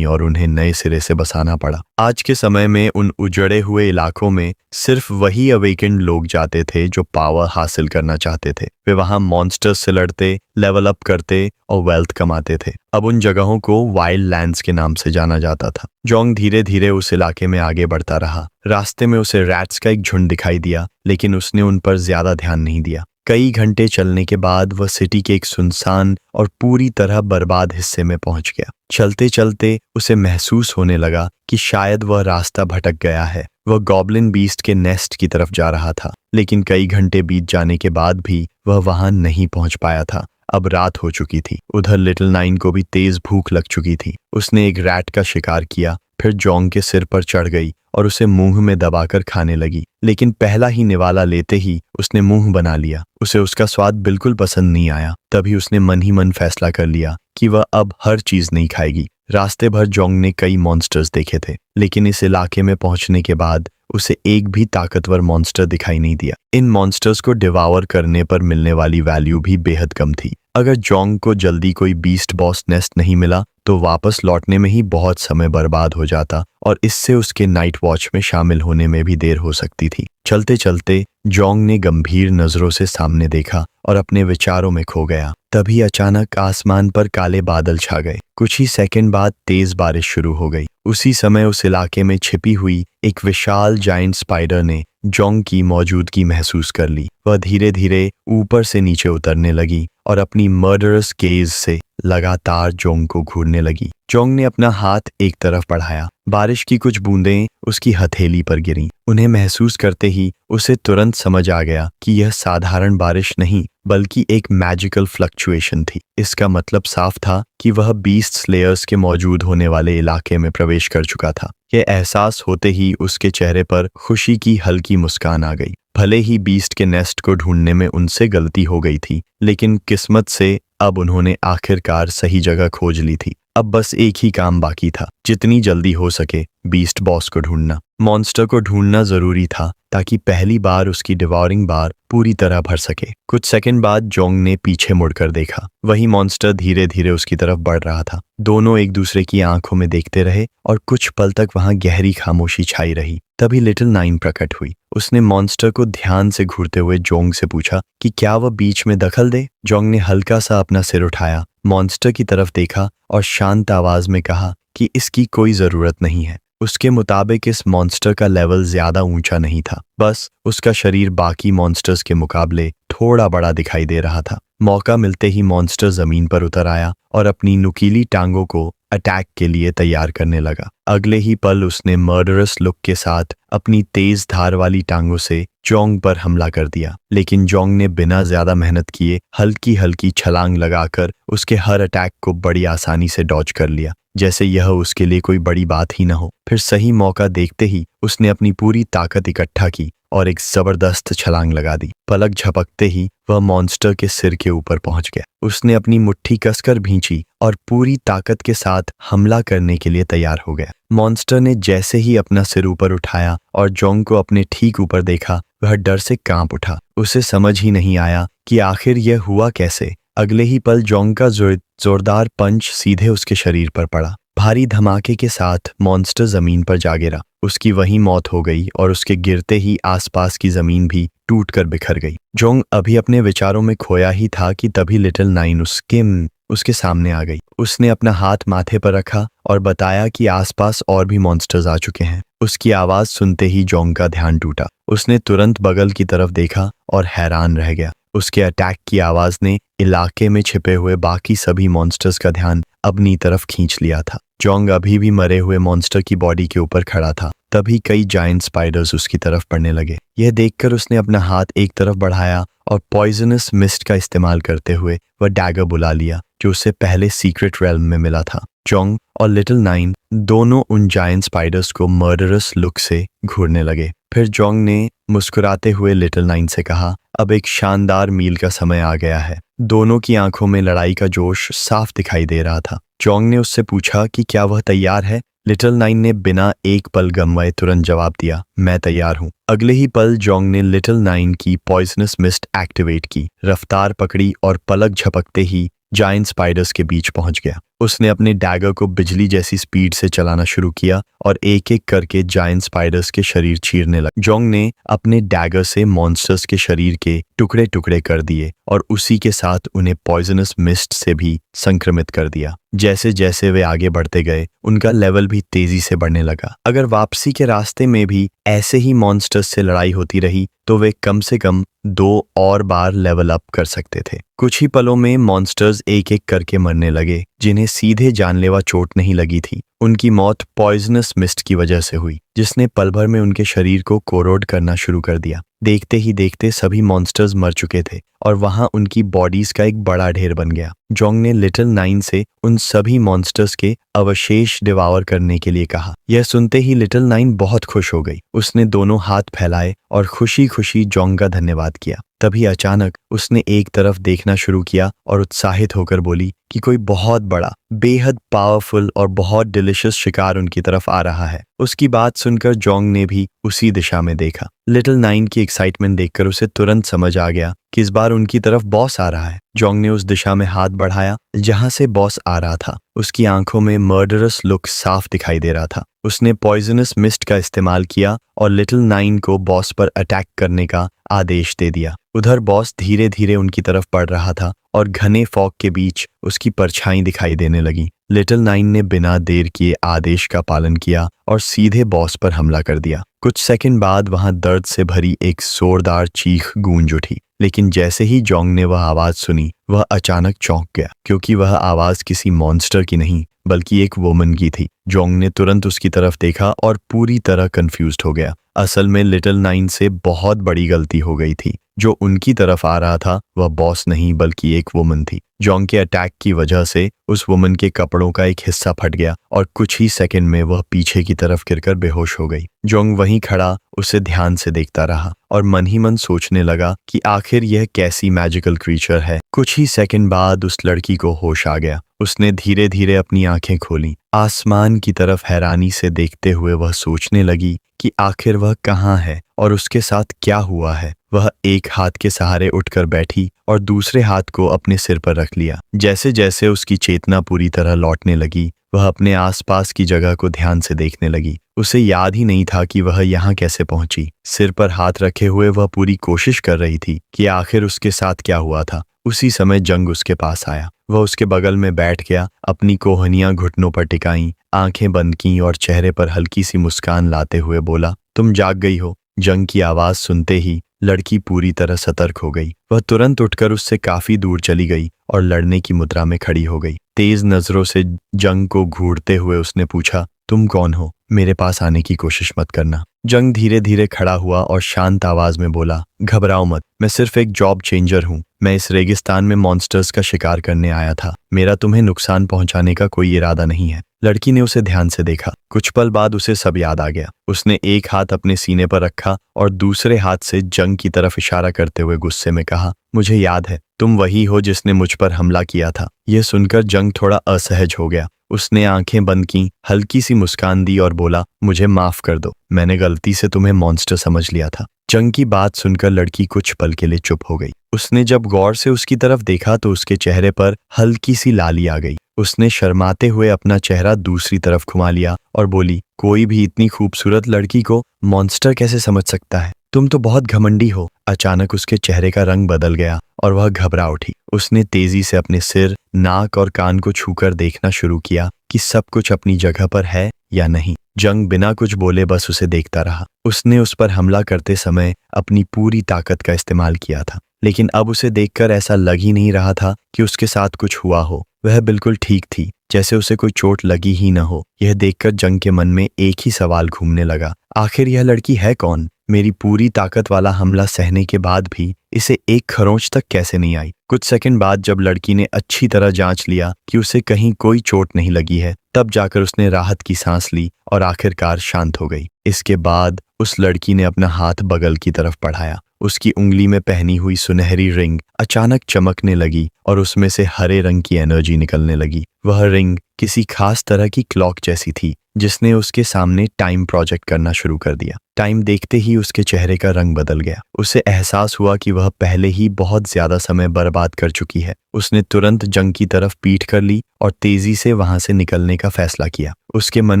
और उन्हें नए सिरे से बसाना पड़ा। आज के समय में उन उजड़े हुए इलाकों में सिर्फ वही अवेकेंड लोग जाते थे जो पावर हासिल करना चाहते थे। वे वहां मॉन्स्टर्स से लड़ते, लेवल अप करते और वेल्थ कमाते थे। अब उन जगहों को वाइल्ड लैंड्स के नाम से जाना जाता था। जोंग धीरे धीरे उस इलाके में आगे बढ़ता रहा। रास्ते में उसे रैट्स का एक झुंड दिखाई दिया, लेकिन उसने उन पर ज्यादा ध्यान नहीं दिया। कई घंटे चलने के बाद वह सिटी के एक सुनसान और पूरी तरह बर्बाद हिस्से में पहुंच गया। चलते चलते उसे महसूस होने लगा कि शायद वह रास्ता भटक गया है। वह गॉब्लिन बीस्ट के नेस्ट की तरफ जा रहा था, लेकिन कई घंटे बीत जाने के बाद भी वह वहां नहीं पहुंच पाया था। अब रात हो चुकी थी। उधर लिटिल नाइन को भी तेज भूख लग चुकी थी। उसने एक रैट का शिकार किया, फिर जोंग के सिर पर चढ़ गई और उसे मुंह में दबाकर खाने लगी, लेकिन पहला ही निवाला लेते ही उसने मुंह बना लिया। उसे उसका स्वाद बिल्कुल पसंद नहीं आया। तभी उसने मन ही मन फैसला कर लिया कि वह अब हर चीज नहीं खाएगी। रास्ते भर जोंग ने कई मॉन्स्टर्स देखे थे, लेकिन इस इलाके में पहुंचने के बाद उसे एक भी ताकतवर मॉन्स्टर दिखाई नहीं दिया। इन मॉन्स्टर्स को डिवावर करने पर मिलने वाली वैल्यू भी बेहद कम थी। अगर जोंग को जल्दी कोई बीस्ट बॉस नेस्ट नहीं मिला तो वापस लौटने में ही बहुत समय बर्बाद हो जाता और इससे उसके नाइट वॉच में शामिल होने में भी देर हो सकती थी। चलते चलते जोंग ने गंभीर नजरों से सामने देखा और अपने विचारों में खो गया। तभी अचानक आसमान पर काले बादल छा गए। कुछ ही सेकंड बाद तेज बारिश शुरू हो गई। उसी समय उस इलाके में छिपी हुई एक विशाल जायंट स्पाइडर ने जोंग की मौजूदगी महसूस कर ली। वह धीरे धीरे ऊपर से नीचे उतरने लगी और अपनी मर्डरस गेज से लगातार जोंग को घूरने लगी। जोंग ने अपना हाथ एक तरफ बढ़ाया। बारिश की कुछ बूंदें उसकी हथेली पर गिरीं। उन्हें महसूस करते ही उसे तुरंत समझ आ गया कि यह साधारण बारिश नहीं बल्कि एक मैजिकल फ्लक्चुएशन थी। इसका मतलब साफ था कि वह बीस्ट स्लेयर्स के मौजूद होने वाले इलाके में प्रवेश कर चुका था। यह एहसास होते ही उसके चेहरे पर खुशी की हल्की मुस्कान आ गई। भले ही बीस्ट के नेस्ट को ढूंढने में उनसे गलती हो गई थी, लेकिन किस्मत से अब उन्होंने आखिरकार सही जगह खोज ली थी। अब बस एक ही काम बाकी था, जितनी जल्दी हो सके बीस्ट बॉस को ढूंढना। मॉन्स्टर को ढूंढना जरूरी था ताकि पहली बार उसकी डिवॉरिंग बार पूरी तरह भर सके। कुछ सेकंड बाद जोंग ने पीछे मुड़कर देखा। वही मॉन्स्टर धीरे धीरे उसकी तरफ बढ़ रहा था। दोनों एक दूसरे की आंखों में देखते रहे और कुछ पल तक वहां गहरी खामोशी छाई रही। तभी लिटिल नाइन प्रकट हुई। उसने मॉन्स्टर को ध्यान से घूरते हुए जोंग से पूछा कि क्या वह बीच में दखल दे। जोंग ने हल्का सा अपना सिर उठाया, मॉन्स्टर की तरफ देखा और शांत आवाज में कहा कि इसकी कोई जरूरत नहीं है। उसके मुताबिक इस मॉन्स्टर का लेवल ज्यादा ऊंचा नहीं था, बस उसका शरीर बाकी मॉन्स्टर्स के मुकाबले थोड़ा बड़ा दिखाई दे रहा था। मौका मिलते ही मॉन्स्टर जमीन पर उतर आया और अपनी नुकीली टांगों को अटैक के लिए तैयार करने लगा। अगले ही पल उसने मर्डरस लुक के साथ अपनी तेज धार वाली टांगों से जोंग पर हमला कर दिया, लेकिन जोंग ने बिना ज्यादा मेहनत किए हल्की हल्की छलांग लगाकर उसके हर अटैक को बड़ी आसानी से डॉज कर लिया, जैसे यह उसके लिए कोई बड़ी बात ही न हो। फिर सही मौका देखते ही उसने अपनी पूरी ताकत इकट्ठा की और एक जबरदस्त छलांग लगा दी। पलक झपकते ही वह मॉन्स्टर के सिर के ऊपर पहुंच गया। उसने अपनी मुट्ठी कसकर भींची और पूरी ताकत के साथ हमला करने के लिए तैयार हो गया। मॉन्स्टर ने जैसे ही अपना सिर ऊपर उठाया और जोंग को अपने ठीक ऊपर देखा, वह डर से कांप उठा। उसे समझ ही नहीं आया कि आखिर यह हुआ कैसे। अगले ही पल जोंग का जोरदार पंच सीधे उसके शरीर पर पड़ा। भारी धमाके के साथ मॉन्स्टर जमीन पर जा गिरा। उसकी वहीं मौत हो गई और उसके गिरते ही आसपास की जमीन भी टूटकर बिखर गई। जोंग अभी अपने विचारों में खोया ही था कि तभी लिटिल नाइन उसके सामने आ गई। उसने अपना हाथ माथे पर रखा और बताया कि आसपास और भी मॉन्स्टर्स आ चुके हैं। उसकी आवाज सुनते ही जोंग का ध्यान टूटा। उसने तुरंत बगल की तरफ देखा और हैरान रह गया। उसके अटैक की आवाज ने इलाके में छिपे हुए बाकी सभी मॉन्स्टर्स का ध्यान अपनी तरफ खींच लिया था। जोंग अभी भी मरे हुए मॉन्स्टर की बॉडी के ऊपर खड़ा था। तभी कई जायंट स्पाइडर्स उसकी तरफ पड़ने लगे। यह देखकर उसने अपना हाथ एक तरफ बढ़ाया और पॉइजनस मिस्ट का इस्तेमाल करते हुए वह डैगर बुला लिया, जो उसे पहले सीक्रेट रेल्म में मिला था। जोंग और लिटिल नाइन दोनों उन जायंट स्पाइडर्स को मर्डरस लुक से घूरने लगे। फिर जोंग ने मुस्कुराते हुए लिटिल नाइन से कहा, अब एक शानदार मील का समय आ गया है। दोनों की आंखों में लड़ाई का जोश साफ दिखाई दे रहा था। जोंग ने उससे पूछा कि क्या वह तैयार है। लिटिल नाइन ने बिना एक पल गंवाए तुरंत जवाब दिया, मैं तैयार हूँ। अगले ही पल जोंग ने लिटिल नाइन की पॉइजनस मिस्ट एक्टिवेट की, रफ्तार पकड़ी और पलक झपकते ही जायंट स्पाइडर्स के बीच पहुंच गया। उसने अपने डैगर को बिजली जैसी स्पीड से चलाना शुरू किया और एक एक करके जायंट स्पाइडर्स के शरीर चीरने लगा। जोंग ने अपने डैगर से मॉन्स्टर्स के शरीर के टुकड़े टुकड़े कर दिए और उसी के साथ उन्हें पॉइजनस मिस्ट से भी संक्रमित कर दिया। जैसे जैसे वे आगे बढ़ते गए उनका लेवल भी तेजी से बढ़ने लगा। अगर वापसी के रास्ते में भी ऐसे ही मॉन्स्टर्स से लड़ाई होती रही तो वे कम से कम 2 और बार लेवल अप कर सकते थे। कुछ ही पलों में मॉन्स्टर्स एक एक करके मरने लगे। जिन्हें सीधे जानलेवा चोट नहीं लगी थी, उनकी मौत पॉइजनस मिस्ट की वजह से हुई, जिसने पल भर में उनके शरीर को कोरोड करना शुरू कर दिया। देखते ही देखते सभी मॉन्स्टर्स मर चुके थे और वहां उनकी बॉडीज का एक बड़ा ढेर बन गया। जोंग ने लिटिल नाइन से उन सभी मॉन्स्टर्स के अवशेष डिवावर करने के लिए कहा। यह सुनते ही लिटिल नाइन बहुत खुश हो गई। उसने दोनों हाथ फैलाए और खुशी खुशी जोंग का धन्यवाद किया। तभी अचानक उसने एक तरफ देखना शुरू किया और उत्साहित होकर बोली कि कोई बहुत बड़ा, बेहद पावरफुल और बहुत डिलिशियस शिकार उनकी तरफ आ रहा है। उसकी बात सुनकर जोंग ने भी उसी दिशा में देखा। लिटिल नाइन की एक्साइटमेंट देखकर उसे तुरंत समझ आ गया कि इस बार उनकी तरफ बॉस आ रहा है। जोंग ने उस दिशा में हाथ बढ़ाया जहां से बॉस आ रहा था। उसकी आंखों में मर्डरस लुक साफ दिखाई दे रहा था। उसने पॉइजनस मिस्ट का इस्तेमाल किया और लिटिल नाइन को बॉस पर अटैक करने का आदेश दे दिया। उधर बॉस धीरे धीरे उनकी तरफ बढ़ रहा था और घने फॉग के बीच उसकी परछाई दिखाई देने लगी। लिटिल नाइन ने बिना देर किए आदेश का पालन किया और सीधे बॉस पर हमला कर दिया। कुछ सेकंड बाद वहां दर्द से भरी एक जोरदार चीख गूंज उठी, लेकिन जैसे ही जोंग ने वह आवाज सुनी वह अचानक चौंक गया, क्योंकि वह आवाज किसी मॉन्स्टर की नहीं बल्कि एक वुमन की थी। जोंग ने तुरंत उसकी तरफ देखा और पूरी तरह कंफ्यूज्ड हो गया। असल में लिटिल नाइन से बहुत बड़ी गलती हो गई थी। जो उनकी तरफ आ रहा था वह बॉस नहीं बल्कि एक वुमन थी। जोंग के अटैक की वजह से उस वुमन के कपड़ों का एक हिस्सा फट गया और कुछ ही सेकंड में वह पीछे की तरफ गिरकर बेहोश हो गई। जोंग वहीं खड़ा उसे ध्यान से देखता रहा और मन ही मन सोचने लगा कि आखिर यह कैसी मैजिकल क्रीचर है। कुछ ही सेकंड बाद उस लड़की को होश आ गया। उसने धीरे धीरे अपनी आंखें खोली। आसमान की तरफ हैरानी से देखते हुए वह सोचने लगी कि आखिर वह कहाँ है और उसके साथ क्या हुआ है। वह एक हाथ के सहारे उठकर बैठी और दूसरे हाथ को अपने सिर पर रख लिया। जैसे जैसे उसकी चेतना पूरी तरह लौटने लगी वह अपने आसपास की जगह को ध्यान से देखने लगी। उसे याद ही नहीं था कि वह यहाँ कैसे पहुंची। सिर पर हाथ रखे हुए वह पूरी कोशिश कर रही थी कि आखिर उसके साथ क्या हुआ था। उसी समय जंग उसके पास आया। वह उसके बगल में बैठ गया, अपनी कोहनियां घुटनों पर टिकाईं, आंखें बंद की और चेहरे पर हल्की सी मुस्कान लाते हुए बोला, तुम जाग गई हो। जंग की आवाज सुनते ही लड़की पूरी तरह सतर्क हो गई। वह तुरंत उठकर उससे काफी दूर चली गई और लड़ने की मुद्रा में खड़ी हो गई। तेज नजरों से जंग को घूरते हुए उसने पूछा, तुम कौन हो? मेरे पास आने की कोशिश मत करना। जंग धीरे धीरे खड़ा हुआ और शांत आवाज में बोला, घबराओ मत, मैं सिर्फ एक जॉब चेंजर हूँ। मैं इस रेगिस्तान में मॉन्स्टर्स का शिकार करने आया था। मेरा तुम्हें नुकसान पहुंचाने का कोई इरादा नहीं है। लड़की ने उसे ध्यान से देखा। कुछ पल बाद उसे सब याद आ गया। उसने एक हाथ अपने सीने पर रखा और दूसरे हाथ से जंग की तरफ इशारा करते हुए गुस्से में कहा, मुझे याद है, तुम वही हो जिसने मुझ पर हमला किया था। यह सुनकर जंग थोड़ा असहज हो गया। उसने आंखें बंद की, हल्की सी मुस्कान दी और बोला, मुझे माफ कर दो, मैंने गलती से तुम्हें मॉन्स्टर समझ लिया था। जंग की बात सुनकर लड़की कुछ पल के लिए चुप हो गई। उसने जब गौर से उसकी तरफ देखा तो उसके चेहरे पर हल्की सी लाली आ गई। उसने शर्माते हुए अपना चेहरा दूसरी तरफ घुमा लिया और बोली, कोई भी इतनी खूबसूरत लड़की को मॉन्स्टर कैसे समझ सकता है? तुम तो बहुत घमंडी हो। अचानक उसके चेहरे का रंग बदल गया और वह घबरा उठी। उसने तेजी से अपने सिर, नाक और कान को छूकर देखना शुरू किया कि सब कुछ अपनी जगह पर है या नहीं। जंग बिना कुछ बोले बस उसे देखता रहा। उसने उस पर हमला करते समय अपनी पूरी ताकत का इस्तेमाल किया था, लेकिन अब उसे देखकर ऐसा लग ही नहीं रहा था कि उसके साथ कुछ हुआ हो। वह बिल्कुल ठीक थी, जैसे उसे कोई चोट लगी ही न हो। यह देखकर जंग के मन में एक ही सवाल घूमने लगा, आखिर यह लड़की है कौन? मेरी पूरी ताकत वाला हमला सहने के बाद भी इसे एक खरोंच तक कैसे नहीं आई। कुछ सेकंड बाद जब लड़की ने अच्छी तरह जांच लिया कि उसे कहीं कोई चोट नहीं लगी है, तब जाकर उसने राहत की सांस ली और आखिरकार शांत हो गई। इसके बाद उस लड़की ने अपना हाथ बगल की तरफ बढ़ाया। उसकी उंगली में पहनी हुई सुनहरी रिंग अचानक चमकने लगी और उसमें से हरे रंग की एनर्जी निकलने लगी। वह रिंग किसी खास तरह की क्लॉक जैसी थी जिसने उसके सामने टाइम प्रोजेक्ट करना शुरू कर दिया। टाइम देखते ही उसके चेहरे का रंग बदल गया। उसे एहसास हुआ कि वह पहले ही बहुत ज्यादा समय बर्बाद कर चुकी है। उसने तुरंत जंग की तरफ पीठ कर ली और तेजी से वहां से निकलने का फैसला किया। उसके मन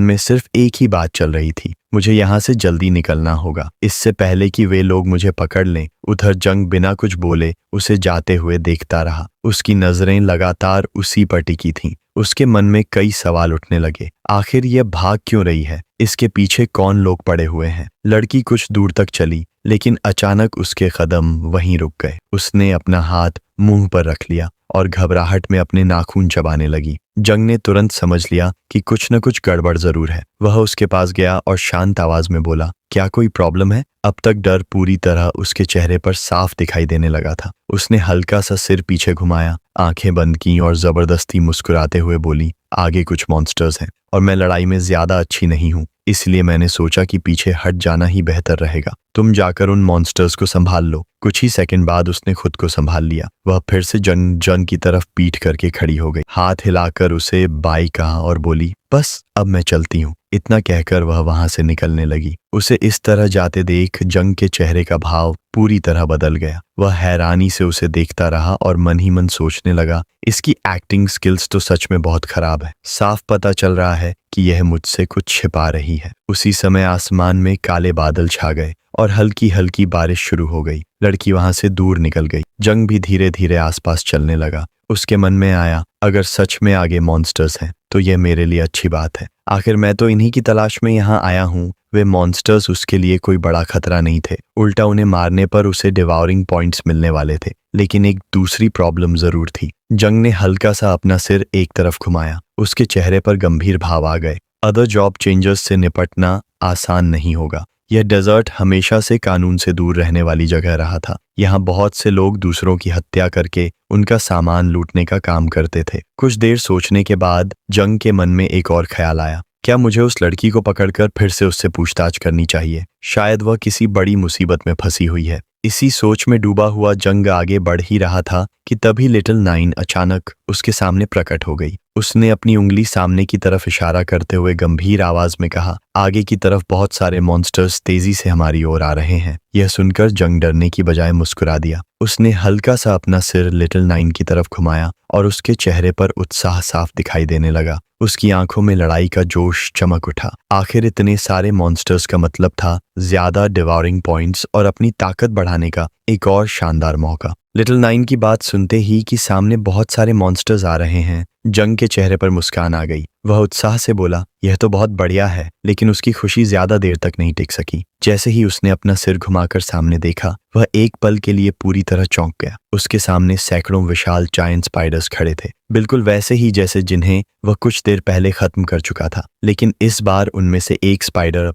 में सिर्फ एक ही बात चल रही थी, मुझे यहाँ से जल्दी निकलना होगा, इससे पहले कि वे लोग मुझे पकड़ लें। उधर जंग बिना कुछ बोले उसे जाते हुए देखता रहा। उसकी नजरें लगातार उसी पर टिकी थीं। उसके मन में कई सवाल उठने लगे। आखिर यह भाग क्यों रही है? इसके पीछे कौन लोग पड़े हुए हैं? लड़की कुछ दूर तक चली, लेकिन अचानक उसके कदम वहीं रुक गए। उसने अपना हाथ मुंह पर रख लिया और घबराहट में अपने नाखून चबाने लगी। जंग ने तुरंत समझ लिया कि कुछ न कुछ गड़बड़ जरूर है। वह उसके पास गया और शांत आवाज में बोला, क्या कोई प्रॉब्लम है? अब तक डर पूरी तरह उसके चेहरे पर साफ दिखाई देने लगा था। उसने हल्का सा सिर पीछे घुमाया, आंखें बंद की और जबरदस्ती मुस्कुराते हुए बोली, आगे कुछ मॉन्स्टर्स हैं और मैं लड़ाई में ज्यादा अच्छी नहीं हूँ, इसलिए मैंने सोचा कि पीछे हट जाना ही बेहतर रहेगा। तुम जाकर उन मॉन्स्टर्स को संभाल लो। कुछ ही सेकंड बाद उसने खुद को संभाल लिया। वह फिर से जन की तरफ पीठ करके खड़ी हो गई। हाथ हिलाकर उसे बाई कहा और बोली, बस अब मैं चलती हूँ। इतना कहकर वह वहां से निकलने लगी। उसे इस तरह जाते देख जंग के चेहरे का भाव पूरी तरह बदल गया। वह हैरानी से उसे देखता रहा और मन ही मन सोचने लगा, इसकी एक्टिंग स्किल्स तो सच में बहुत खराब है। साफ पता चल रहा है कि यह मुझसे कुछ छिपा रही है। उसी समय आसमान में काले बादल छा गए और हल्की हल्की बारिश शुरू हो गई। लड़की वहां से दूर निकल गई। जंग भी धीरे धीरे आसपास चलने लगा। उसके मन में आया, अगर सच में आगे मॉन्स्टर्स हैं तो यह मेरे लिए अच्छी बात है। आखिर मैं तो इन्हीं की तलाश में यहाँ आया हूँ। वे मॉन्स्टर्स उसके लिए कोई बड़ा खतरा नहीं थे, उल्टा उन्हें मारने पर उसे डिवाउरिंग पॉइंट्स मिलने वाले थे। लेकिन एक दूसरी प्रॉब्लम जरूर थी। जंग ने हल्का सा अपना सिर एक तरफ घुमाया। उसके चेहरे पर गंभीर भाव आ गए। अदर जॉब चेंजर्स से निपटना आसान नहीं होगा। यह डेजर्ट हमेशा से कानून से दूर रहने वाली जगह रहा था। यहाँ बहुत से लोग दूसरों की हत्या करके उनका सामान लूटने का काम करते थे। कुछ देर सोचने के बाद जंग के मन में एक और ख्याल आया, क्या मुझे उस लड़की को पकड़कर फिर से उससे पूछताछ करनी चाहिए? शायद वह किसी बड़ी मुसीबत में फंसी हुई है। इसी सोच में डूबा हुआ जंग आगे बढ़ ही रहा था कि तभी लिटिल नाइन अचानक उसके सामने प्रकट हो गई। उसने अपनी उंगली सामने की तरफ इशारा करते हुए गंभीर आवाज में कहा, आगे की तरफ बहुत सारे मॉन्स्टर्स तेजी से हमारी ओर आ रहे हैं। यह सुनकर जंग डरने की बजाय मुस्कुरा दिया। उसने हल्का सा अपना सिर लिटिल नाइन की तरफ घुमाया और उसके चेहरे पर उत्साह साफ दिखाई देने लगा। उसकी आंखों में लड़ाई का जोश चमक उठा। आखिर इतने सारे मॉन्स्टर्स का मतलब था ज्यादा डिवाउरिंग पॉइंट्स और अपनी ताकत बढ़ाने का एक और शानदार मौका। लिटिल नाइन की बात सुनते ही कि सामने बहुत सारे मॉन्स्टर्स आ रहे हैं, जंग के चेहरे पर मुस्कान आ गई। वह उत्साह से बोला, यह तो बहुत बढ़िया है। लेकिन उसकी खुशी ज्यादा देर तक नहीं टिक सकी। जैसे ही उसने अपना सिर घुमाकर सामने देखा, वह एक पल के लिए पूरी तरह चौंक गया। उसके सामने सैकड़ों विशाल जायंट स्पाइडर्स खड़े थे, बिल्कुल वैसे ही जैसे जिन्हें वह कुछ देर पहले खत्म कर चुका था। लेकिन इस बार उनमें से एक स्पाइडर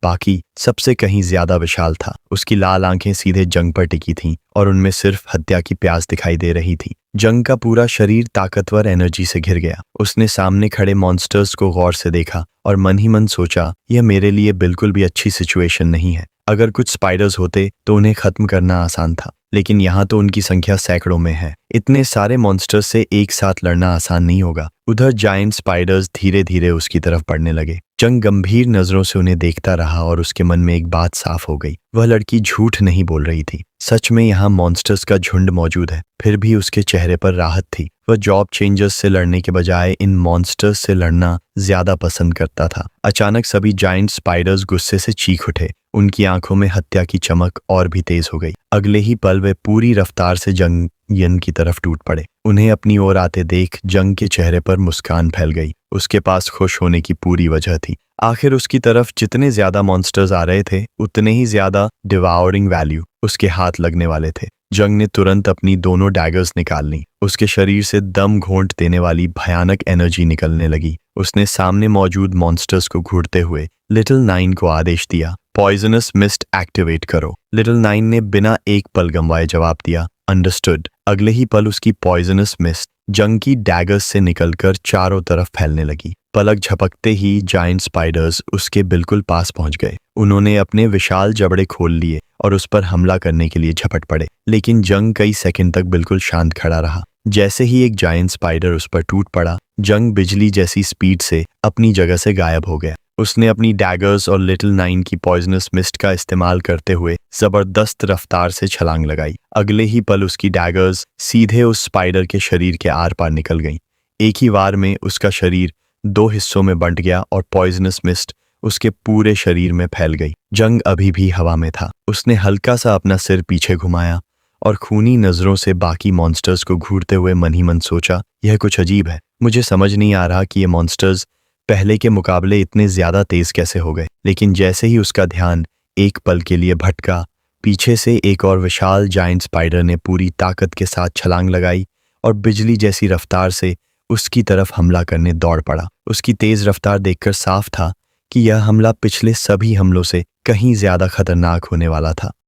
बाकी सबसे कहीं ज्यादा विशाल था। उसकी लाल आंखें सीधे जंग पर टिकी थीं और उनमें सिर्फ हत्या की प्यास दिखाई दे रही थी। जंग का पूरा शरीर ताकतवर एनर्जी से घिर गया। उसने सामने खड़े मॉन्स्टर्स को गौर से देखा और मन ही मन सोचा, यह मेरे लिए बिल्कुल भी अच्छी सिचुएशन नहीं है। अगर कुछ स्पाइडर्स होते तो उन्हें खत्म करना आसान था, लेकिन यहाँ तो उनकी संख्या सैकड़ों में है। इतने सारे मॉन्स्टर्स से एक साथ लड़ना आसान नहीं होगा। उधर जायंट स्पाइडर्स धीरे धीरे उसकी तरफ बढ़ने लगे। जंग गंभीर नजरों से उन्हें देखता रहा और उसके मन में एक बात साफ हो गई, वह लड़की झूठ नहीं बोल रही थी। सच में यहाँ मॉन्स्टर्स का झुंड मौजूद है। फिर भी उसके चेहरे पर राहत थी। वह जॉब चेंजर्स से लड़ने के बजाय इन मॉन्स्टर्स से लड़ना ज्यादा पसंद करता था। अचानक सभी जायंट स्पाइडर्स गुस्से से चीख उठे। उनकी आंखों में हत्या की चमक और भी तेज हो गई। अगले ही पल वे पूरी रफ्तार से जंग की तरफ टूट पड़े। उन्हें अपनी ओर आते देख जंग के चेहरे पर मुस्कान फैल गई। उसके पास खुश होने की पूरी वजह थी। आखिर उसकी तरफ जितने ज्यादा मॉन्स्टर्स आ रहे थे, उतने ही ज्यादा डिवाउरिंग वैल्यू उसके हाथ लगने वाले थे। जंग ने तुरंत अपनी दोनों डैगर्स निकाल ली। उसके शरीर से दम घोंट देने वाली भयानक एनर्जी निकलने लगी। उसने सामने मौजूद मॉन्स्टर्स को घूरते हुए लिटिल नाइन को आदेश दिया, पॉइजनस मिस्ट एक्टिवेट करो। लिटिल नाइन ने बिना एक पल गंवाए जवाब दिया, अंडरस्टूड। अगले ही पल उसकी पॉइजनस मिस्ट जंग की डैगर्स से निकलकर चारों तरफ फैलने लगी। पलक झपकते ही जायंट स्पाइडर्स उसके बिल्कुल पास पहुंच गए। उन्होंने अपने विशाल जबड़े खोल लिए और उस पर हमला करने के लिए झपट पड़े, लेकिन जंग कई सेकंड तक बिल्कुल शांत खड़ा रहा। जैसे ही एक जायंट स्पाइडर उस पर टूट पड़ा, जंग बिजली जैसी स्पीड से अपनी जगह से गायब हो गया। उसने अपनी डैगर्स और लिटिल नाइन की पॉइजनस मिस्ट का इस्तेमाल करते हुए जबरदस्त रफ्तार से छलांग लगाई। अगले ही पल उसकी डैगर्स सीधे उस स्पाइडर के शरीर के आर पार निकल गईं। एक ही वार में उसका शरीर 2 हिस्सों में बंट गया और पॉइजनस मिस्ट उसके पूरे शरीर में फैल गई। जंग अभी भी हवा में था। उसने हल्का सा अपना सिर पीछे घुमाया और खूनी नजरों से बाकी मॉन्स्टर्स को घूरते हुए मन ही मन सोचा, यह कुछ अजीब है। मुझे समझ नहीं आ रहा कि ये मॉन्स्टर्स पहले के मुकाबले इतने ज्यादा तेज कैसे हो गए। लेकिन जैसे ही उसका ध्यान एक पल के लिए भटका, पीछे से एक और विशाल जायंट स्पाइडर ने पूरी ताकत के साथ छलांग लगाई और बिजली जैसी रफ्तार से उसकी तरफ हमला करने दौड़ पड़ा। उसकी तेज रफ्तार देखकर साफ था कि यह हमला पिछले सभी हमलों से कहीं ज्यादा खतरनाक होने वाला था।